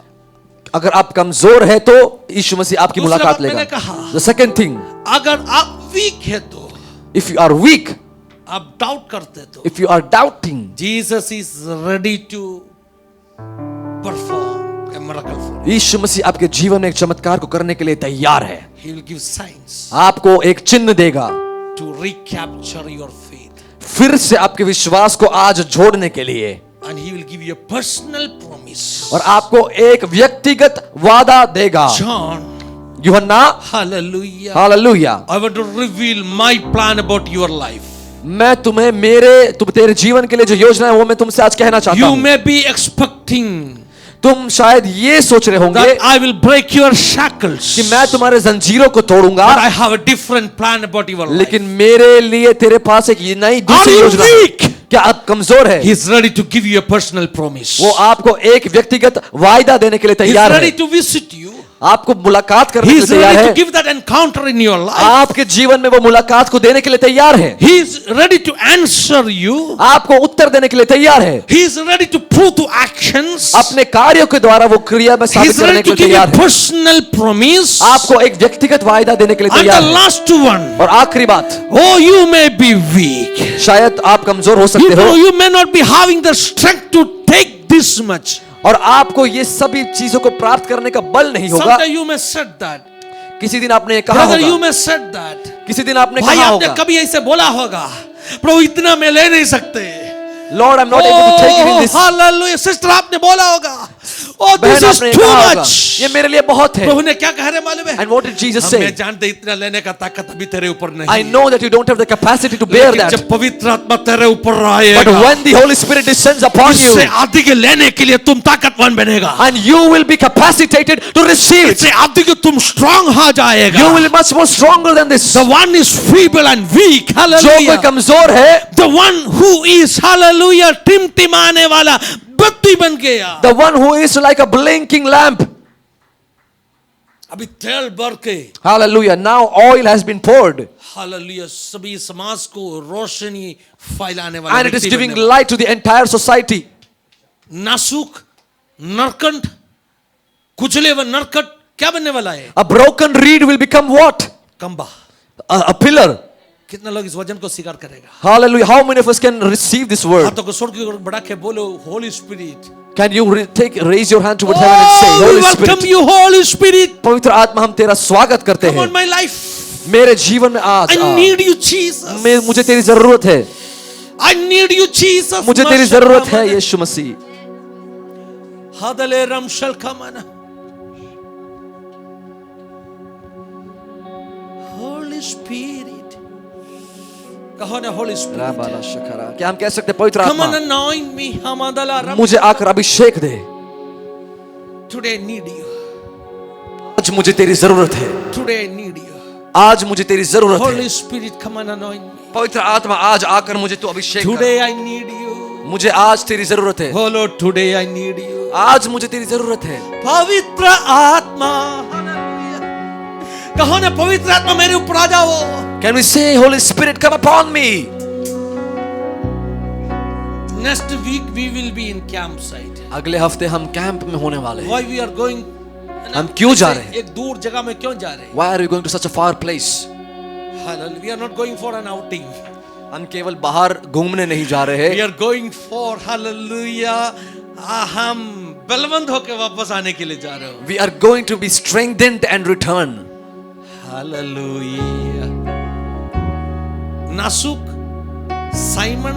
[SPEAKER 2] अगर आप कमजोर है तो यीशु मसीह आपकी
[SPEAKER 1] दूसरा
[SPEAKER 2] मुलाकात
[SPEAKER 1] बात मैंने
[SPEAKER 2] लेगा।
[SPEAKER 1] कहा,
[SPEAKER 2] The second thing,
[SPEAKER 1] अगर आप वीक है तो,
[SPEAKER 2] if you are weak,
[SPEAKER 1] आप डाउट करते तो,
[SPEAKER 2] if you are doubting,
[SPEAKER 1] Jesus is ready to perform a miracle for you.
[SPEAKER 2] यीशु मसीह आपके जीवन में एक चमत्कार को करने के लिए तैयार है।
[SPEAKER 1] He will give signs
[SPEAKER 2] आपको एक चिन्ह देगा,
[SPEAKER 1] to recapture your faith.
[SPEAKER 2] फिर से आपके विश्वास को आज जोड़ने के लिए,
[SPEAKER 1] And he will give you a personal promise.
[SPEAKER 2] और आपको एक व्यक्तिगत वादा देगा।
[SPEAKER 1] John,
[SPEAKER 2] यूहन्ना,
[SPEAKER 1] Hallelujah.
[SPEAKER 2] Hallelujah,
[SPEAKER 1] I want to reveal my plan about your life.
[SPEAKER 2] मैं तुम्हें तुम तेरे जीवन के लिए जो योजना है वो मैं तुमसे आज कहना चाहता
[SPEAKER 1] You
[SPEAKER 2] हूँ।
[SPEAKER 1] may be expecting
[SPEAKER 2] तुम शायद ये सोच रहे होंगे
[SPEAKER 1] that I will break your shackles.
[SPEAKER 2] कि मैं तुम्हारे जंजीरों को तोड़ूंगा,
[SPEAKER 1] But I have a different plan about your life.
[SPEAKER 2] लेकिन मेरे लिए तेरे पास एक नई
[SPEAKER 1] Are
[SPEAKER 2] दूसरी
[SPEAKER 1] you
[SPEAKER 2] योजना है।
[SPEAKER 1] weak?
[SPEAKER 2] क्या आप कमजोर है?
[SPEAKER 1] He is ready to give you a personal promise.
[SPEAKER 2] वो आपको एक व्यक्तिगत वायदा देने के लिए
[SPEAKER 1] He is
[SPEAKER 2] तैयार
[SPEAKER 1] ready
[SPEAKER 2] है,
[SPEAKER 1] to visit you.
[SPEAKER 2] आपको मुलाकात करने
[SPEAKER 1] He
[SPEAKER 2] के लिए
[SPEAKER 1] is
[SPEAKER 2] तैयार
[SPEAKER 1] ready to
[SPEAKER 2] है,
[SPEAKER 1] give that encounter in your life.
[SPEAKER 2] आपके जीवन में वो मुलाकात को देने के लिए तैयार है,
[SPEAKER 1] He is ready to answer you.
[SPEAKER 2] आपको उत्तर देने के लिए तैयार है,
[SPEAKER 1] He is ready to prove to actions.
[SPEAKER 2] अपने कार्यों के द्वारा वो क्रिया में
[SPEAKER 1] He
[SPEAKER 2] साबित
[SPEAKER 1] is
[SPEAKER 2] करने
[SPEAKER 1] ready
[SPEAKER 2] के
[SPEAKER 1] to
[SPEAKER 2] लिए
[SPEAKER 1] give you
[SPEAKER 2] तैयार
[SPEAKER 1] a
[SPEAKER 2] है,
[SPEAKER 1] personal promise.
[SPEAKER 2] आपको एक व्यक्तिगत वायदा देने के लिए
[SPEAKER 1] And
[SPEAKER 2] तैयार
[SPEAKER 1] the
[SPEAKER 2] है।
[SPEAKER 1] last one.
[SPEAKER 2] और आखिरी बात,
[SPEAKER 1] Oh, you may be weak.
[SPEAKER 2] शायद आप कमजोर हो सकते हो
[SPEAKER 1] You may not be having the strength to take this much.
[SPEAKER 2] और आपको ये सभी चीजों को प्राप्त करने का बल नहीं होगा।
[SPEAKER 1] Someday you may said that.
[SPEAKER 2] किसी दिन आपने कहा
[SPEAKER 1] Brother, you
[SPEAKER 2] होगा,
[SPEAKER 1] may said that.
[SPEAKER 2] किसी दिन आपने
[SPEAKER 1] भाई
[SPEAKER 2] कहा
[SPEAKER 1] आपने
[SPEAKER 2] होगा,
[SPEAKER 1] कभी ऐसे बोला होगा, प्रभु इतना मैं ले नहीं सकते।
[SPEAKER 2] Lord I am not able to take it in this.
[SPEAKER 1] Hallelujah. Sister आपने बोला होगा, oh this
[SPEAKER 2] बहन
[SPEAKER 1] is
[SPEAKER 2] आपने
[SPEAKER 1] too
[SPEAKER 2] कहा होगा,
[SPEAKER 1] much.
[SPEAKER 2] ये मेरे लिए बहुत है।
[SPEAKER 1] प्रभु ने क्या कह रहे मालूम है?
[SPEAKER 2] And what did Jesus
[SPEAKER 1] मैं
[SPEAKER 2] say?
[SPEAKER 1] जानते इतना लेने का ताकत अभी तेरे ऊपर नहीं।
[SPEAKER 2] I know that you don't have the capacity to bear
[SPEAKER 1] लेकिन
[SPEAKER 2] that.
[SPEAKER 1] जब पवित्र आत्मा तेरे ऊपर
[SPEAKER 2] But
[SPEAKER 1] आएगा,
[SPEAKER 2] when the Holy Spirit descends upon you,
[SPEAKER 1] इससे अधिक लेने के लिए तुम ताकतवान बनेगा।
[SPEAKER 2] and you will be capacitated to receive it,
[SPEAKER 1] इससे अधिक तुम स्ट्रांग हो जाएगा।
[SPEAKER 2] you will be much more stronger than this.
[SPEAKER 1] The one is feeble and weak.
[SPEAKER 2] जो कोई
[SPEAKER 1] Hallelujah.
[SPEAKER 2] कमजोर है,
[SPEAKER 1] The one who is hallelujah टिमटिमाने वाला बत्ती बन गया।
[SPEAKER 2] the one who is like a blinking lamp.
[SPEAKER 1] अभी तेल भर के
[SPEAKER 2] Hallelujah. Now oil has been poured
[SPEAKER 1] hallelujah सभी समाज को रोशनी फैलाने वाला
[SPEAKER 2] and it is
[SPEAKER 1] व्यक्ति
[SPEAKER 2] giving
[SPEAKER 1] बनने वाला।
[SPEAKER 2] light to the entire society.
[SPEAKER 1] नासुक नरकंठ कुचले व नरकट क्या बनने वाला है?
[SPEAKER 2] A broken reed will become what?
[SPEAKER 1] Kamba.
[SPEAKER 2] A pillar.
[SPEAKER 1] कितना लोग इस वचन को स्वीकार करेगा?
[SPEAKER 2] Hallelujah. How many of us can receive this word?
[SPEAKER 1] हाथों को छोड़ के बढ़ा के बोलो Holi spirit.
[SPEAKER 2] Can you raise your hand towards heaven and say,
[SPEAKER 1] Oh, we
[SPEAKER 2] Holy
[SPEAKER 1] welcome
[SPEAKER 2] Spirit,
[SPEAKER 1] you Holy Spirit.
[SPEAKER 2] पवित्र आत्मा हम तेरा स्वागत करते
[SPEAKER 1] Come on
[SPEAKER 2] हैं
[SPEAKER 1] my life.
[SPEAKER 2] मेरे जीवन में आज
[SPEAKER 1] I
[SPEAKER 2] uh.
[SPEAKER 1] need you Jesus.
[SPEAKER 2] मुझे तेरी जरूरत है,
[SPEAKER 1] I need you Jesus.
[SPEAKER 2] मुझे तेरी जरूरत है यीशु मसीह।
[SPEAKER 1] हादले रमशल कमना। Holy Spirit. कहो ना Holy Spirit.
[SPEAKER 2] राबाला शकरा। क्या हम कह सकते हैं पवित्र
[SPEAKER 1] Come on
[SPEAKER 2] आत्मा
[SPEAKER 1] anoint me. हमादला रम।
[SPEAKER 2] मुझे आकर अभिषेक दे।
[SPEAKER 1] Today I need you.
[SPEAKER 2] आज मुझे तेरी जरूरत है,
[SPEAKER 1] Today I need you.
[SPEAKER 2] आज मुझे तेरी जरूरत है।
[SPEAKER 1] Holy Spirit come and anoint me.
[SPEAKER 2] पवित्र आत्मा आज आकर मुझे तू अभिषेक कर।
[SPEAKER 1] Today I need you.
[SPEAKER 2] मुझे आज तेरी जरूरत है,
[SPEAKER 1] Oh Lord, today I need you.
[SPEAKER 2] आज मुझे तेरी जरूरत है।
[SPEAKER 1] पवित्र आत्मा। कहो ना पवित्र आत्मा मेरे ऊपर आ जाओ।
[SPEAKER 2] Can we say, Holy Spirit, come upon me?
[SPEAKER 1] Next week we will be in campsite.
[SPEAKER 2] अगले हफ्ते हम कैंप में होने वाले हैं।
[SPEAKER 1] Why we are going?
[SPEAKER 2] हम क्यों जा रहे हैं?
[SPEAKER 1] एक दूर जगह में क्यों जा रहे हैं?
[SPEAKER 2] Why are you going to such a far place?
[SPEAKER 1] Hallelujah. We are not going for an outing.
[SPEAKER 2] हम केवल बाहर घूमने नहीं जा रहे
[SPEAKER 1] We
[SPEAKER 2] हैं,
[SPEAKER 1] are going for hallelujah. हम बलवंत होके वापस आने के लिए जा रहे हो।
[SPEAKER 2] we are going to be strengthened and return.
[SPEAKER 1] Hallelujah. नासुक साइमन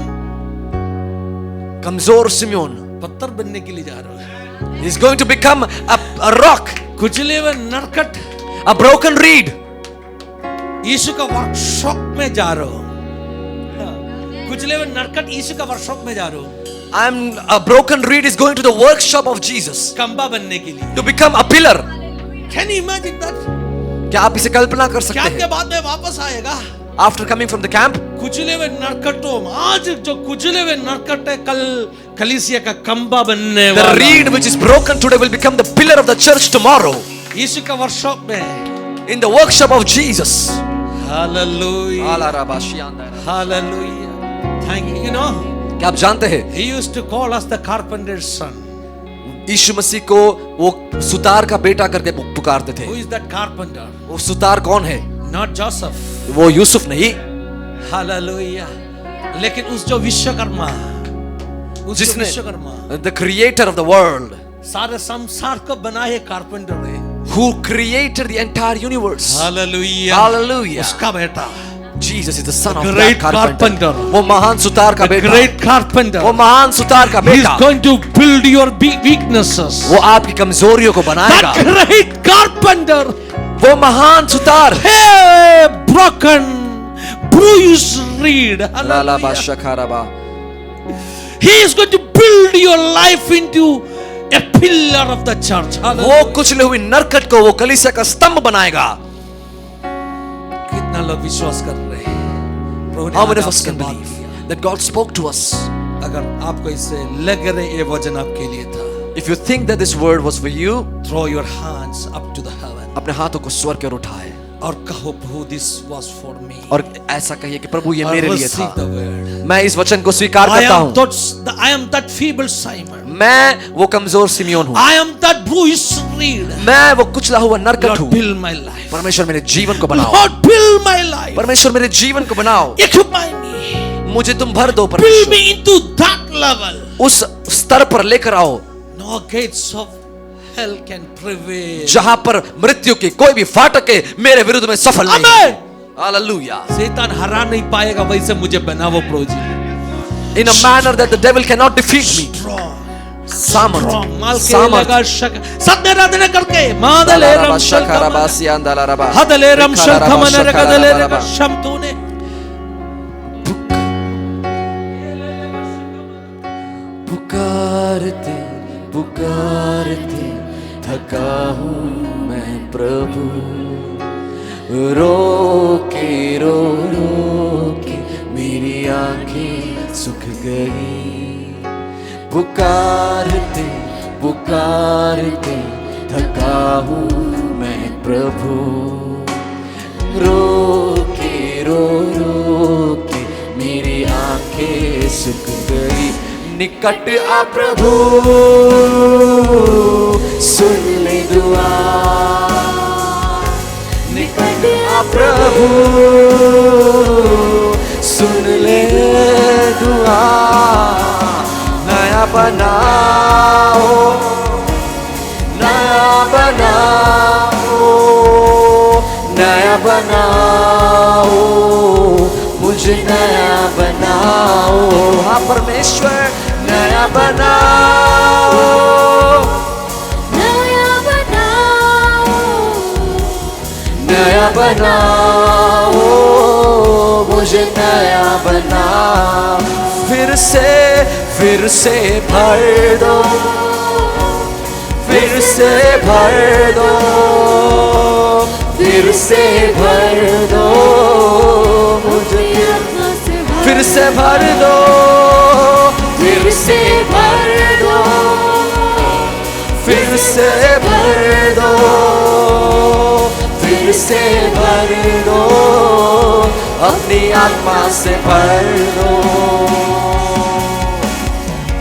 [SPEAKER 2] कमजोर सिमियोन
[SPEAKER 1] पत्थर बनने के लिए जा रहे हो।
[SPEAKER 2] is going to become a rock,
[SPEAKER 1] कुचले हुए नरकट
[SPEAKER 2] a broken reed.
[SPEAKER 1] यीशु का वर्कशॉप में जा रहे हो। कुचले हुए नरकट यीशु का वर्कशॉप में जा रहे हो।
[SPEAKER 2] A broken reed is going to the workshop of Jesus
[SPEAKER 1] कंबा बनने के लिए।
[SPEAKER 2] to become a pillar.
[SPEAKER 1] Can you imagine that?
[SPEAKER 2] क्या आप इसे कल्पना कर सकते
[SPEAKER 1] क्या के
[SPEAKER 2] हैं?
[SPEAKER 1] बाद में वापस आएगा?
[SPEAKER 2] After coming from the camp,
[SPEAKER 1] कुचले हुए नरकटों आज जो कुचले हुए नरकट है कल कलीसिया का कंबा बनने
[SPEAKER 2] the
[SPEAKER 1] वाला।
[SPEAKER 2] reed which is broken today will become the pillar of the church tomorrow.
[SPEAKER 1] यीशु का वर्कशॉप में।
[SPEAKER 2] In the workshop of Jesus.
[SPEAKER 1] Hallelujah.
[SPEAKER 2] क्या
[SPEAKER 1] Hallelujah. Thank you. You know,
[SPEAKER 2] आप जानते हैं
[SPEAKER 1] he used to call us the carpenter's son.
[SPEAKER 2] यीशु मसीह को वो सुतार का बेटा करके पुकारते थे।
[SPEAKER 1] Who is that carpenter?
[SPEAKER 2] वो सुतार कौन है?
[SPEAKER 1] Not Joseph.
[SPEAKER 2] वो यूसुफ नहीं,
[SPEAKER 1] Hallelujah. लेकिन उस जो विश्वकर्मा, उस जो
[SPEAKER 2] जिसने
[SPEAKER 1] Vishwakarma
[SPEAKER 2] the creator of the world,
[SPEAKER 1] सारे संसार को बनाए कारपेंटर है।
[SPEAKER 2] who created the entire universe.
[SPEAKER 1] Hallelujah.
[SPEAKER 2] Hallelujah.
[SPEAKER 1] उसका बेटा
[SPEAKER 2] Jesus is the son of
[SPEAKER 1] great
[SPEAKER 2] that carpenter.
[SPEAKER 1] carpenter.
[SPEAKER 2] वो महान सुतार का बेटा,
[SPEAKER 1] great carpenter.
[SPEAKER 2] वो महान सुतार का
[SPEAKER 1] He is
[SPEAKER 2] बेटा,
[SPEAKER 1] going to build your weaknesses.
[SPEAKER 2] वो आपकी कमजोरियों को बनाएगा।
[SPEAKER 1] That great carpenter
[SPEAKER 2] वो महान Sutar,
[SPEAKER 1] Hey, broken, bruised reed.
[SPEAKER 2] Lala
[SPEAKER 1] Hallelujah.
[SPEAKER 2] बाशाखाराबा,
[SPEAKER 1] He is going to build your life into a pillar of the church.
[SPEAKER 2] वो
[SPEAKER 1] Hallelujah.
[SPEAKER 2] कुचले हुई नरकट को वो कलीसिया का स्तंभ बनाएगा।
[SPEAKER 1] कितना लोग विश्वास कर रहे हैं? प्रभु ने
[SPEAKER 2] How many
[SPEAKER 1] आज
[SPEAKER 2] of us
[SPEAKER 1] आपसे
[SPEAKER 2] can
[SPEAKER 1] बात
[SPEAKER 2] believe
[SPEAKER 1] किया।
[SPEAKER 2] that God spoke to us?
[SPEAKER 1] अगर आपको इससे लग रहे ये वचन आपके लिए था,
[SPEAKER 2] If you think that this word was for you,
[SPEAKER 1] throw your hands up to the heaven
[SPEAKER 2] अपने हाथों को स्वर की ओर उठाए
[SPEAKER 1] और कहो प्रभु this was for me.
[SPEAKER 2] और ऐसा कहिए कि प्रभु ये
[SPEAKER 1] और
[SPEAKER 2] मेरे लिए
[SPEAKER 1] receive the
[SPEAKER 2] था।
[SPEAKER 1] word.
[SPEAKER 2] मैं इस वचन को स्वीकार
[SPEAKER 1] I
[SPEAKER 2] करता
[SPEAKER 1] am
[SPEAKER 2] हूँ।
[SPEAKER 1] I am that feeble Simon.
[SPEAKER 2] मैं वो कमजोर सिमियोन हूँ।
[SPEAKER 1] I am that bruised reed.
[SPEAKER 2] मैं वो कुचला हुआ नरकट
[SPEAKER 1] Lord,
[SPEAKER 2] हूँ।
[SPEAKER 1] build my life.
[SPEAKER 2] परमेश्वर मेरे जीवन को बनाओ।
[SPEAKER 1] Lord, build my life.
[SPEAKER 2] परमेश्वर मेरे जीवन को बनाओ।
[SPEAKER 1] Occupy me.
[SPEAKER 2] मुझे तुम भर दो
[SPEAKER 1] Build
[SPEAKER 2] परमेश्वर।
[SPEAKER 1] me into that level.
[SPEAKER 2] उस स्तर पर लेकर आओ
[SPEAKER 1] No gates of hell can prevail.
[SPEAKER 2] जहां पर मृत्यु के कोई भी फाटके मेरे विरुद्ध में सफल नहीं।
[SPEAKER 1] Amen.
[SPEAKER 2] हालेलुया।
[SPEAKER 1] शैतान हरा नहीं पाएगा, वैसे मुझे बनाओ प्रभु जी।
[SPEAKER 2] In a manner that the devil cannot defeat me.
[SPEAKER 1] Strong.
[SPEAKER 2] सामर्थ,
[SPEAKER 1] माल के
[SPEAKER 2] सामर्थ।
[SPEAKER 1] लगा शक सत्य राधना करके मादले रम शल्कमन हदले रम शल्कमन रगदले रम शम तूने
[SPEAKER 2] पुकारते पुकारते थका हूँ मैं प्रभु, रो रो के मेरी आंखें सूख गई। पुकारते पुकारते थका हूँ मैं प्रभु, रो के मेरी आंखें सूख गई। निकट आ प्रभु, सुन ले दुआ। निकट आ प्रभु, सुन ले दुआ। नया बनाओ, नया बनाओ, नया बनाओ, मुझे नया बनाओ। हाँ परमेश्वर, नया बनाओ,
[SPEAKER 3] नया बनाओ,
[SPEAKER 2] नया बनाओ, मुझे नया बनाओ। फिर से भर दो, फिर से भर दो, फिर से भर दो मुझे। फिर से भर दो, फिर से भर दो, फिर से भर दो, फिर से भर दो, अपनी आत्मा से भर दो।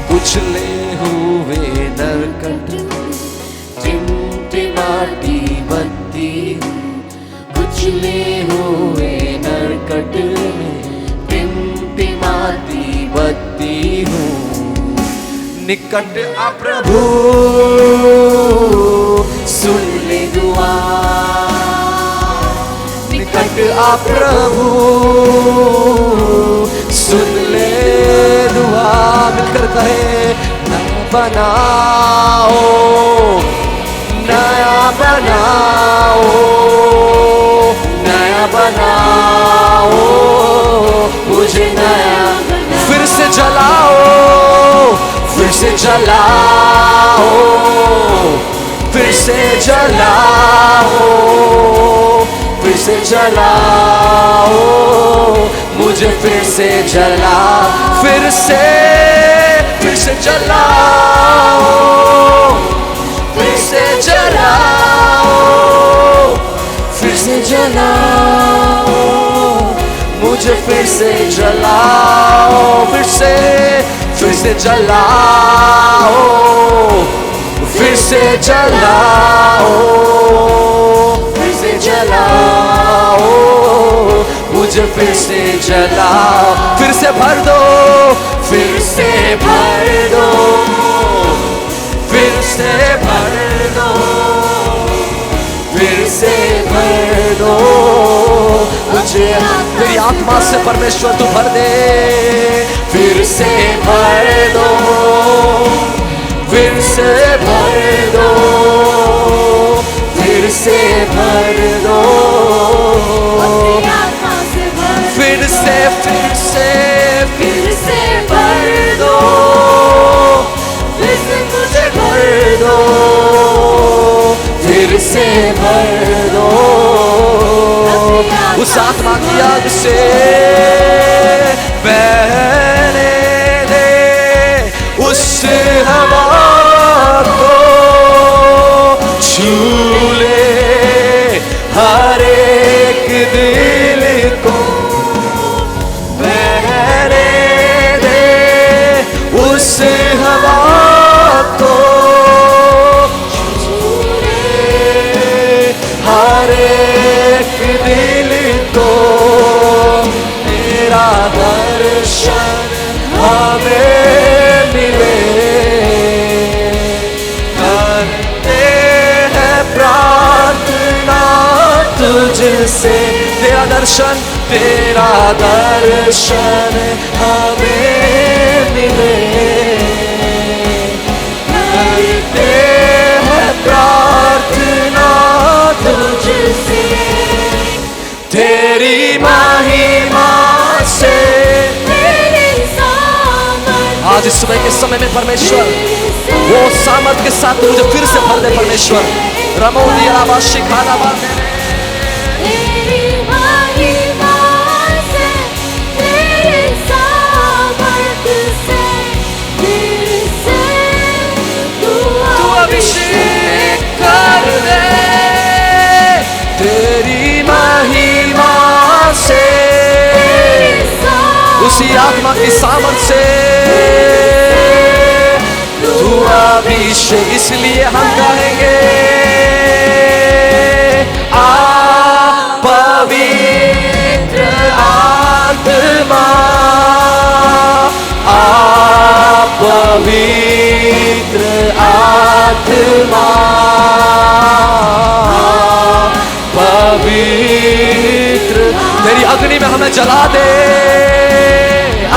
[SPEAKER 2] कुचले हुए नरकट टिमटिमाती बत्ती हूँ, कुचले हुए नरकट में टिमटिमाती बत्ती हूँ। निकट आ प्रभु, सुन ले दुआ। निकट आ प्रभु, सुन ले दुआ। मिलकर कहे, नया बनाओ, नया बनाओ, नया बनाओ, मुझे नया। फिर से जलाओ, फिर से जलाओ, फिर से जलाओ, फिर से जलाओ, मुझे फिर से जलाओ। फिर से जलाओ, फिर से जलाओ, फिर से जलाओ, मुझे फिर से जलाओ। फिर से जलाओ, फिर से जलाओ, फिर से जलाओ, मुझे फिर से जलाओ। फिर से भर दो, फिर से भर दो, फिर से भर दो, फिर से भर दो मुझे। तेरी आत्मा से परमेश्वर तू भर दे। फिर से भर दो, फिर से भर दो, फिर से भर दो,
[SPEAKER 3] अपनी आत्मा से भर
[SPEAKER 2] फिर से
[SPEAKER 3] भर
[SPEAKER 2] दो,
[SPEAKER 3] फिर से मुझे
[SPEAKER 2] भर दो, फिर से भर दो। उस आत्मा की आग से बहने दे, उस हवा को छू ले हर एक दिल को, बहने दे उस हवा को छू ले हर एक दिल को। तेरा दर्शन हमें मिले, करते हैं प्रार्थना तुझसे। तेरा दर्शन हमें मिले, करते हैं प्रार्थना तुझसे। तेरी महिमा से आज इस सुबह के समय में परमेश्वर वो सामर्थ के साथ मुझे फिर से भर दे परमेश्वर। रमोदी अलावा शिखाना बांधे अभिषेक कर दे, तेरी महिमा से, उसी आत्मा की सामर्थ से तू अभिषेक। इसलिए हम कहेंगे आ पवित्र आत्मा, आ पवित्र आत्मा, पवित्र तेरी अग्नि में हमें जला दे। आ